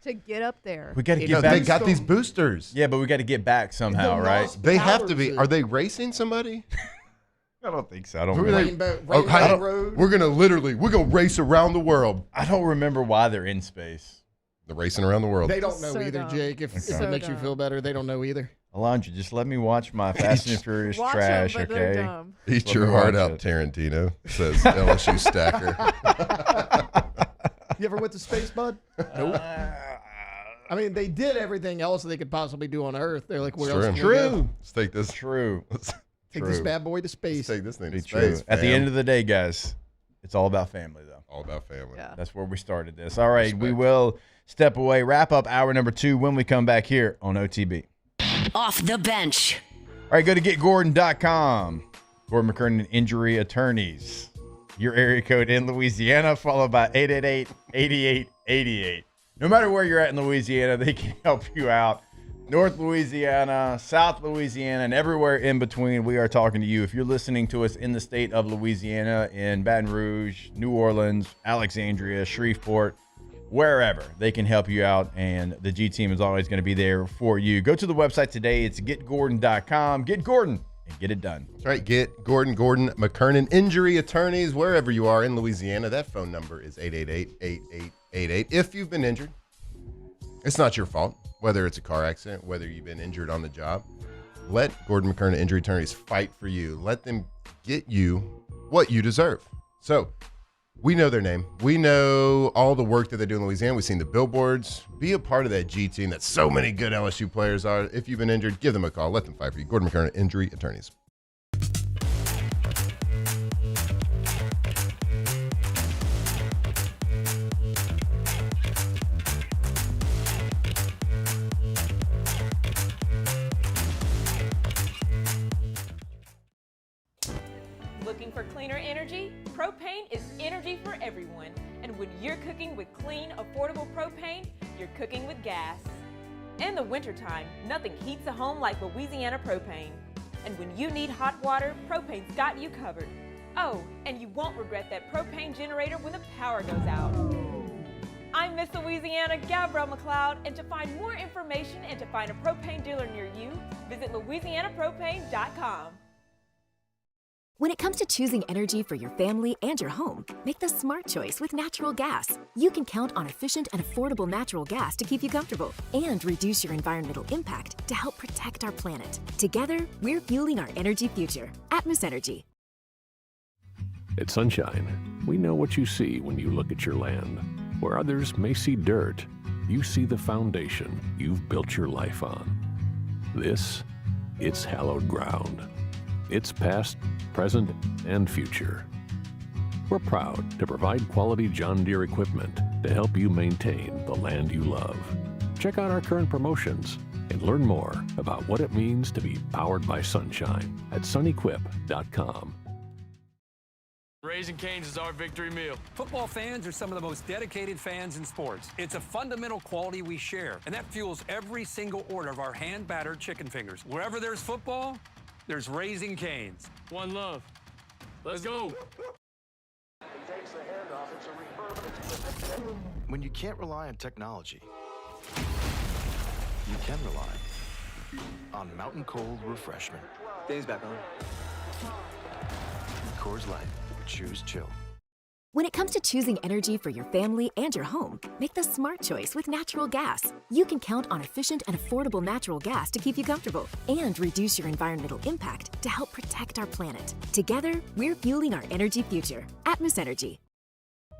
To get up there. we got to You get know, back. They got these boosters. Yeah, but we got to get back somehow, The right? NOS They have to powers be. it. Are they racing somebody? I don't think so. I don't. Who are remember. they? Rainbow I don't- Road. We're gonna race around the world. I don't remember why they're in space. They're racing around the world. They don't know So either, dumb. Jake. If So it makes you dumb. feel better, they don't know either. Alondra, just let me watch my Fast and Furious Watch trash, them, but they're okay? dumb. Eat Let your me heart watch out, it. Tarantino, says LSU stacker. You ever went to space, bud? Nope. I mean, they did everything else they could possibly do on Earth. They're like, where else can we go? True. Let's take this. True. Take this True. bad boy to Let's space. take this thing to Be space. true. At the end of the day, guys, it's all about family, though. all about family. Yeah. That's where we started this. All right, we Respect. will step away, wrap up hour number 2 when we come back here on OTB. Off the bench. All right, go to getgordon.com. Gordon McKernan Injury Attorneys. Your area code in Louisiana, followed by 888-8888. No matter where you're at in Louisiana, they can help you out. North Louisiana, South Louisiana, and everywhere in between, we are talking to you. If you're listening to us in the state of Louisiana, in Baton Rouge, New Orleans, Alexandria, Shreveport, wherever, they can help you out, and the G team is always going to be there for you. Go to the website today. It's getgordon.com. Get Gordon and get it done. That's right. Get Gordon McKernan Injury Attorneys wherever you are in Louisiana. That phone number is 888-8888. If you've been injured, it's not your fault, whether it's a car accident, whether you've been injured on the job. Let Gordon McKernan Injury Attorneys fight for you. Let them get you what you deserve. So we know their name. We know all the work that they do in Louisiana. We've seen the billboards. Be a part of that G team that so many good LSU players are. If you've been injured, give them a call. Let them fight for you. Gordon McKernan Injury Attorneys. Looking for cleaner energy? Propane is energy for everyone. And when you're cooking with clean, affordable propane, you're cooking with gas. In the wintertime, nothing heats a home like Louisiana propane. And when you need hot water, propane's got you covered. Oh, and you won't regret that propane generator when the power goes out. I'm Miss Louisiana, Gabrielle McLeod, and to find more information and to find a propane dealer near you, visit louisianapropane.com. When it comes to choosing energy for your family and your home, make the smart choice with natural gas. You can count on efficient and affordable natural gas to keep you comfortable and reduce your environmental impact to help protect our planet. Together, we're fueling our energy future. Atmos Energy. At Sunshine, we know what you see when you look at your land. Where others may see dirt, you see the foundation you've built your life on. This, it's hallowed ground. It's past, present, and future. We're proud to provide quality John Deere equipment to help you maintain the land you love. Check out our current promotions and learn more about what it means to be powered by sunshine at sunequip.com. Raising Cane's is our victory meal. Football fans are some of the most dedicated fans in sports. It's a fundamental quality we share, and that fuels every single order of our hand-battered chicken fingers. Wherever there's football, there's Raising Cane's. One love. Let's go. When you can't rely on technology, you can rely on Mountain Cold Refreshment. Dave's back on. Coors Light. Choose chill. When it comes to choosing energy for your family and your home, make the smart choice with natural gas. You can count on efficient and affordable natural gas to keep you comfortable and reduce your environmental impact to help protect our planet. Together, we're fueling our energy future. Atmos Energy.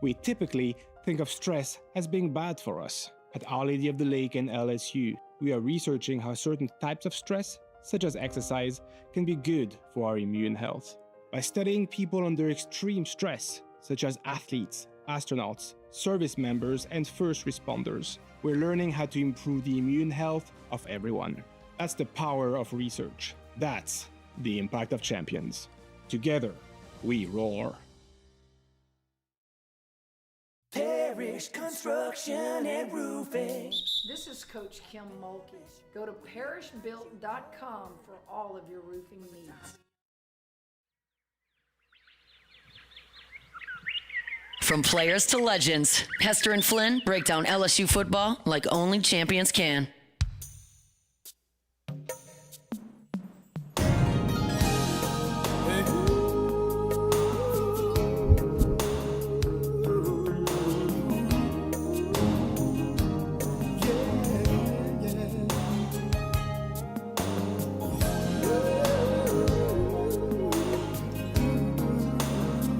We typically think of stress as being bad for us. At Our Lady of the Lake and LSU, we are researching how certain types of stress, such as exercise, can be good for our immune health. By studying people under extreme stress, such as athletes, astronauts, service members, and first responders, we're learning how to improve the immune health of everyone. That's the power of research. That's the impact of champions. Together, we roar. Parish Construction and Roofing. This is Coach Kim Mulkey. Go to parishbuilt.com for all of your roofing needs. From players to legends, Hester and Flynn break down LSU football like only champions can.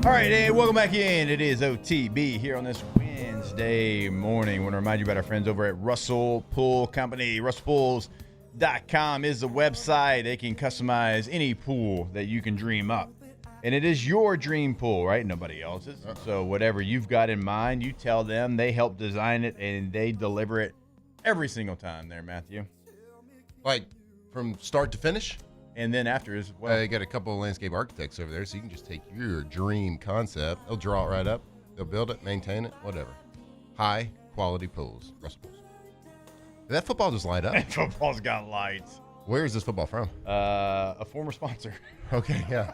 All right, and welcome back in. It is OTB here on this Wednesday morning. I want to remind you about our friends over at Russell Pool Company. RussellPools.com is the website. They can customize any pool that you can dream up. And it is your dream pool, right? Nobody else's. So whatever you've got in mind, you tell them. They help design it, and they deliver it every single time there, Matthew. Like from start to finish? And then after as well. You got a couple of landscape architects over there, so you can just take your dream concept. They'll draw it right up. They'll build it, maintain it, whatever. High quality pools. Russell Pools. Did that football just light up? Football's got lights. Where is this football from? A former sponsor. Okay, yeah.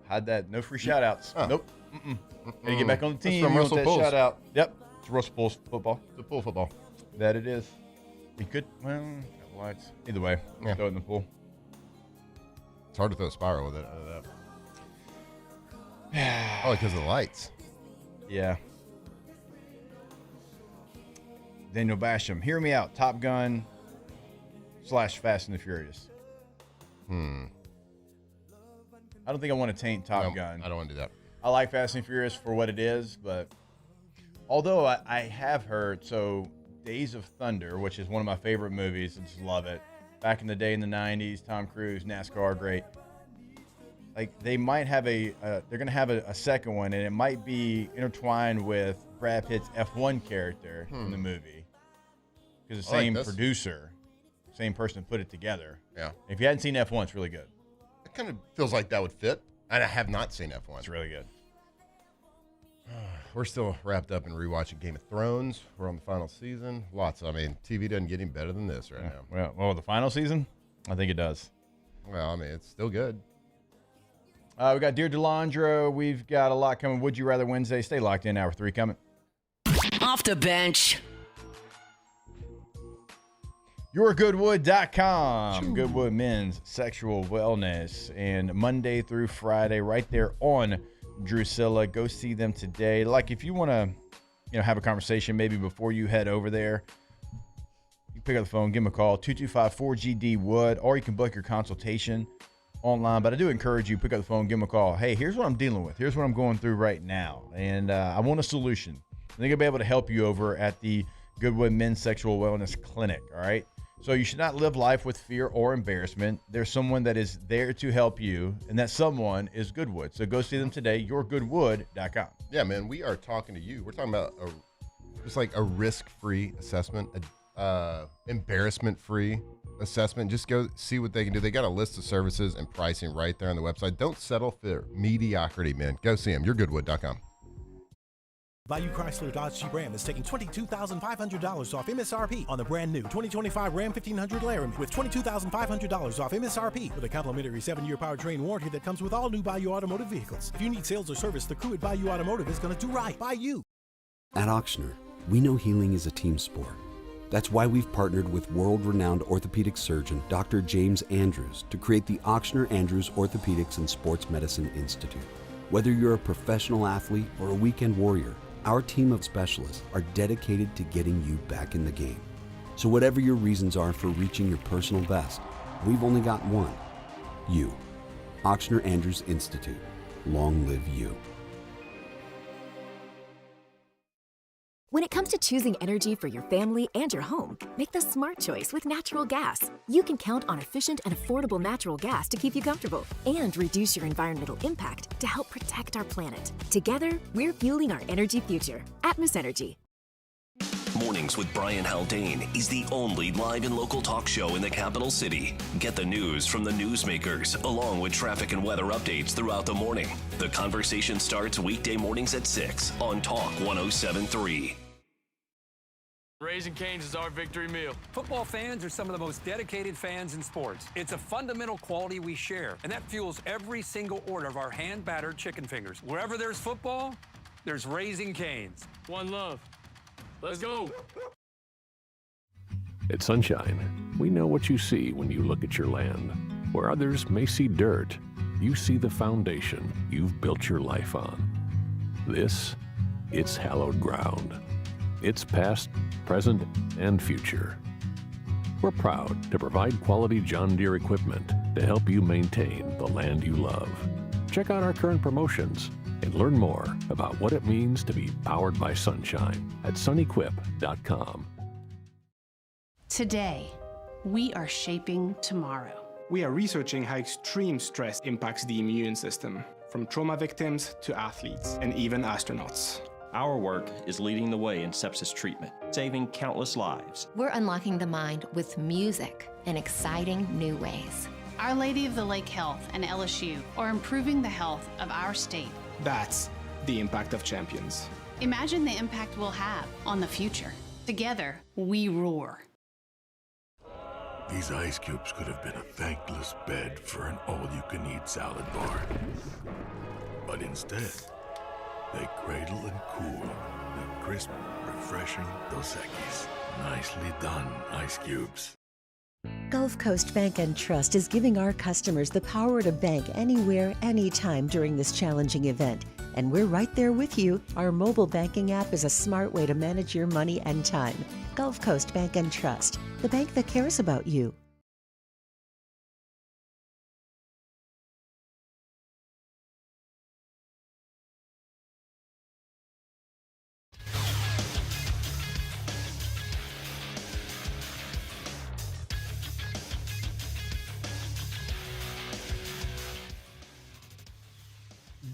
Had that. No free shout-outs. Oh. Nope. Gotta get back on the team. That's from Russell Pools. Shout-out. Yep. It's Russell Pools football. The pool football. That it is. You could, well, got lights. Either way, throw it in the pool. It's hard to throw a spiral with it. I know that. Oh, because of the lights. Yeah. Daniel Basham, hear me out. Top Gun / Fast and the Furious. I don't think I want to taint Top Gun. I don't want to do that. I like Fast and Furious for what it is, but although I have heard, so Days of Thunder, which is one of my favorite movies, I just love it. Back in the day in the 90s, Tom Cruise, NASCAR, great. Like, they might have they're going to have a second one, and it might be intertwined with Brad Pitt's F1 character in the movie. Because the same producer, same person put it together. Yeah. If you hadn't seen F1, it's really good. It kind of feels like that would fit. And I have not seen F1. It's really good. We're still wrapped up in rewatching Game of Thrones. We're on the final season. TV doesn't get any better than this right now. Well, the final season? I think it does. Well, it's still good. We got Dear Delandro. We've got a lot coming. Would You Rather Wednesday. Stay locked in. Hour 3 coming. Off the bench. YourGoodwood.com. Goodwood Men's Sexual Wellness. And Monday through Friday, right there on Drusilla. Go see them today. Like, if you want to, have a conversation maybe before you head over there, you pick up the phone, give them a call, 225-4GD-WOOD, or you can book your consultation online. But I do encourage you, pick up the phone, give them a call. Hey, here's what I'm dealing with. Here's what I'm going through right now. And I want a solution. I think I'll be able to help you over at the Goodwood Men's Sexual Wellness Clinic, all right? So you should not live life with fear or embarrassment. There's someone that is there to help you, and that someone is Goodwood. So go see them today, yourgoodwood.com. Yeah, man, we are talking to you. We're talking about just like a risk-free assessment, embarrassment-free assessment. Just go see what they can do. They got a list of services and pricing right there on the website. Don't settle for mediocrity, man. Go see them, yourgoodwood.com. Bayou Chrysler Dodge Jeep Ram is taking $22,500 off MSRP on the brand new 2025 Ram 1500 Laramie with $22,500 off MSRP with a complimentary 7-year powertrain warranty that comes with all new Bayou Automotive vehicles. If you need sales or service, the crew at Bayou Automotive is going to do right by you. At Ochsner, we know healing is a team sport. That's why we've partnered with world-renowned orthopedic surgeon Dr. James Andrews to create the Ochsner Andrews Orthopedics and Sports Medicine Institute. Whether you're a professional athlete or a weekend warrior, our team of specialists are dedicated to getting you back in the game. So whatever your reasons are for reaching your personal best, we've only got one. You. Ochsner Andrews Institute. Long live you. When it comes to choosing energy for your family and your home, make the smart choice with natural gas. You can count on efficient and affordable natural gas to keep you comfortable and reduce your environmental impact to help protect our planet. Together, we're fueling our energy future. Atmos Energy. Mornings with Brian Haldane is the only live and local talk show in the capital city. Get the news from the newsmakers, along with traffic and weather updates throughout the morning. The conversation starts weekday mornings at 6 on Talk 107.3. Raising Cane's is our victory meal. Football fans are some of the most dedicated fans in sports. It's a fundamental quality we share, and that fuels every single order of our hand-battered chicken fingers. Wherever there's football, there's Raising Cane's. One love. Let's go. At Sunshine, we know what you see when you look at your land. Where others may see dirt, you see the foundation you've built your life on. It's hallowed ground. It's past, present, and future. We're proud to provide quality John Deere equipment to help you maintain the land you love. Check out our current promotions and learn more about what it means to be powered by sunshine at sunequip.com. Today, we are shaping tomorrow. We are researching how extreme stress impacts the immune system, from trauma victims to athletes and even astronauts. Our work is leading the way in sepsis treatment, saving countless lives. We're unlocking the mind with music in exciting new ways. Our Lady of the Lake Health and LSU are improving the health of our state. That's the impact of champions. Imagine the impact we'll have on the future. Together, we roar. These ice cubes could have been a thankless bed for an all-you-can-eat salad bar. But instead, they cradle and cool the crisp, refreshing Dos Equis. Nicely done, ice cubes. Gulf Coast Bank and Trust is giving our customers the power to bank anywhere, anytime during this challenging event. And we're right there with you. Our mobile banking app is a smart way to manage your money and time. Gulf Coast Bank and Trust, the bank that cares about you.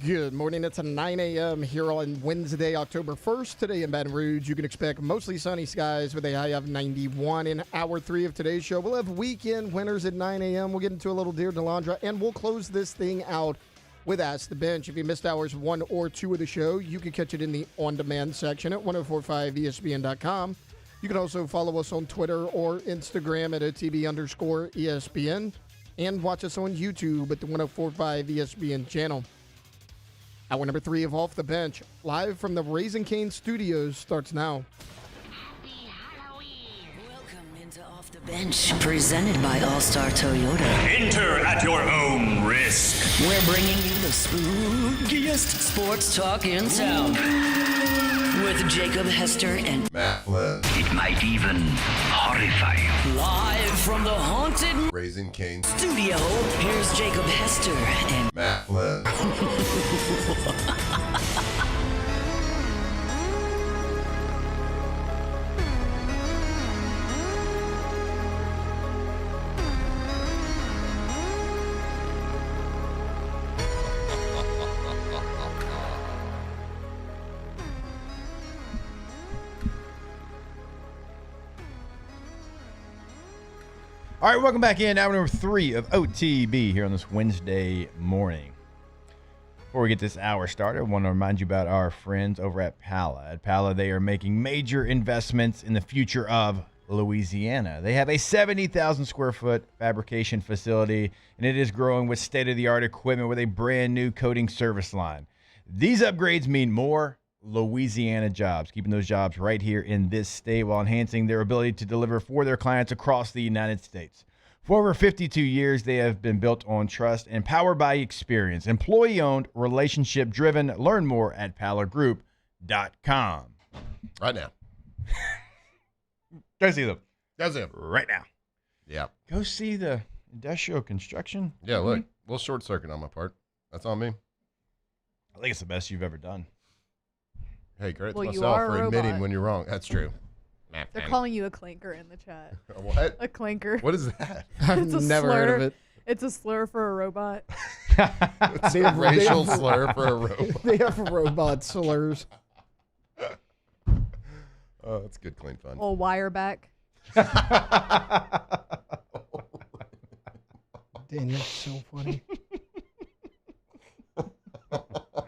Good morning. It's a 9 a.m. here on Wednesday, October 1st. Today in Baton Rouge, you can expect mostly sunny skies with a high of 91. In hour 3 of today's show, we'll have weekend winners at 9 a.m. We'll get into a little Dear Delandra, and we'll close this thing out with Ask the Bench. If you missed hours 1 or 2 of the show, you can catch it in the on-demand section at 1045ESPN.com. You can also follow us on Twitter or Instagram at OTB_ESPN and watch us on YouTube at the 1045 ESPN channel. Hour number 3 of Off the Bench, live from the Raising Cane Studios, starts now. Welcome into Off the Bench, presented by All-Star Toyota. Enter at your own risk. We're bringing you the spookiest sports talk in town. With Jacob, Hester, and Matt Flynn. It might even horrify you. Live from the haunted Raising Cane studio, here's Jacob, Hester, and Matt Flynn. All right, welcome back in. Hour number 3 of OTB here on this Wednesday morning. Before we get this hour started, I want to remind you about our friends over at Pala. At Pala, they are making major investments in the future of Louisiana. They have a 70,000 square foot fabrication facility, and it is growing with state-of-the-art equipment with a brand new coating service line. These upgrades mean more Louisiana jobs, keeping those jobs right here in this state while enhancing their ability to deliver for their clients across the United States. For over 52 years, they have been built on trust and powered by experience. Employee-owned, relationship-driven. Learn more at palagroup.com. Right now. Go see them. That's it. Right now. Yeah. Go see the industrial construction. Yeah, look. A little short circuit on my part. That's on me. I think it's the best you've ever done. Hey, credit Well, to you myself are a for admitting robot. when you're wrong. That's true. They're calling you a clanker in the chat. A what? A clanker. What is that? I've It's a never slur. heard of it. It's a slur for a robot. It's a racial slur for a robot. They have robot slurs. Oh, that's good, clean fun. Old wireback. Daniel's so funny.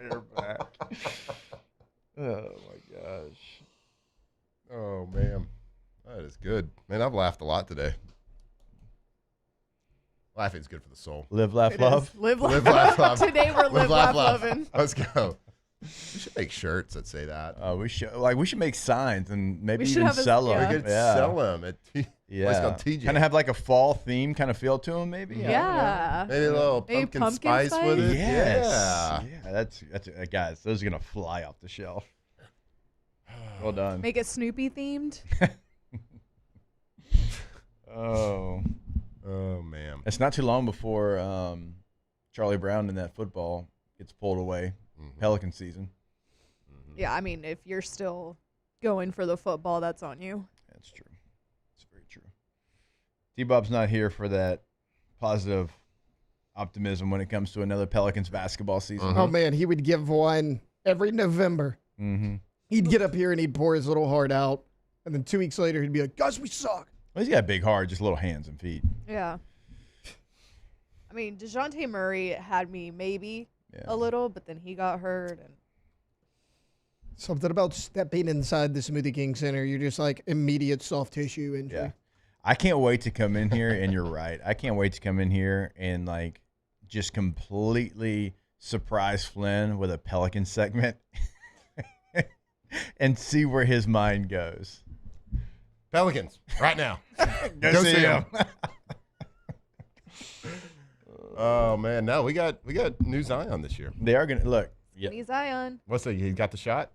You're back. Oh, my gosh. Oh, man. That is good. Man, I've laughed a lot today. Laughing's good for the soul. Live, laugh, It love. is. Live, Live, laugh, laugh, love. Today we're live, laugh, loving. Let's go. We should make shirts that say that. We should make signs and maybe We should even have a- sell them. yeah. We could sell them at place called TJ. Kind of have like a fall theme kind of feel to them, maybe. Yeah. Maybe a little Maybe pumpkin spice with it. Yes. Yeah. Yeah, that's guys. Those are gonna fly off the shelf. Well done. Make it Snoopy themed. Oh man. It's not too long before Charlie Brown in that football gets pulled away. Pelican season. Yeah, I mean, if you're still going for the football, that's on you. That's true. It's very true. T-Bob's not here for that positive optimism when it comes to another Pelicans basketball season. Oh, man, he would give one every November. Mm-hmm. He'd get up here and he'd pour his little heart out. And then 2 weeks later, he'd be like, guys, we suck. Well, he's got a big heart, just little hands and feet. Yeah. I mean, DeJounte Murray had me maybe a little, but then he got hurt. And Something about stepping inside the Smoothie King Center. You're just like immediate soft tissue injury. Yeah. I can't wait to come in here, and you're right. I can't wait to come in here and like just completely surprise Flynn with a Pelican segment and see where his mind goes. Pelicans, right now. Go see him. Oh man, no, we got new Zion this year. They are gonna look. Yeah. Skinny Zion. What's that? You got the shot?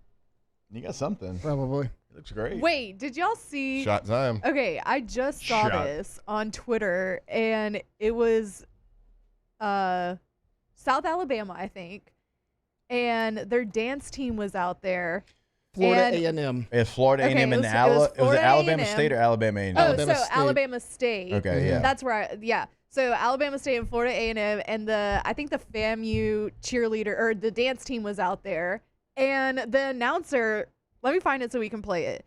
You got something. Probably. It looks great. Wait, did y'all see? Shot Zion. Okay, I just saw Shot. this on Twitter, and it was South Alabama, I think, and their dance team was out there. Florida and- A&M. It's Florida Okay, A&M it and was was it Florida Alabama A&M. State or Alabama A&M? Alabama State. Okay, yeah. That's where yeah. So Alabama State and Florida A&M, and I think the FAMU cheerleader or the dance team was out there, and the announcer. Let me find it so we can play it.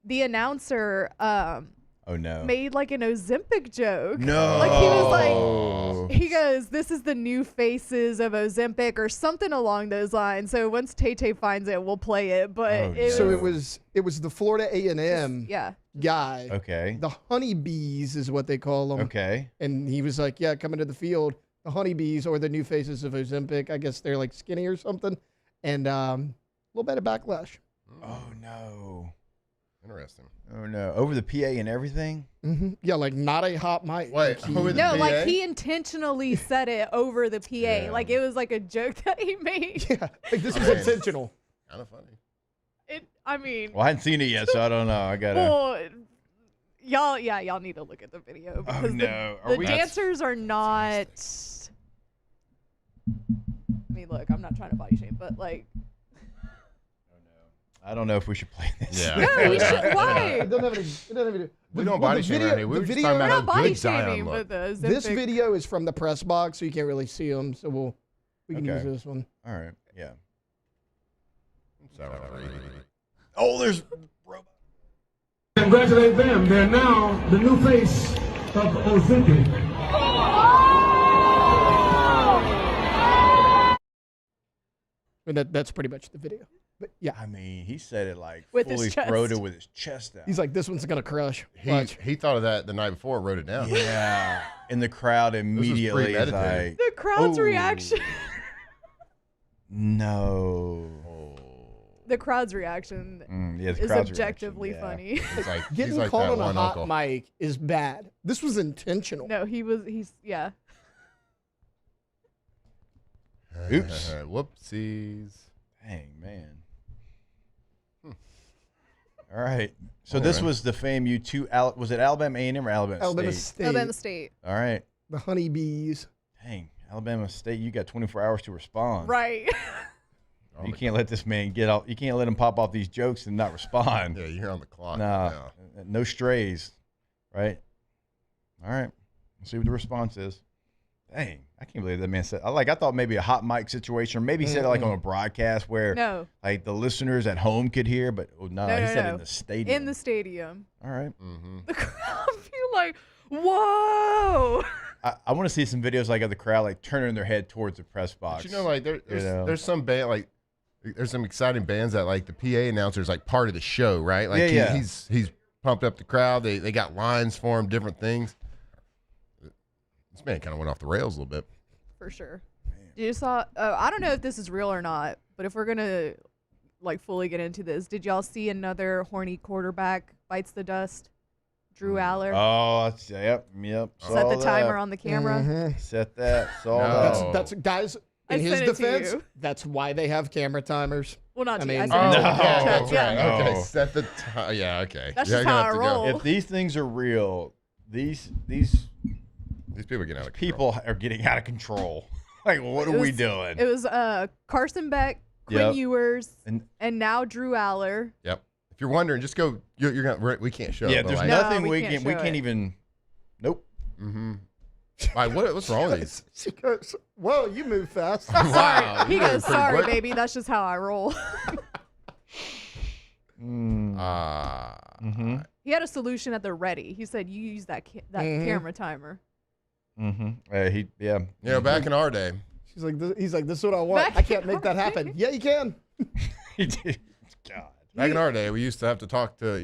The announcer Oh no. made like an Ozempic joke. No. Like he was like, he goes, "This is the new faces of Ozempic" or something along those lines. So once Tay finds it, we'll play it. But it was the Florida A&M yeah. guy. Okay. The honeybees is what they call them. Okay. And he was like, yeah, coming to the field, the honeybees or the new faces of Ozempic. I guess they're like skinny or something. And a little bit of backlash. Oh no. Interesting. Oh no. Over the PA and everything? Mm-hmm. Yeah, like not a hot mic. Wait, over the No, PA? like he intentionally said it over the PA. Yeah. Like it was like a joke that he made. Yeah, like this was intentional. Kind of funny. I mean, Well, I hadn't seen it yet, so I don't know. I gotta. well, y'all need to look at the video because no. Are the we- dancers are not. I mean, look, I'm not trying to body shame, but like, I don't know if we should play this. Yeah. no, we should. Why? It doesn't have any. It doesn't have any. We don't body shame around here. We were just talking about how good Zion looked. This video is from the press box, so you can't really see them. So we can use Okay. this one. All right. Yeah. Oh, there's. Congratulate them. They're now the new face of Ozempic. And that's pretty much the video. But yeah, I mean, he said it like With his fully chest. throated with his chest out. he's like, this one's gonna crush. He thought of that the night before and wrote it down. Yeah. And the crowd immediately is premeditated. like, The crowd's "Ooh." reaction. No. The crowd's reaction yeah, the is crowd's objectively reaction, funny. It's like Getting he's like called that on a one hot uncle. mic is bad. This was intentional. No, he's yeah. Oops. Whoopsies. Dang, man. All right. So this was the FAMU two. Was it Alabama A&M or Alabama Alabama State? State. Alabama State. All right. The honeybees. Dang, Alabama State, you got 24 hours to respond. Right. You can't let this man get out. You can't let him pop off these jokes and not respond. Yeah, you're on the clock. Nah, now. no strays. Right. All right. Let's see what the response is. Dang, I can't believe that man said. I thought maybe a hot mic situation, or maybe he said it like on a broadcast where No. like the listeners at home could hear, but he said it in the stadium. In the stadium. All right. The crowd feel like, whoa. I want to see some videos like of the crowd like turning their head towards the press box. But you know, like there's some band like there's some exciting bands that like the PA announcer is like part of the show, right? Like Yeah. he's pumped up the crowd. They got lines for him, different things. This man kind of went off the rails a little bit. For sure. You saw, I don't know if this is real or not, but if we're going to like fully get into this, did y'all see another horny quarterback bites the dust? Drew Aller. Oh, yep. Set the timer on the camera. Set that. Saw that. That's guys. I In his sent it to defense, you. that's why they have camera timers. Well, not I to you. mean, I sent it to Oh, the chat. that's right. Yeah. Okay, No. set the time. Yeah, okay. That's Yeah, just you're how gonna I have to go. roll. If these things are real, these people are getting out of people are getting out of control. Like, what are we doing? It was Carson Beck, Quinn Yep. Ewers, And- and now Drew Aller. Yep. If you're wondering, just go. You're gonna. We can't show. Yeah, it, but there's like, nothing we we can't can. We show can't it. even. Nope. Mm-hmm. Like, what's wrong with these? She goes, "Whoa, you move fast." Wow, He you goes, moved pretty sorry, quick." baby. That's just how I roll. He had a solution at the ready. He said, you use that camera timer. Mm-hmm. Yeah. You know, back in our day, She's like, he's like, this is what I want. I can't make that happen. Yeah, you can. God. back in our day, we used to have to talk to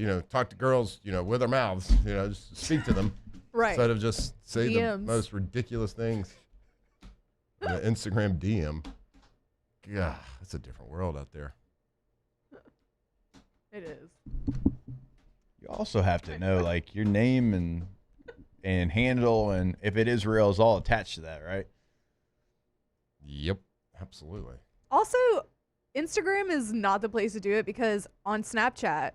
girls, with our mouths, just speak to them, Right. instead of just say the DMs. most ridiculous things. In an Instagram DM. God, it's a different world out there. It is. You also have to know like your name and and handle, and if it is real, is all attached to that, right? Yep, absolutely. Also, Instagram is not the place to do it because on Snapchat,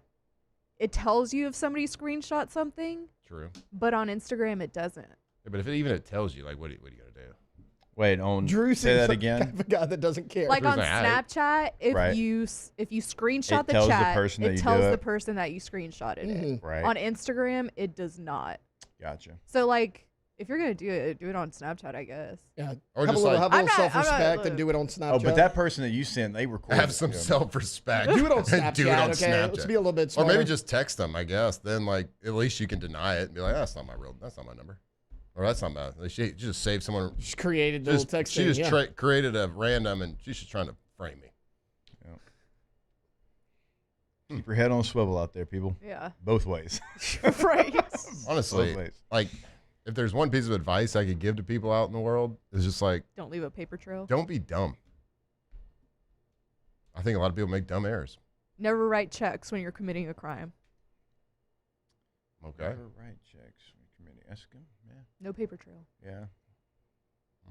it tells you if somebody screenshot something. True. But on Instagram, it doesn't. Yeah, but if it tells you, like, what are you going to do? Wait, on Drew say that seems again. like the guy that doesn't care. Like on Drew's like, Snapchat, if Right. you screenshot It the tells the chat, person that it you tells do the it. person that you screenshotted it. Right. On Instagram, it does not. Gotcha. So like, if you're gonna do it on Snapchat, I guess. Yeah. Or have just a little, like- have a little I'm not- self-respect and do it on Snapchat. Oh, but that person that you sent, they recorded. Have some it. self-respect. Do it on and Snapchat, do it on okay? Snapchat. Let's be a little bit Or smarter. maybe just text them, I guess. Then, like, at least you can deny it and be like, that's not my number. Or that's not my, she just saved someone. Just created the little text She thing, just yeah. created a random, and she's just trying to frame me. Keep your head on a swivel out there, people. Yeah. Both ways. Right. Honestly, Both ways. like, if there's one piece of advice I could give to people out in the world, it's just like, Don't leave a paper trail. don't be dumb. I think a lot of people make dumb errors. Never write checks when you're committing a crime. Okay. Never write checks. That's good. Yeah. No paper trail. Yeah.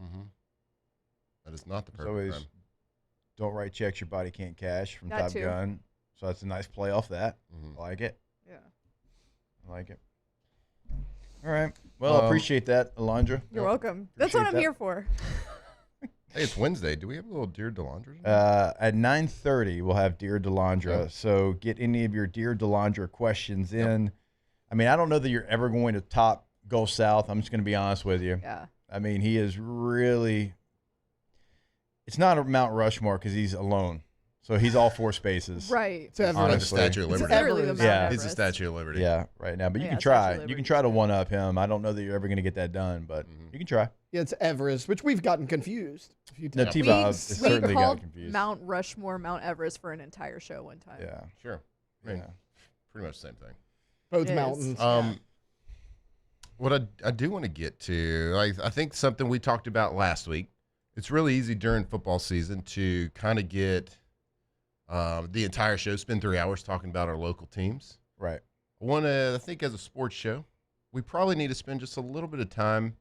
Mm-hmm. That is not the It's perfect always crime. don't write checks your body can't cash from That Top too. Gun. So that's a nice play off that. Mhm. I like it. Yeah. I like it. All right. Well, I appreciate that, Alondra. You're welcome. That's what Appreciate I'm that. here for. Hey, it's Wednesday. Do we have a little Dear Delandra? At 9:30, we'll have Dear Delandra. Yep. So get any of your Dear Delandra questions in. I mean, I don't know that you're ever going to top Gulf South. I'm just going to be honest with you. Yeah. I mean, he is really – it's not a Mount Rushmore because he's alone. So he's all four spaces. Right. It's Everest. Like the honestly. Statue of It's Liberty. literally the Mount Yeah. Everest. He's the Statue of Liberty. Yeah, right now. But you Yeah, can Statue of try. You Liberty. can try to one-up him. I don't know that you're ever going to get that done, but you can try. Yeah, it's Everest, which we've gotten confused a few No, times. T-Bob We has certainly got called confused. Mount Rushmore Mount Everest for an entire show one time. Yeah. Sure. I mean, Yeah. pretty much the same thing. Both It is. mountains. What I do want to get to, I think something we talked about last week, it's really easy during football season to kind of get the entire show, spend 3 hours talking about our local teams. Right. I think as a sports show, we probably need to spend just a little bit of time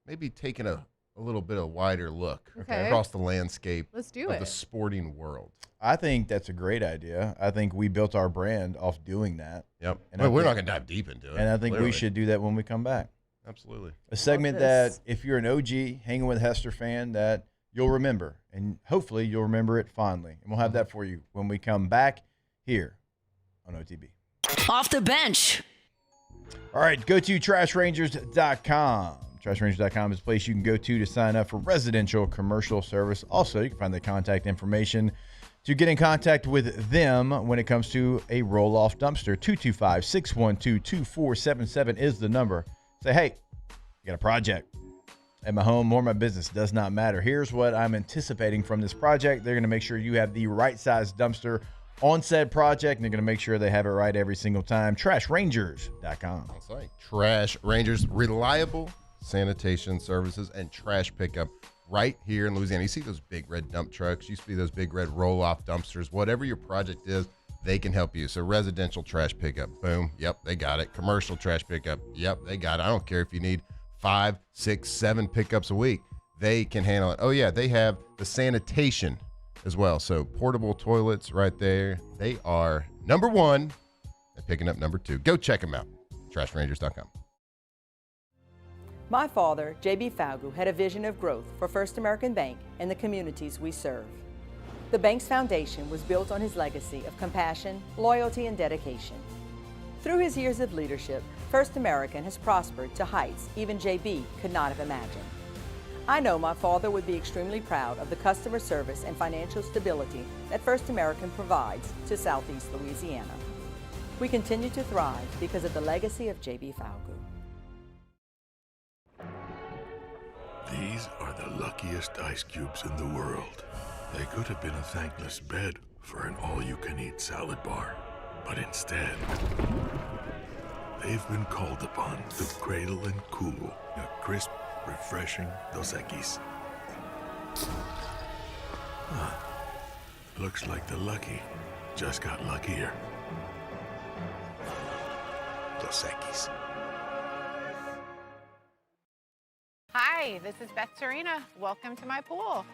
maybe taking a little bit of wider look Okay. across the landscape Let's do of it. the sporting world. I think that's a great idea. I think we built our brand off doing that. Yep. And Well, I we're think- not going to dive deep into it. And I think clearly. we should do that when we come back. Absolutely. A segment this. that, if you're an OG hanging with a Hester fan, that you'll remember. And hopefully you'll remember it fondly. And we'll have that for you when we come back here on OTB. Off the bench. All right, go to trashrangers.com. Trashrangers.com is a place you can go to sign up for residential commercial service. Also, you can find the contact information to get in contact with them when it comes to a roll-off dumpster. 225-612-2477 is the number. Say, hey, I got a project at my home or my business. Does not matter. Here's what I'm anticipating from this project. They're going to make sure you have the right size dumpster on said project, and they're going to make sure they have it right every single time. Trashrangers.com. That's right. Trash Rangers, reliable sanitation services and trash pickup right here in Louisiana. You see those big red dump trucks. You see those big red roll-off dumpsters. Whatever your project is, they can help you. So residential trash pickup, boom. Yep, they got it. Commercial trash pickup, yep, they got it. I don't care if you need 5, 6, 7 pickups a week. They can handle it. Oh, yeah, they have the sanitation as well. So portable toilets right there. They are number one and picking up number 2. Go check them out. TrashRangers.com. My father, J.B. Falgu, had a vision of growth for First American Bank and the communities we serve. The bank's foundation was built on his legacy of compassion, loyalty, and dedication. Through his years of leadership, First American has prospered to heights even J.B. could not have imagined. I know my father would be extremely proud of the customer service and financial stability that First American provides to Southeast Louisiana. We continue to thrive because of the legacy of J.B. Falgu. These are the luckiest ice cubes in the world. They could have been a thankless bed for an all-you-can-eat salad bar. But instead, they've been called upon to cradle and cool a crisp, refreshing Dos Equis. Looks like the lucky just got luckier. Dos Equis. Hi, this is Beth Serena. Welcome to my pool.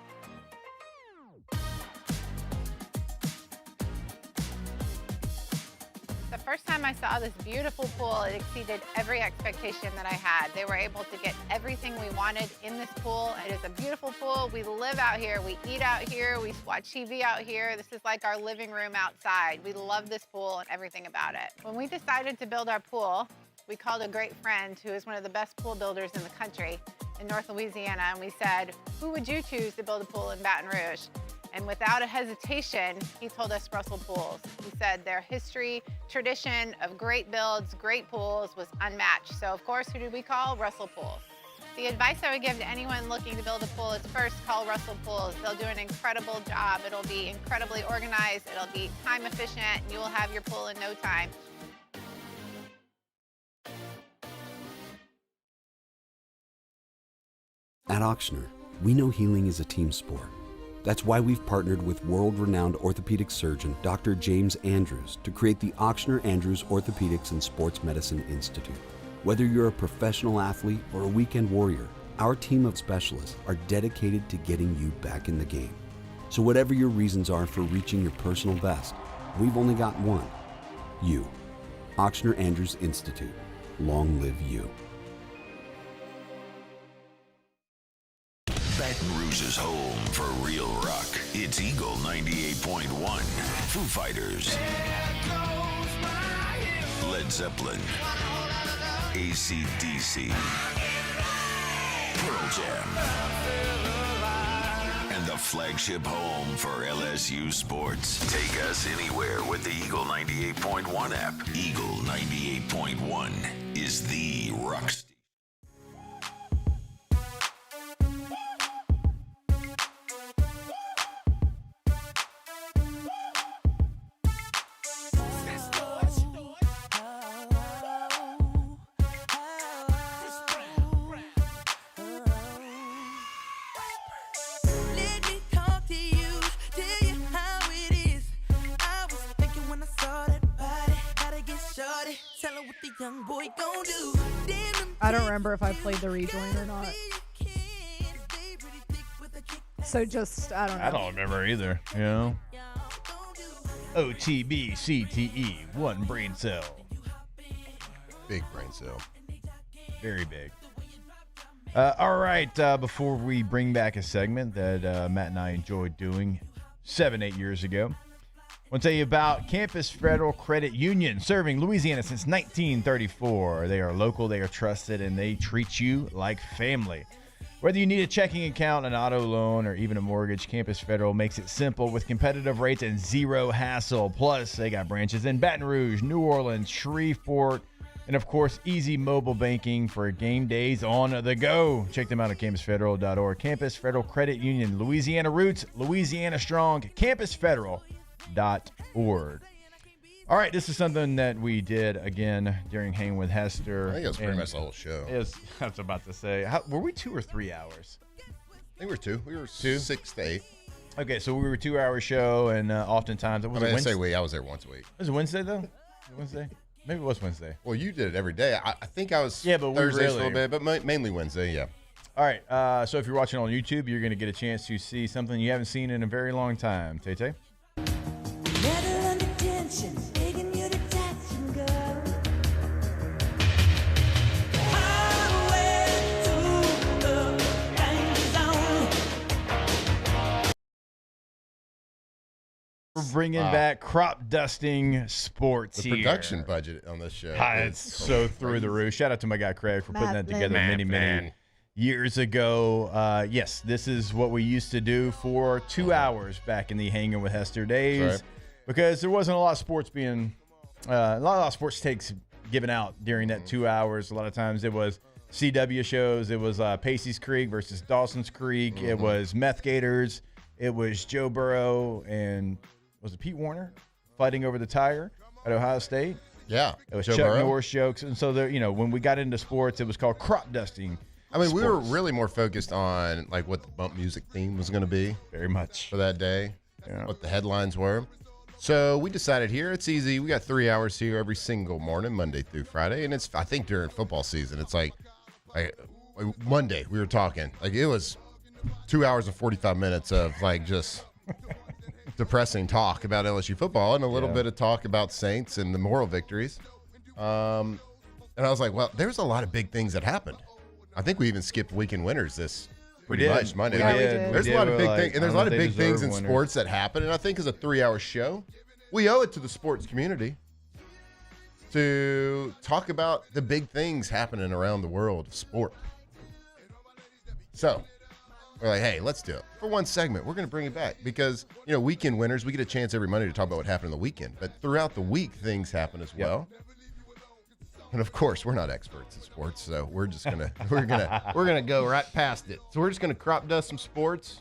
The first time I saw this beautiful pool, it exceeded every expectation that I had. They were able to get everything we wanted in this pool. It is a beautiful pool. We live out here, we eat out here, we watch TV out here. This is like our living room outside. We love this pool and everything about it. When we decided to build our pool, we called a great friend who is one of the best pool builders in the country in North Louisiana, and we said, who would you choose to build a pool in Baton Rouge? And without a hesitation, he told us Russell Pools. He said their history, tradition of great builds, great pools was unmatched. So of course, who did we call? Russell Pools. The advice I would give to anyone looking to build a pool is first call Russell Pools. They'll do an incredible job. It'll be incredibly organized. It'll be time efficient, and you will have your pool in no time. At Auctioner, we know healing is a team sport. That's why we've partnered with world-renowned orthopedic surgeon Dr. James Andrews to create the Auctioner Andrews Orthopedics and Sports Medicine Institute. Whether you're a professional athlete or a weekend warrior, our team of specialists are dedicated to getting you back in the game. So whatever your reasons are for reaching your personal best, we've only got one: you. Auctioner Andrews Institute. Long live you. Baton Rouge's home for real rock. It's Eagle 98.1. Foo Fighters. Led Zeppelin. AC/DC. Pearl Jam. And the flagship home for LSU sports. Take us anywhere with the Eagle 98.1 app. Eagle 98.1 is the rock station. I don't remember if I played the rejoin or not. So just, I don't know. I don't remember either, you know? OTB, CTE, one brain cell. Big brain cell. Very big. All right, before we bring back a segment that Matt and I enjoyed doing 7-8 years ago, I want to tell you about Campus Federal Credit Union, serving Louisiana since 1934. They are local, they are trusted, and they treat you like family. Whether you need a checking account, an auto loan, or even a mortgage, Campus Federal makes it simple with competitive rates and zero hassle. Plus, they got branches in Baton Rouge, New Orleans, Shreveport, and of course, easy mobile banking for game days on the go. Check them out at campusfederal.org. Campus Federal Credit Union, Louisiana roots, Louisiana strong, campusfederal.org. All right, this is something that we did again during Hanging with Hester. I think it was pretty much the whole show. I was about to say, were we 2 or 3 hours? I think we were 2. We were 2? 6 to 8. Okay, so we were a 2-hour show, and oftentimes it was I say we. I was there once a week. Was it Wednesday though? Wednesday? Maybe it was Wednesday. Well, you did it every day. I think I was but Thursdays a little bit, but mainly Wednesday. Yeah. All right. So if you're watching on YouTube, you're going to get a chance to see something you haven't seen in a very long time. Tay-Tay? We're bringing back crop dusting sports The production budget on this show. It's so through the roof. Shout out to my guy Craig for putting that together many years ago. Yes, this is what we used to do for 2 hours back in the Hanging with Hester days, right, because there wasn't a lot of sports being, a lot of sports takes given out during that 2 hours. A lot of times it was CW shows. It was Pacey's Creek versus Dawson's Creek. It was Meth Gators. It was Joe Burrow and was it Pete Warner fighting over the tire at Ohio State? Yeah. It was Joe Chuck Burrow. Norris jokes. And so, there, when we got into sports, it was called crop dusting. I mean, we were sports. really more focused on like what the bump music theme was going to be. Very much. For that day. Yeah. What the headlines were. So we decided here, it's easy. We got 3 hours here every single morning, Monday through Friday. And it's, I think during football season, it's like Monday we were talking. Like, it was 2 hours and 45 minutes of like just depressing talk about LSU football and a little bit of talk about Saints and the moral victories. And I was like, well, there's a lot of big things that happened. I think we even skipped weekend winners this pretty much Monday night. There's a lot of big things, and there's a lot of big things in sports that happen. And I think as a 3-hour show, we owe it to the sports community to talk about the big things happening around the world of sport. So we're like, hey, let's do it. For one segment, we're going to bring it back because, weekend winners, we get a chance every Monday to talk about what happened in the weekend. But throughout the week, things happen as well. And of course, we're not experts in sports, so we're just gonna we're gonna go right past it. So we're just gonna crop dust some sports,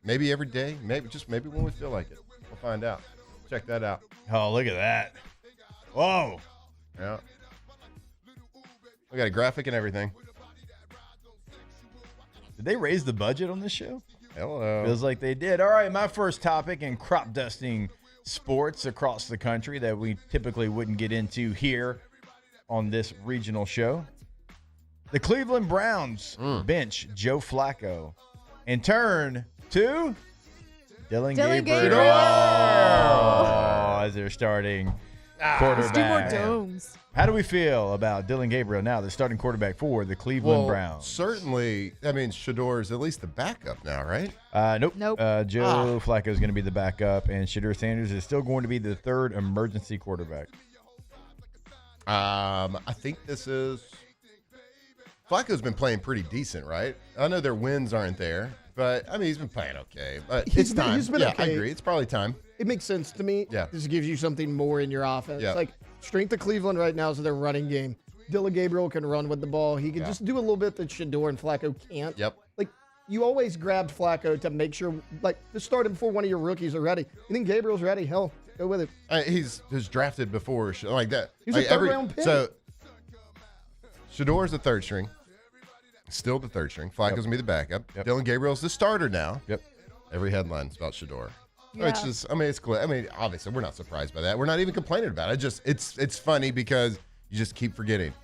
maybe every day, maybe when we feel like it. We'll find out. Check that out. Oh, look at that! Whoa! Yeah, we got a graphic and everything. Did they raise the budget on this show? Hello. Feels like they did. All right, my first topic in crop dusting sports across the country that we typically wouldn't get into here on this regional show. The Cleveland Browns bench Joe Flacco and turn to Dylan Gabriel as their starting quarterback. Let's do more domes. How do we feel about Dylan Gabriel now, the starting quarterback for the Cleveland Browns? Certainly, Shador's at least the backup now, right? Nope. Joe Flacco is going to be the backup, and Shador Sanders is still going to be the third emergency quarterback. I think this is Flacco's been playing pretty decent, right? I know their wins aren't there, but he's been playing okay. But it's time. He's been okay. I agree. It's probably time. It makes sense to me. Yeah. This gives you something more in your offense. Yeah. Like, strength of Cleveland right now is their running game. Dylan Gabriel can run with the ball. He can just do a little bit that Shador and Flacco can't. Yep. Like, you always grabbed Flacco to make sure, to start him before one of your rookies are ready. You think Gabriel's ready? Hell, go with it. He's drafted before like that. He's a third-round pick. So Shador's the third string. Still the third string. Flacco's going to be the backup. Yep. Dylan Gabriel's the starter now. Yep. Every headline's about Shador. Yeah. It's just, it's cool. Obviously, we're not surprised by that. We're not even complaining about it. It's funny because you just keep forgetting.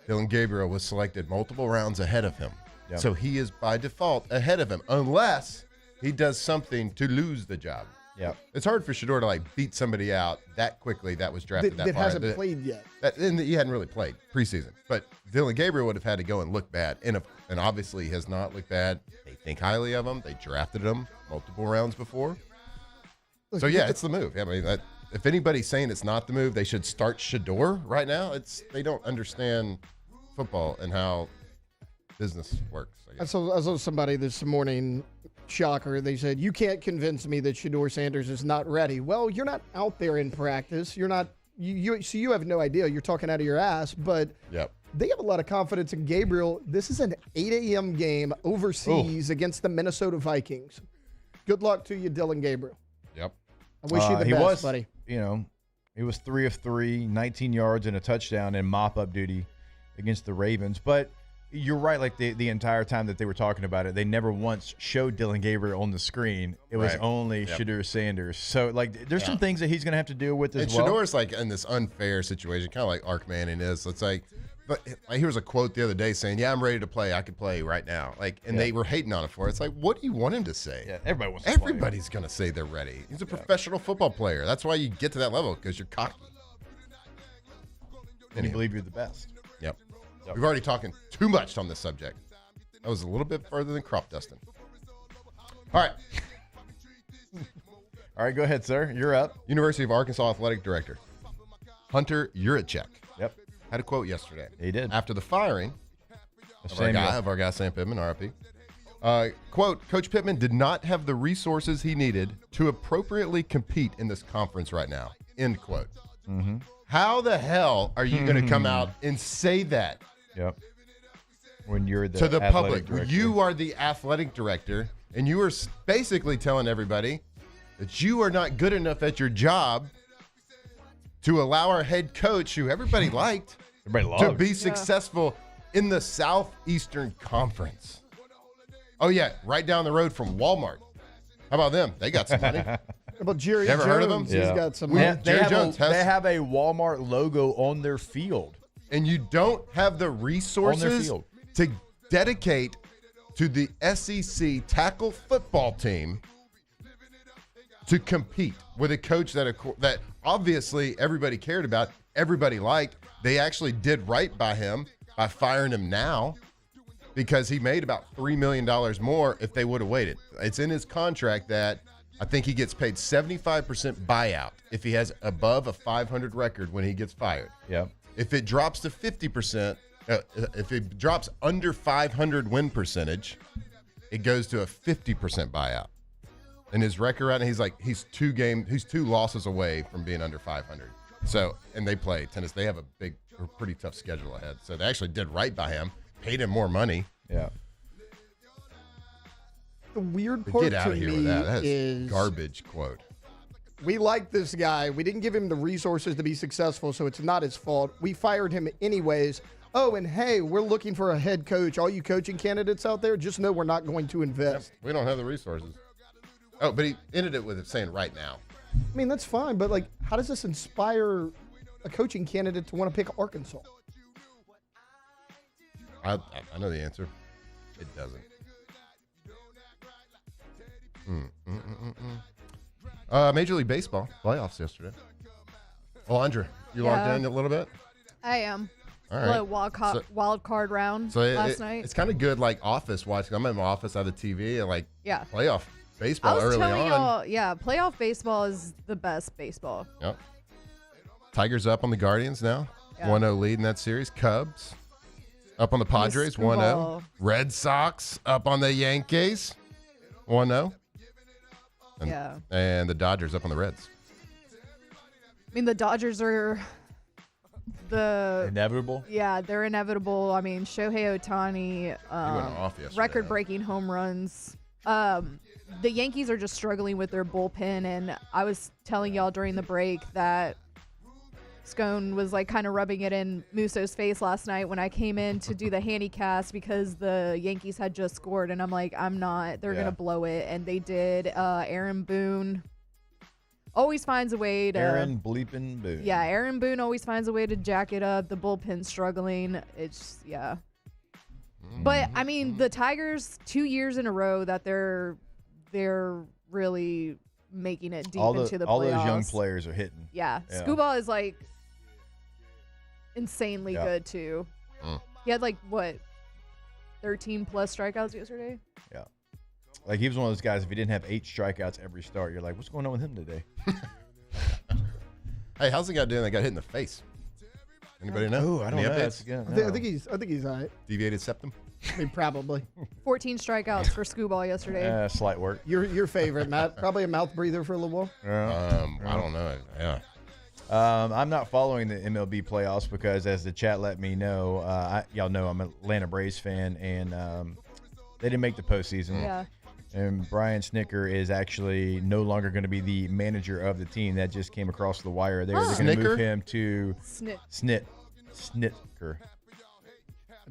Dylan Gabriel was selected multiple rounds ahead of him. Yep. So he is by default ahead of him unless he does something to lose the job. Yeah. It's hard for Shador to beat somebody out that quickly that was drafted that far. Hasn't played yet. And he hadn't really played preseason. But Dylan Gabriel would have had to go and look bad. And obviously he has not looked bad. They think highly of him. They drafted him multiple rounds before. So, it's the move. If anybody's saying it's not the move, they should start Shador right now. They don't understand football and how business works. I saw somebody this morning, shocker, they said, you can't convince me that Shador Sanders is not ready. Well, you're not out there in practice. You're not, so you have no idea. You're talking out of your ass, but they have a lot of confidence in Gabriel. This is an 8 a.m. game overseas against the Minnesota Vikings. Good luck to you, Dylan Gabriel. Yep. I wish you the best, buddy. He was 3 of 3, 19 yards and a touchdown in mop-up duty against the Ravens. But you're right, the entire time that they were talking about it, they never once showed Dylan Gabriel on the screen. It was only Shador Sanders. So, there's some things that he's going to have to deal with as well. And Shador's, in this unfair situation, kind of like Ark Manning is. It's but here's a quote the other day saying, I'm ready to play. I could play right now. They were hating on it for it. It's what do you want him to say? Yeah, everybody wants to Everybody's going to say they're ready. He's a professional football player. That's why you get to that level, because you're cocky. And you believe you're the best. Yep. We've already talking too much on this subject. That was a little bit further than crop dusting. All right. All right, go ahead, sir. You're up. University of Arkansas Athletic Director Hunter Yurachek. Yep. Had a quote yesterday. He did. After the firing of our guy Sam Pittman, RIP. Quote, Coach Pittman did not have the resources he needed to appropriately compete in this conference right now. End quote. Mm-hmm. How the hell are you going to come out and say that? Yep. When you're to the public. Director. You are the athletic director, and you are basically telling everybody that you are not good enough at your job to allow our head coach, who everybody liked, to be successful in the Southeastern Conference. Oh, yeah, right down the road from Walmart. How about them? They got some money. How about Jerry Jones? Heard of him? Yeah. He's got some money. They have a Walmart logo on their field. And you don't have the resources to dedicate to the SEC tackle football team to compete with a coach that obviously everybody cared about, everybody liked. They actually did right by him by firing him now because he made about $3 million more if they would have waited. It's in his contract that I think he gets paid 75% buyout if he has above a 500 record when he gets fired. Yep. If it drops to 50%, if it drops under 500 win percentage, it goes to a 50% buyout. And his record right now, he's two losses away from being under 500. So, and they play tennis. They have a pretty tough schedule ahead. So they actually did right by him, paid him more money. Yeah. The weird part Get out to of here me with that. That is is garbage quote. We like this guy. We didn't give him the resources to be successful, so it's not his fault. We fired him anyways. Oh, and hey, we're looking for a head coach. All you coaching candidates out there, just know we're not going to invest. Yep, we don't have the resources. Oh, but he ended it with it saying right now. I mean, that's fine, but like, how does this inspire a coaching candidate to want to pick Arkansas? I know the answer. It doesn't. Major League Baseball playoffs yesterday. Alondra, you logged in a little bit? I am. All right. Wild card round last night. It's kind of good, like office watching. I'm in my office, I have the TV, and like playoff I baseball was early telling on. y'all, playoff baseball is the best baseball. Yep. Tigers up on the Guardians now. Yeah. 1-0 lead in that series. Cubs up on the Padres. 1-0. Red Sox up on the Yankees. 1-0. And the Dodgers up on the Reds. I mean, the Dodgers are inevitable. Yeah, they're inevitable. I mean, Shohei Ohtani, off yesterday, record-breaking home runs. The Yankees are just struggling with their bullpen, and I was telling y'all during the break that Scone was like kind of rubbing it in Musso's face last night when I came in to do the handicast because the Yankees had just scored, and I'm like, I'm not. They're gonna blow it, and they did. Aaron Boone always finds a way to. Aaron bleeping Boone. Yeah, Aaron Boone always finds a way to jack it up. The bullpen's struggling. It's But I mean, the Tigers 2 years in a row that they're really making it deep into the playoffs. All those young players are hitting. Yeah. Skubal is like insanely good too. He had 13 plus strikeouts yesterday. Yeah. Like he was one of those guys, if he didn't have 8 strikeouts every start, you're like, what's going on with him today? Hey, how's the guy doing that got hit in the face? Anybody know? I don't know. I think he's all right. Deviated septum? I mean, probably. 14 strikeouts for Skubal yesterday. Slight work. Your favorite, Matt? Probably a mouth breather for a little while. I don't know. Yeah. I'm not following the MLB playoffs because, as the chat let me know, y'all know I'm an Atlanta Braves fan, and they didn't make the postseason. Yeah. And Brian Snicker is actually no longer going to be the manager of the team. That just came across the wire there. They're going to move him to Snicker. I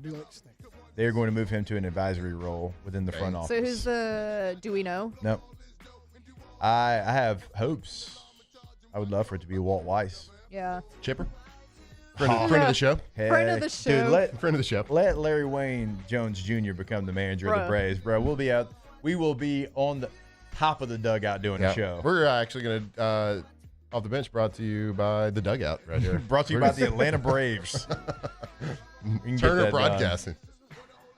do like Snicker. They're going to move him to an advisory role within the front office. So who's the? Do we know? Nope. I have hopes. I would love for it to be Walt Weiss. Yeah. Chipper? Friend of the show? Hey, friend of the show. Dude, friend of the show. Let Larry Wayne Jones Jr. become the manager of the Braves, bro. We will be on the top of the dugout doing a show. We're actually going to, off the bench, brought to you by the dugout right here. Brought to you by the Atlanta Braves. Turner Broadcasting.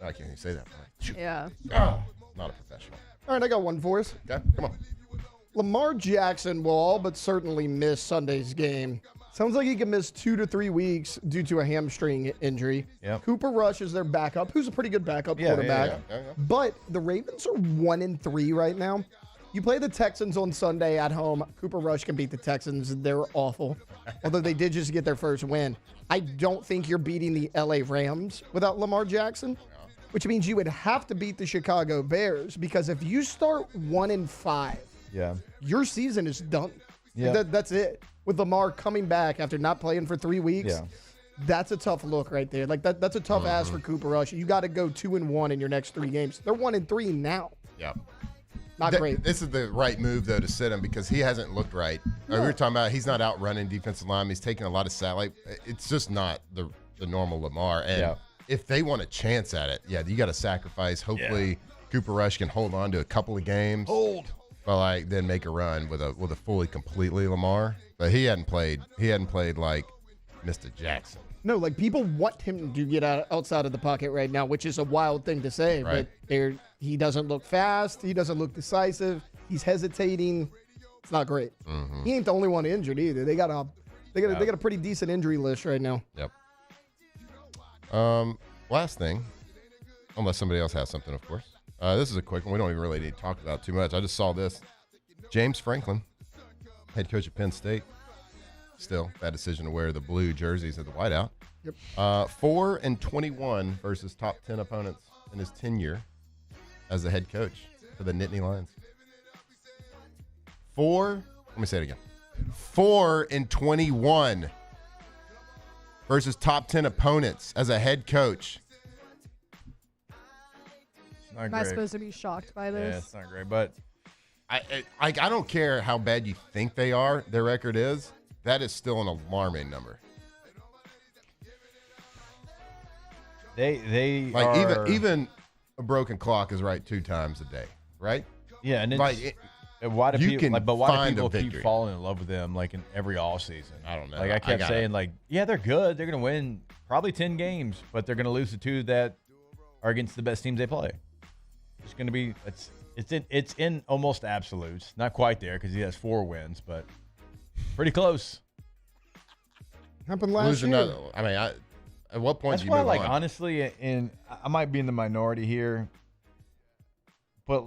I can't even say that. Yeah. Not a professional. All right, I got one for us. Okay, come on. Lamar Jackson will all but certainly miss Sunday's game. Sounds like he could miss 2 to 3 weeks due to a hamstring injury. Yep. Cooper Rush is their backup, who's a pretty good backup quarterback. Yeah. But the Ravens are 1-3 right now. You play the Texans on Sunday at home. Cooper Rush can beat the Texans. They're awful. Although they did just get their first win. I don't think you're beating the LA Rams without Lamar Jackson, which means you would have to beat the Chicago Bears because if you start 1-5, your season is done. Yeah. That's it. With Lamar coming back after not playing for 3 weeks, that's a tough look right there. Like that's a tough ask for Cooper Rush. You got to go 2-1 in your next 3 games. They're 1-3 now. Yeah. Not great. This is the right move, though, to sit him because he hasn't looked right. We were talking about he's not outrunning defensive line. He's taking a lot of satellite. It's just not the normal Lamar. And if they want a chance at it, yeah, you got to sacrifice. Hopefully, Cooper Rush can hold on to a couple of games. But then make a run with a fully, completely Lamar. But he hadn't played like Mr. Jackson. No, people want him to get outside of the pocket right now, which is a wild thing to say. Right. But he doesn't look fast. He doesn't look decisive. He's hesitating. It's not great. Mm-hmm. He ain't the only one injured either. They got a pretty decent injury list right now. Yep. Last thing, unless somebody else has something, of course. This is a quick one. We don't even really need to talk about too much. I just saw this. James Franklin, head coach at Penn State. Still, bad decision to wear the blue jerseys at the whiteout. Yep. 4-21 versus top 10 opponents in his tenure as the head coach for the Nittany Lions. Let me say it again. 4-21 versus top 10 opponents as a head coach. Am I supposed to be shocked by this? Yeah, it's not great, but I don't care how bad you think their record is. That is still an alarming number. They are, even a broken clock is right 2 times a day, right? Yeah, and it's, why do people keep falling in love with them in every offseason? I don't know. I kept saying they're good. They're going to win probably 10 games, but they're going to lose the 2 that are against the best teams they play. It's going to be it's in almost absolutes. Not quite there because he has 4 wins, but pretty close. Happened last year. At what point That's do you move why, on? honestly, and I might be in the minority here, but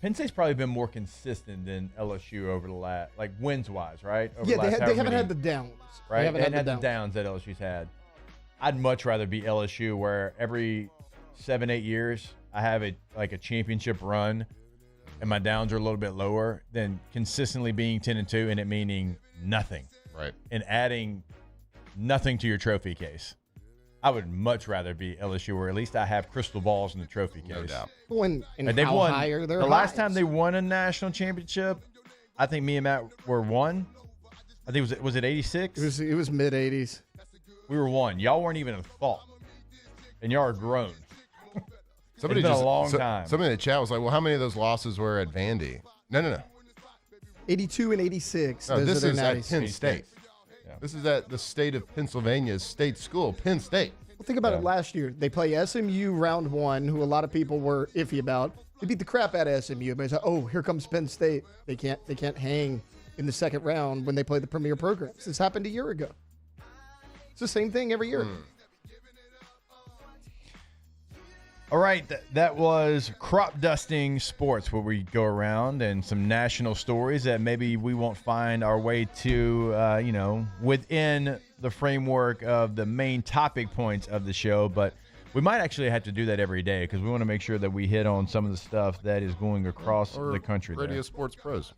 Penn State's probably been more consistent than LSU over the last, wins-wise, right? Over Yeah, the last they haven't had the downs. Right? They haven't had the downs that LSU's had. I'd much rather be LSU, where every 7-8 years I have a championship run and my downs are a little bit lower than consistently being 10-2 and it meaning nothing. Right. And adding nothing to your trophy case. I would much rather be LSU, where at least I have crystal balls in the trophy case. No doubt. And they've how won. high are their The last highs? time they won a national championship, I think me and Matt were 1. I think was it 86? It was mid-80s. We were 1. Y'all weren't even a thought, and y'all are grown. Somebody it's been a long time. Somebody in the chat was like, "Well, how many of those losses were at Vandy?" No. 82 and 86. No, this is at 90s. Penn State. Yeah. This is at the state of Pennsylvania's state school, Penn State. Well, think about it. Last year, they play SMU round 1, who a lot of people were iffy about. They beat the crap out of SMU. But it's like, oh, here comes Penn State. They can't hang in the second round when they play the premier programs. This happened a year ago. It's the same thing every year. All right, that was Crop Dusting Sports, where we go around and some national stories that maybe we won't find our way to, within the framework of the main topic points of the show. But we might actually have to do that every day because we want to make sure that we hit on some of the stuff that is going across the country. Radio Sports Pros.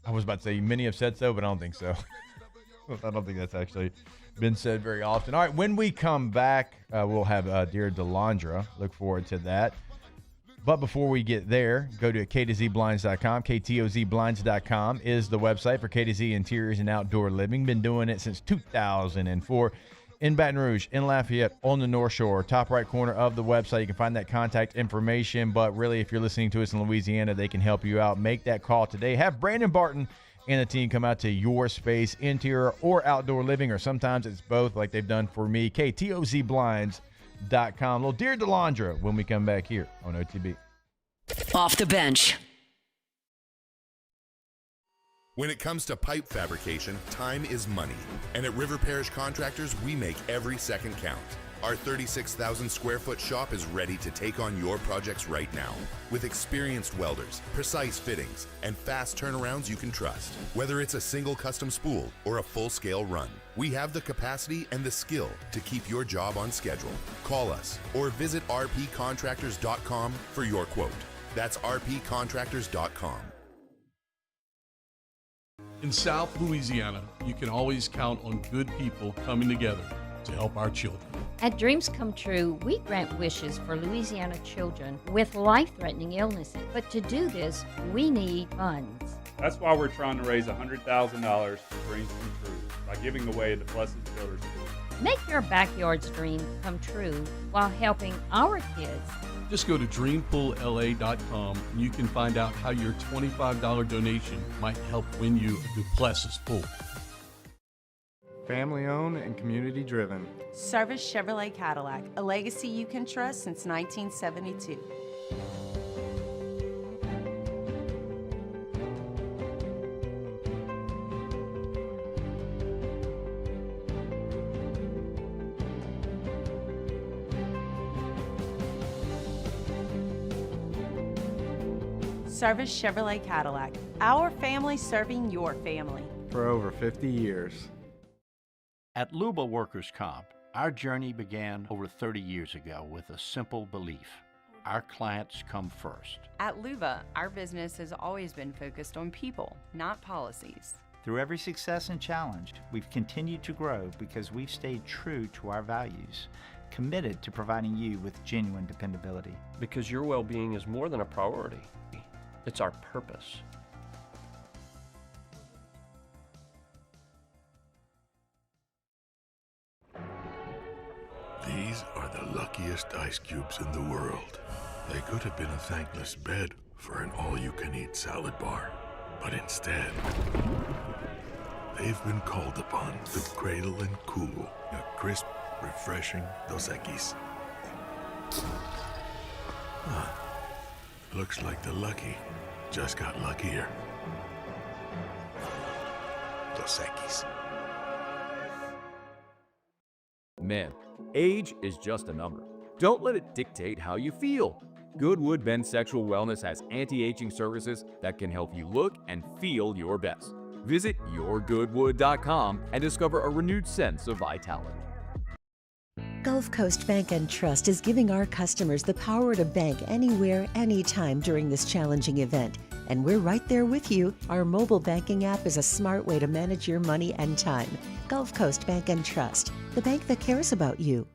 I was about to say many have said so, but I don't think so. I don't think that's actually been said very often. All right, when we come back, we'll have Dear Delandra. Look forward to that. But before we get there, go to K2ZBlinds.com. KTOZBlinds.com is the website for K2Z Interiors and Outdoor Living. Been doing it since 2004. In Baton Rouge, in Lafayette, on the North Shore, top right corner of the website. You can find that contact information. But really, if you're listening to us in Louisiana, they can help you out. Make that call today. Have Brandon Barton and the team come out to your space, interior or outdoor living, or sometimes it's both, like they've done for me. KTOZBlinds.com. Little Dear Delandra when we come back here on OTB. Off the bench. When it comes to pipe fabrication, time is money. And at River Parish Contractors, we make every second count. Our 36,000 square foot shop is ready to take on your projects right now. With experienced welders, precise fittings, and fast turnarounds you can trust. Whether it's a single custom spool or a full-scale run, we have the capacity and the skill to keep your job on schedule. Call us or visit rpcontractors.com for your quote. That's rpcontractors.com. In South Louisiana, you can always count on good people coming together to help our children. At Dreams Come True, we grant wishes for Louisiana children with life-threatening illnesses. But to do this, we need funds. That's why we're trying to raise $100,000 for Dreams Come True by giving away the Blessed Builders Tool. Make your backyard's dream come true while helping our kids. Just go to dreampoolla.com and you can find out how your $25 donation might help win you a Duplessis pool. Family owned and community driven. Service Chevrolet Cadillac, a legacy you can trust since 1972. Service Chevrolet Cadillac, our family serving your family. For over 50 years. At Luba Workers' Comp, our journey began over 30 years ago with a simple belief. Our clients come first. At Luba, our business has always been focused on people, not policies. Through every success and challenge, we've continued to grow because we've stayed true to our values, committed to providing you with genuine dependability. Because your well-being is more than a priority. It's our purpose. These are the luckiest ice cubes in the world. They could have been a thankless bed for an all-you-can-eat salad bar. But instead, they've been called upon to cradle and cool a crisp, refreshing Dos Equis. Looks like the lucky just got luckier. Dos Equis. Man, age is just a number. Don't let it dictate how you feel. Goodwood Men's Sexual Wellness has anti-aging services that can help you look and feel your best. Visit yourgoodwood.com and discover a renewed sense of vitality. Gulf Coast Bank and Trust is giving our customers the power to bank anywhere, anytime during this challenging event. And we're right there with you. Our mobile banking app is a smart way to manage your money and time. Gulf Coast Bank and Trust, the bank that cares about you.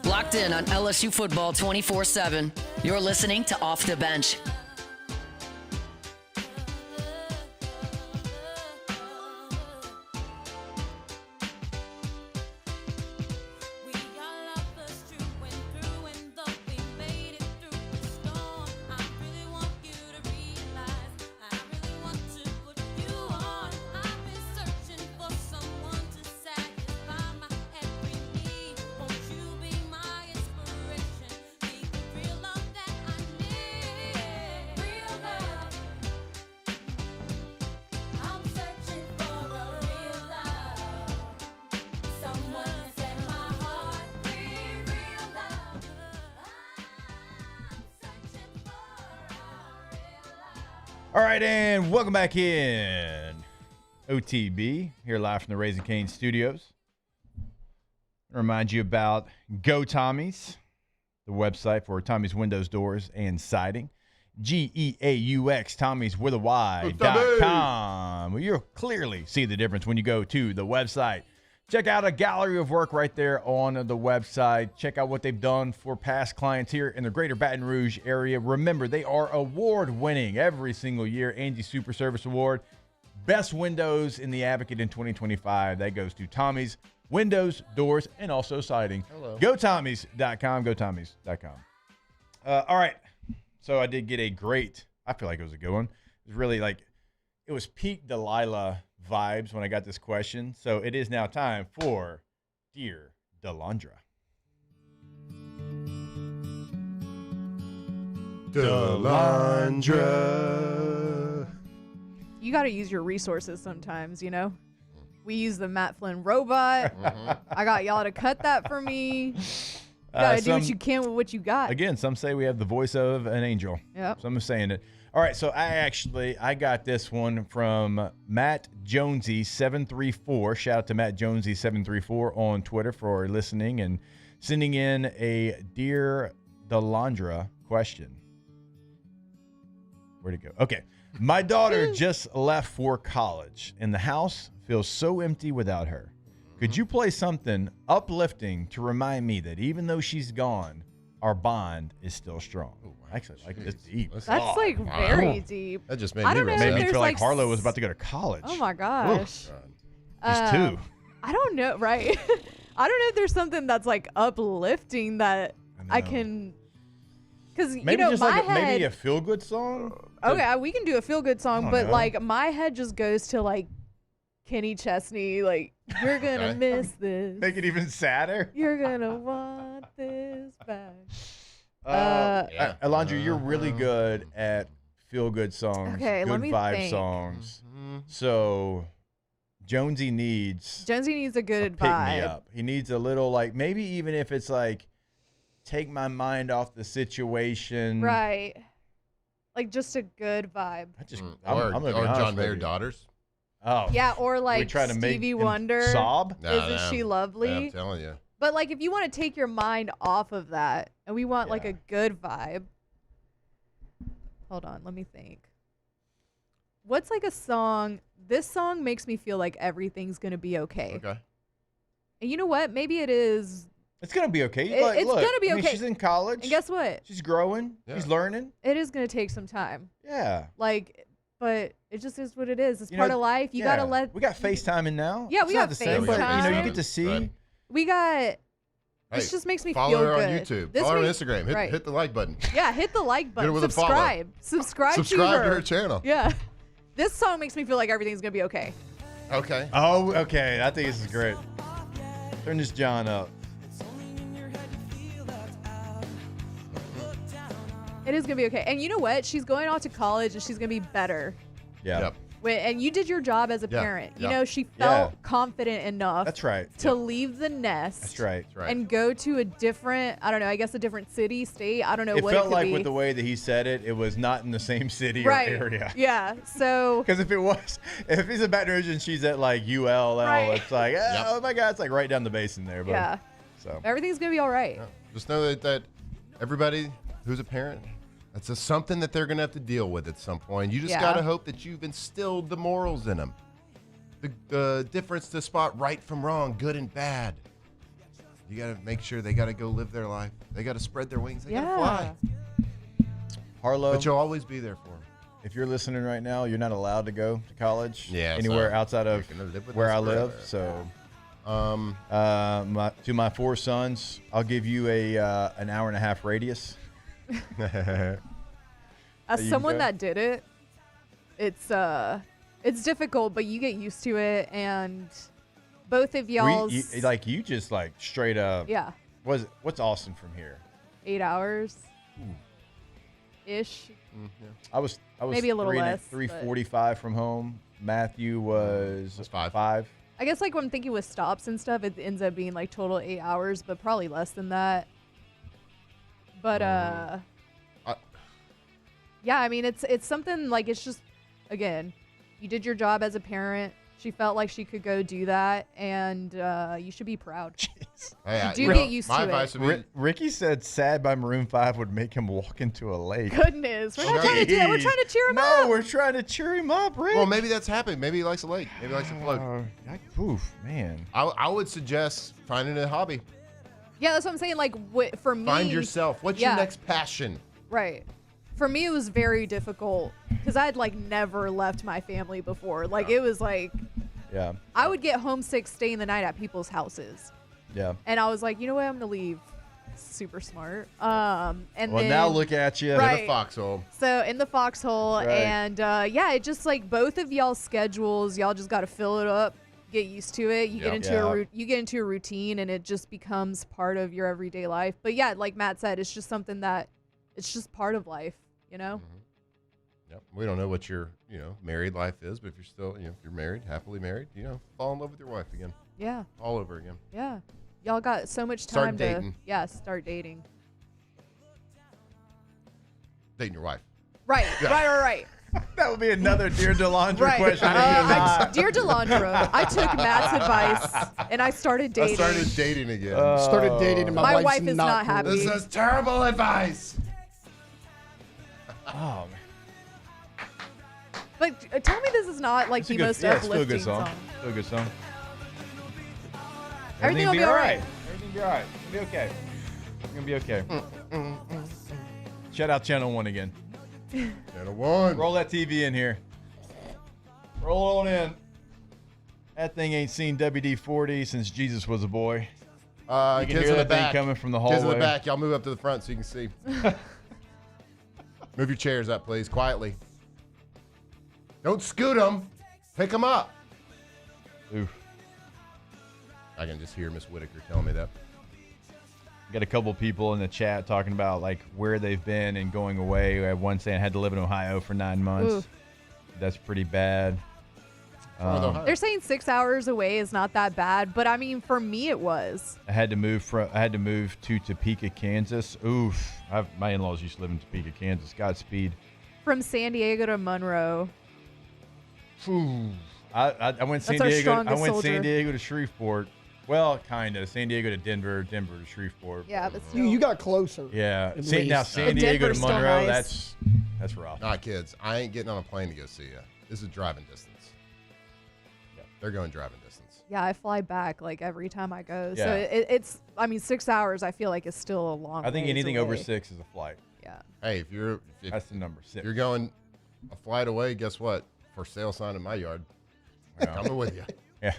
Locked in on LSU football 24/7. You're listening to Off the Bench. All right, and welcome back in. OTB, here live from the Raising Cane studios. Remind you about Go Tommy's, the website for Tommy's windows, doors, and siding. GEAUX, Tommy's with a Y.com. Well, you'll clearly see the difference when you go to the website. Check out a gallery of work right there on the website. Check out what they've done for past clients here in the greater Baton Rouge area. Remember, they are award-winning every single year. Angie Super Service Award. Best windows in the Advocate in 2025. That goes to Tommy's Windows, Doors, and also Siding. Hello. GoTommys.com. GoTommys.com. All right. So I did get a great, I feel like it was a good one. It was really like, it it was peak Delilah vibes when I got this question. So it is now time for Dear Delandra. Delandra. You got to use your resources sometimes, you know? We use the Matt Flynn robot. I got y'all to cut that for me. You got to do what you can with what you got. Again, some say we have the voice of an angel. Yep. Some are saying it. All right, so I got this one from Matt Jonesy 734. Shout out to Matt Jonesy 734 on Twitter for listening and sending in a Dear Delandra question. Where'd it go? Okay. My daughter just left for college, and the house feels so empty without her. Could you play something uplifting to remind me that even though she's gone, our bond is still strong? Actually, like this deep. That's like very deep. That just made I me don't know if Made me there's feel like like Harlow was about to go to college. Oh my gosh. He's 2. I don't know, right? I don't know if there's something that's like uplifting that I can, because you Maybe know just my like head. maybe a feel good song. Okay, we can do a feel good song, but know. like my head just goes to like Kenny Chesney, like you're gonna Okay. miss this. Make it even sadder. You're gonna want this back. Alondra, you're really good at feel good songs, Okay, good let me vibe think. songs. So Jonesy needs a good pick me vibe. up. He needs a little like maybe even if it's like take my mind off the situation. Right. Like just a good vibe. Or gonna be John honest with Mayer you. Daughters. Oh. Yeah, or like trying to make Stevie him Wonder. sob? Isn't she lovely? Yeah, I'm telling you. But like if you want to take your mind off of that and we want like a good vibe. Hold on, let me think. What's like a song? This song makes me feel like everything's going to be okay. Okay. And you know what? Maybe it is. It's gonna be okay. It's Look, gonna be I mean, okay. she's in college. And guess what? She's growing. She's learning. It is going to take some time. Yeah. Like, but it just is what it is. It's You part know, of life. You yeah. got to let. We got FaceTiming now. Yeah, It's we not got the same, but you know, you get to see. Right. We got. This Hey, just makes me follow feel her good. on YouTube. This Follow her on makes- Instagram. right. Hit the like button. Yeah, hit the like Hit button. her with a follow. Subscribe Subscribe to to her. her channel. Yeah. This song makes me feel like everything's going to be okay. Okay. Oh, okay. I think this is great. Turn this John up. It is going to be okay. And you know what? She's going off to college and she's going to be better. Yeah. Yep. And you did your job as a Yeah. parent. You Yeah. know, she felt confident enough. That's right. To leave the nest. That's right. And go to a different, I don't know, I guess a different city, state. I don't know It what felt it could like be. with the way that he said it, it was not in the same city right. or area. Yeah. So. Because if it was, if he's in Baton Rouge and she's at like ULL, Right. it's like, oh my God, it's like right down the basin there. But, Yeah. So. Everything's going to be all right. Just know that everybody who's a parent, that's just something that they're going to have to deal with at some point. You just Yeah. got to hope that you've instilled the morals in them. The difference to spot right from wrong, good and bad. You got to make sure they got to go live their life. They got to spread their wings. They got to fly. Harlow. But you'll always be there for them. If you're listening right now, you're not allowed to go to college Yeah, anywhere so outside of you're gonna live with where us I live. forever. So, to my 4 sons, I'll give you an hour and a half radius. As you someone go. that did it, it's difficult, but you get used to it, and both of y'all's You just like straight up. Yeah. What's Austin from here? 8 hours ish. I was Maybe a little less, but- 3:45 from home. Matthew was 5. I guess like when I'm thinking with stops and stuff, it ends up being like total 8 hours, but probably less than that. But yeah, I mean it's something like it's just again, you did your job as a parent. She felt like she could go do that, and you should be proud. You do get used to it. Ricky said "Sad" by Maroon 5 would make him walk into a lake. Goodness, we're not trying to do that. We're trying to cheer him up. No, we're trying to cheer him up, Rick. Well, maybe that's happening. Maybe he likes a lake. Maybe he likes to float. Oof, man. I would suggest finding a hobby. Yeah, that's what I'm saying. Like for me, Find yourself. What's yeah. your next passion? Right. For me, it was very difficult because I'd like never left my family before. Like it was like I would get homesick staying the night at people's houses. Yeah. And I was like, you know what? I'm gonna leave. super smart. And well, then, now look at you right. in the foxhole. So in the foxhole, Right. and yeah, it just like both of y'all's schedules, y'all just got to fill it up, get used to it. You get into a routine, and it just becomes part of your everyday life. But yeah, like Matt said, it's just something that it's just part of life, you know. Yep. We don't know what your married life is, but if you're still if you're married, happily married, fall in love with your wife again. Yeah. All over again. Yeah. Y'all got so much Start time dating. start dating. Dating your wife. Right, Yeah. right. That would be another Dear Delandra Right. question. Dear Delandra, I took Matt's advice and I started dating. I started dating again. Started dating and My wife's wife is not cool. happy. This is terrible advice. Oh, man. But tell me this is not like the most It's still a uplifting good song. song. Still a good song. Everything will be all right. Everything will be all right. It'll be okay. It's going to be okay. Shout out Channel 1 again. Channel 1. Roll that TV in here. Roll on in. That thing ain't seen WD-40 since Jesus was a boy. You can Kids hear in the that thing back. coming from the Kids in hallway. the back. Y'all move up to the front so you can see. Move your chairs up, please, quietly. Don't scoot them. Pick them up. Oof. I can just hear Miss Whitaker telling me that. Got a couple people in the chat talking about like where they've been and going away. We had one saying I had to live in Ohio for 9 months. Ooh. That's pretty bad. They're saying 6 hours away is not that bad, but I mean, for me, it was. I had to move to Topeka, Kansas. Oof. My in-laws used to live in Topeka, Kansas. Godspeed. From San Diego to Monroe. I went San That's our Diego. strongest I went soldier. San Diego to Shreveport. Well, kind of. San Diego to Denver, Denver to Shreveport. Yeah, but still. You got closer. Yeah. at Now least. San Diego to Denver's still Monroe. nice. That's rough. Nah, kids, I ain't getting on a plane to go see you. This is driving distance. Yeah, they're going driving distance. Yeah, I fly back like every time I go. So Yeah. it's, I mean, 6 hours I feel like is still a long I think ways anything over away. 6 is a flight. Yeah. Hey, if That's the number 6. you're going a flight away, guess what? For sale sign in my yard. Coming with you. Yeah.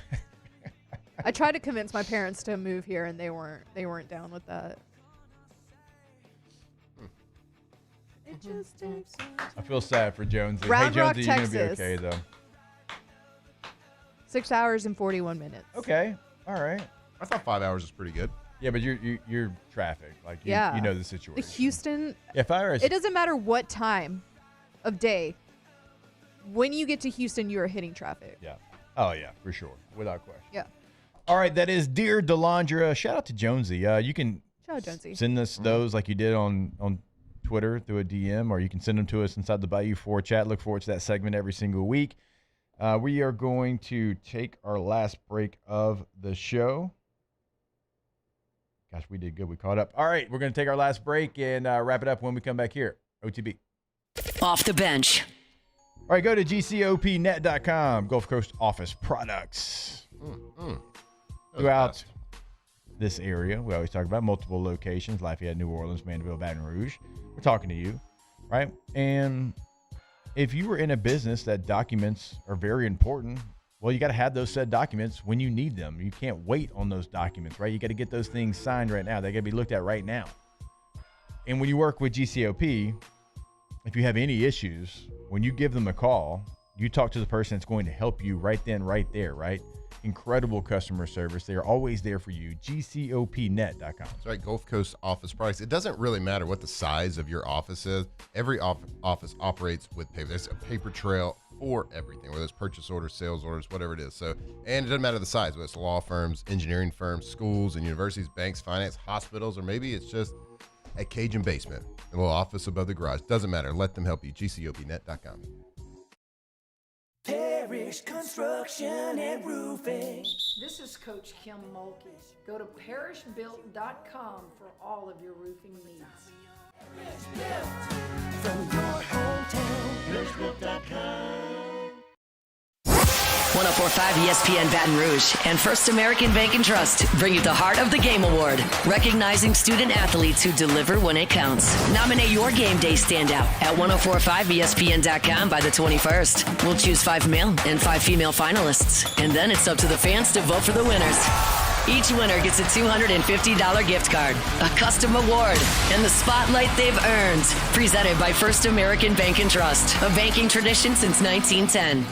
I tried to convince my parents to move here, and they weren't down with that. It just takes I feel sad for Jonesy. Round hey, Rock, Jonesy, you're going to be Texas. okay, though. 6 hours and 41 minutes. Okay. All right. I thought 5 hours was pretty good. Yeah, but you're traffic. Like, Yeah. you know the The situation. Houston. If I were It doesn't matter what time of day. When you get to Houston, you are hitting traffic. Yeah. Oh, yeah, for sure. Without question. Yeah. All right, that is Dear Delandra. Shout out to Jonesy. You can Shout out, Jonesy. send us those like you did on Twitter through a DM, or you can send them to us inside the Bayou 4 chat. Look forward to that segment every single week. We are going to take our last break of the show. Gosh, we did good. We caught up. All right, we're going to take our last break and wrap it up when we come back here. OTB. Off the bench. All right, go to gcopnet.com, Gulf Coast Office Products. Throughout this area, we always talk about multiple locations: Lafayette, New Orleans, Mandeville, Baton Rouge. We're talking to you, right? And if you were in a business that documents are very important, well, you got to have those said documents when you need them. You can't wait on those documents, right? You got to get those things signed right now. They got to be looked at right now. And when you work with GCOP, if you have any issues, when you give them a call, you talk to the person that's going to help you right then, right there, right? Incredible customer service. They are always there for you. GCOPnet.com. That's right, Gulf Coast Office Products. It doesn't really matter what the size of your office is. Every office operates with paper. There's a paper trail for everything, whether it's purchase orders, sales orders, whatever it is. So, and it doesn't matter the size, whether it's law firms, engineering firms, schools and universities, banks, finance, hospitals, or maybe it's just a Cajun basement, a little office above the garage. Doesn't matter. Let them help you. GCOPnet.com. Parish Construction and Roofing. This is Coach Kim Mulkey. Go to parishbuilt.com for all of your roofing needs. From your hometown, parishbuilt.com. 104.5 ESPN Baton Rouge and First American Bank and Trust bring you the Heart of the Game Award, recognizing student athletes who deliver when it counts. Nominate your game day standout at 1045ESPN.com by the 21st. We'll choose 5 male and 5 female finalists, and then it's up to the fans to vote for the winners. Each winner gets a $250 gift card, a custom award, and the spotlight they've earned. Presented by First American Bank and Trust, a banking tradition since 1910.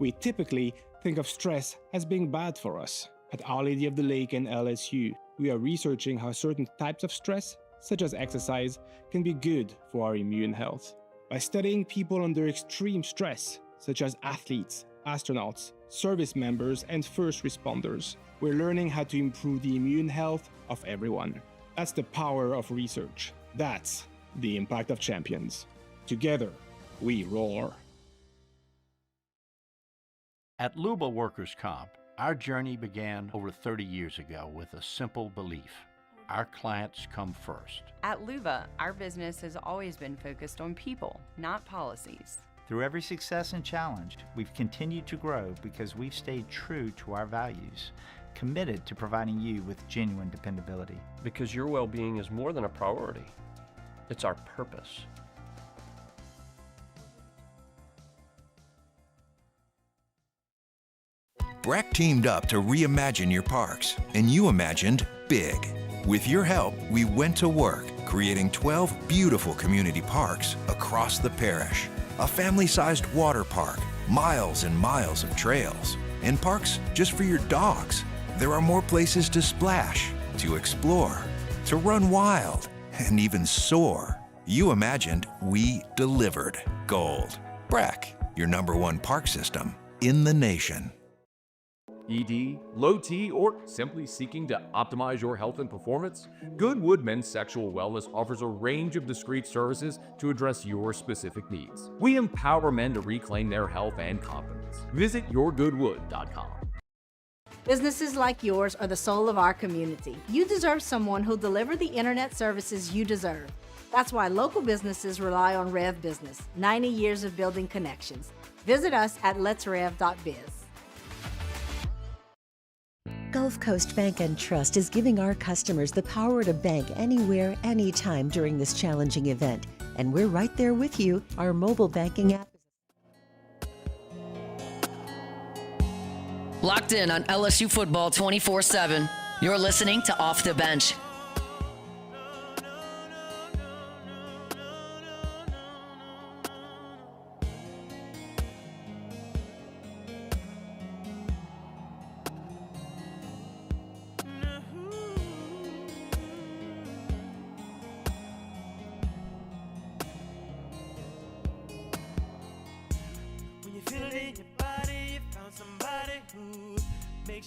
We typically think of stress as being bad for us. At Our Lady of the Lake and LSU, we are researching how certain types of stress, such as exercise, can be good for our immune health. By studying people under extreme stress, such as athletes, astronauts, service members, and first responders, we're learning how to improve the immune health of everyone. That's the power of research. That's the impact of champions. Together, we roar. At Luba Workers Comp, our journey began over 30 years ago with a simple belief. Our clients come first. At Luba, our business has always been focused on people, not policies. Through every success and challenge, we've continued to grow because we've stayed true to our values, committed to providing you with genuine dependability. Because your well-being is more than a priority. It's our purpose. BRAC teamed up to reimagine your parks, and you imagined big. With your help, we went to work, creating 12 beautiful community parks across the parish. A family-sized water park, miles and miles of trails, and parks just for your dogs. There are more places to splash, to explore, to run wild, and even soar. You imagined, we delivered. Gold. BRAC, your #1 park system in the nation. ED, low T, or simply seeking to optimize your health and performance? Goodwood Men's Sexual Wellness offers a range of discreet services to address your specific needs. We empower men to reclaim their health and confidence. Visit yourgoodwood.com. Businesses like yours are the soul of our community. You deserve someone who'll deliver the internet services you deserve. That's why local businesses rely on Rev Business, 90 years of building connections. Visit us at letsrev.biz. Gulf Coast Bank and Trust is giving our customers the power to bank anywhere, anytime during this challenging event. And we're right there with you. Our mobile banking app. Locked in on LSU football 24/7. You're listening to Off the Bench.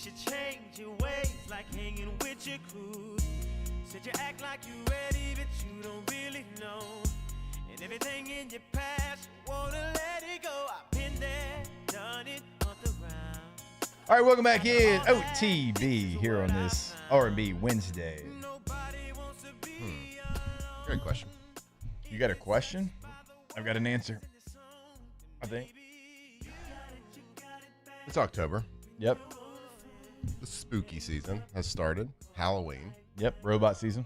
You change your ways like hanging with your crew. Said you act like you're ready, but you don't really know. And everything in your past, you wanna let it go. I've been there, done it on the ground. All right, welcome back in OTB here on this R&B Wednesday. Great question. You got a question? I've got an answer, I think. It's October. Yep. The spooky season has started. Halloween. Yep, robot season.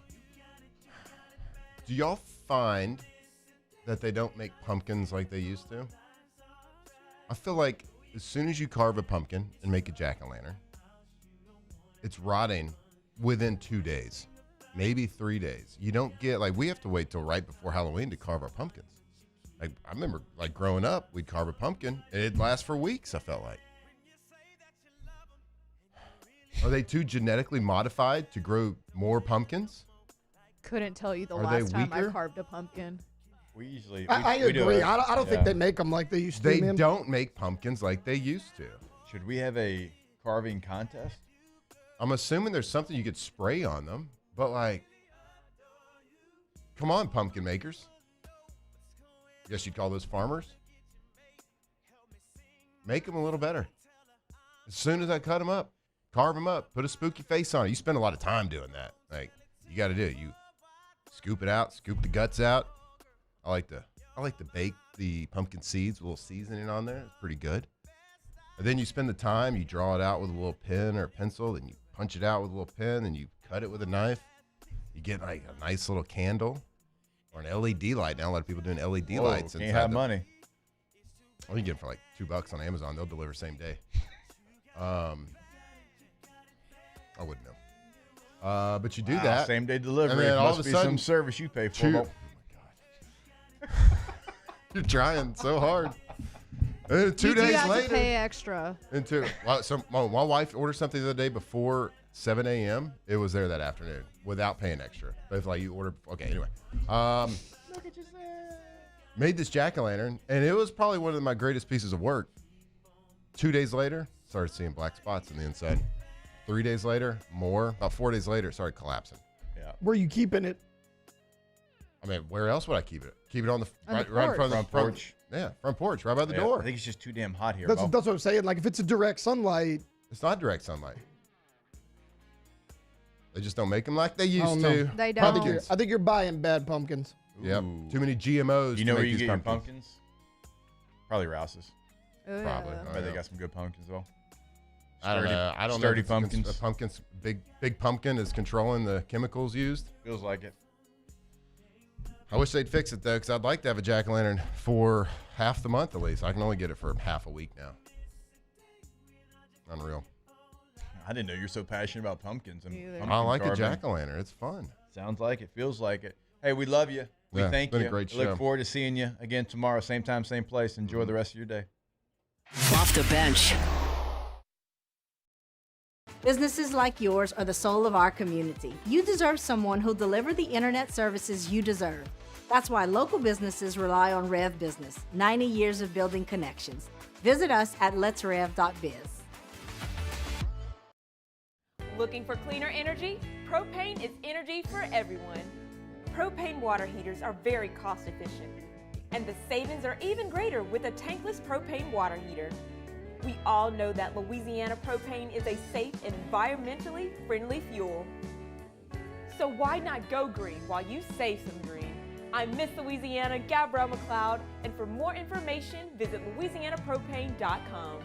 Do y'all find that they don't make pumpkins like they used to? I feel like as soon as you carve a pumpkin and make a jack-o'-lantern, it's rotting within 2 days, maybe 3 days. You don't get, like, we have to wait till right before Halloween to carve our pumpkins. Like, I remember, like, growing up, we'd carve a pumpkin, and it'd last for weeks, I felt like. Are they too genetically modified to grow more pumpkins? Couldn't tell you the Are last they time I weaker? carved a pumpkin. We usually. I agree. I don't think they make them like they used to. They man. don't make pumpkins like they used to. Should we have a carving contest? I'm assuming there's something you could spray on them, but like, come on, pumpkin makers. Guess you'd call those farmers. Make them a little better. As soon as I cut them up, carve them up, put a spooky face on it. You spend a lot of time doing that. Like, you got to do it. You scoop it out, scoop the guts out. I like to bake the pumpkin seeds with a little seasoning on there. It's pretty good. And then you spend the time, you draw it out with a little pen or a pencil, then you punch it out with a little pen, and you cut it with a knife. You get like a nice little candle or an LED light. Now a lot of people doing LED lights. Can't have money. Well, you can get them for like $2 on Amazon. They'll deliver same day. I wouldn't know. But you do that. Same day delivery. And then all must of a be sudden, some service you pay for. Oh my God. You're trying so hard. And then 2 days You have later. to pay extra. My wife ordered something the other day before 7 a.m. It was there that afternoon without paying extra. But if like you ordered, okay, anyway. Made this jack-o'-lantern, and it was probably one of my greatest pieces of work. 2 days later, started seeing black spots on the inside. 3 days later, more. About 4 days later, it started collapsing. Yeah. Where are you keeping it? I mean, where else would I keep it? Keep it on the right in front of the front porch. Front porch, right by the door. I think it's just too damn hot here. That's what I'm saying. Like if it's a direct sunlight, it's not direct sunlight. They just don't make them like they used to. They I don't. think you're buying bad pumpkins. Yep. Too many GMOs. You know to where make you these get your pumpkins. pumpkins? Probably Rouse's. Oh, Probably. yeah. I bet they got some good pumpkins as well. I don't know. I don't sturdy know. If it's pumpkins. A pumpkin's big pumpkin is controlling the chemicals used. Feels like it. I wish they'd fix it though, because I'd like to have a jack-o'-lantern for half the month at least. I can only get it for half a week now. Unreal. I didn't know you're so passionate about pumpkins. And pumpkin I like a carving. jack-o'-lantern. It's fun. Sounds like it. Feels like it. Hey, we love you. We Yeah, thank been you. a great Look show. forward to seeing you again tomorrow, same time, same place. Enjoy the rest of your day. Off the bench. Businesses like yours are the soul of our community. You deserve someone who'll deliver the internet services you deserve. That's why local businesses rely on Rev Business, 90 years of building connections. Visit us at letsrev.biz. Looking for cleaner energy? Propane is energy for everyone. Propane water heaters are very cost efficient, and the savings are even greater with a tankless propane water heater. We all know that Louisiana propane is a safe and environmentally friendly fuel. So why not go green while you save some green? I'm Miss Louisiana, Gabrielle McLeod, and for more information, visit louisianapropane.com.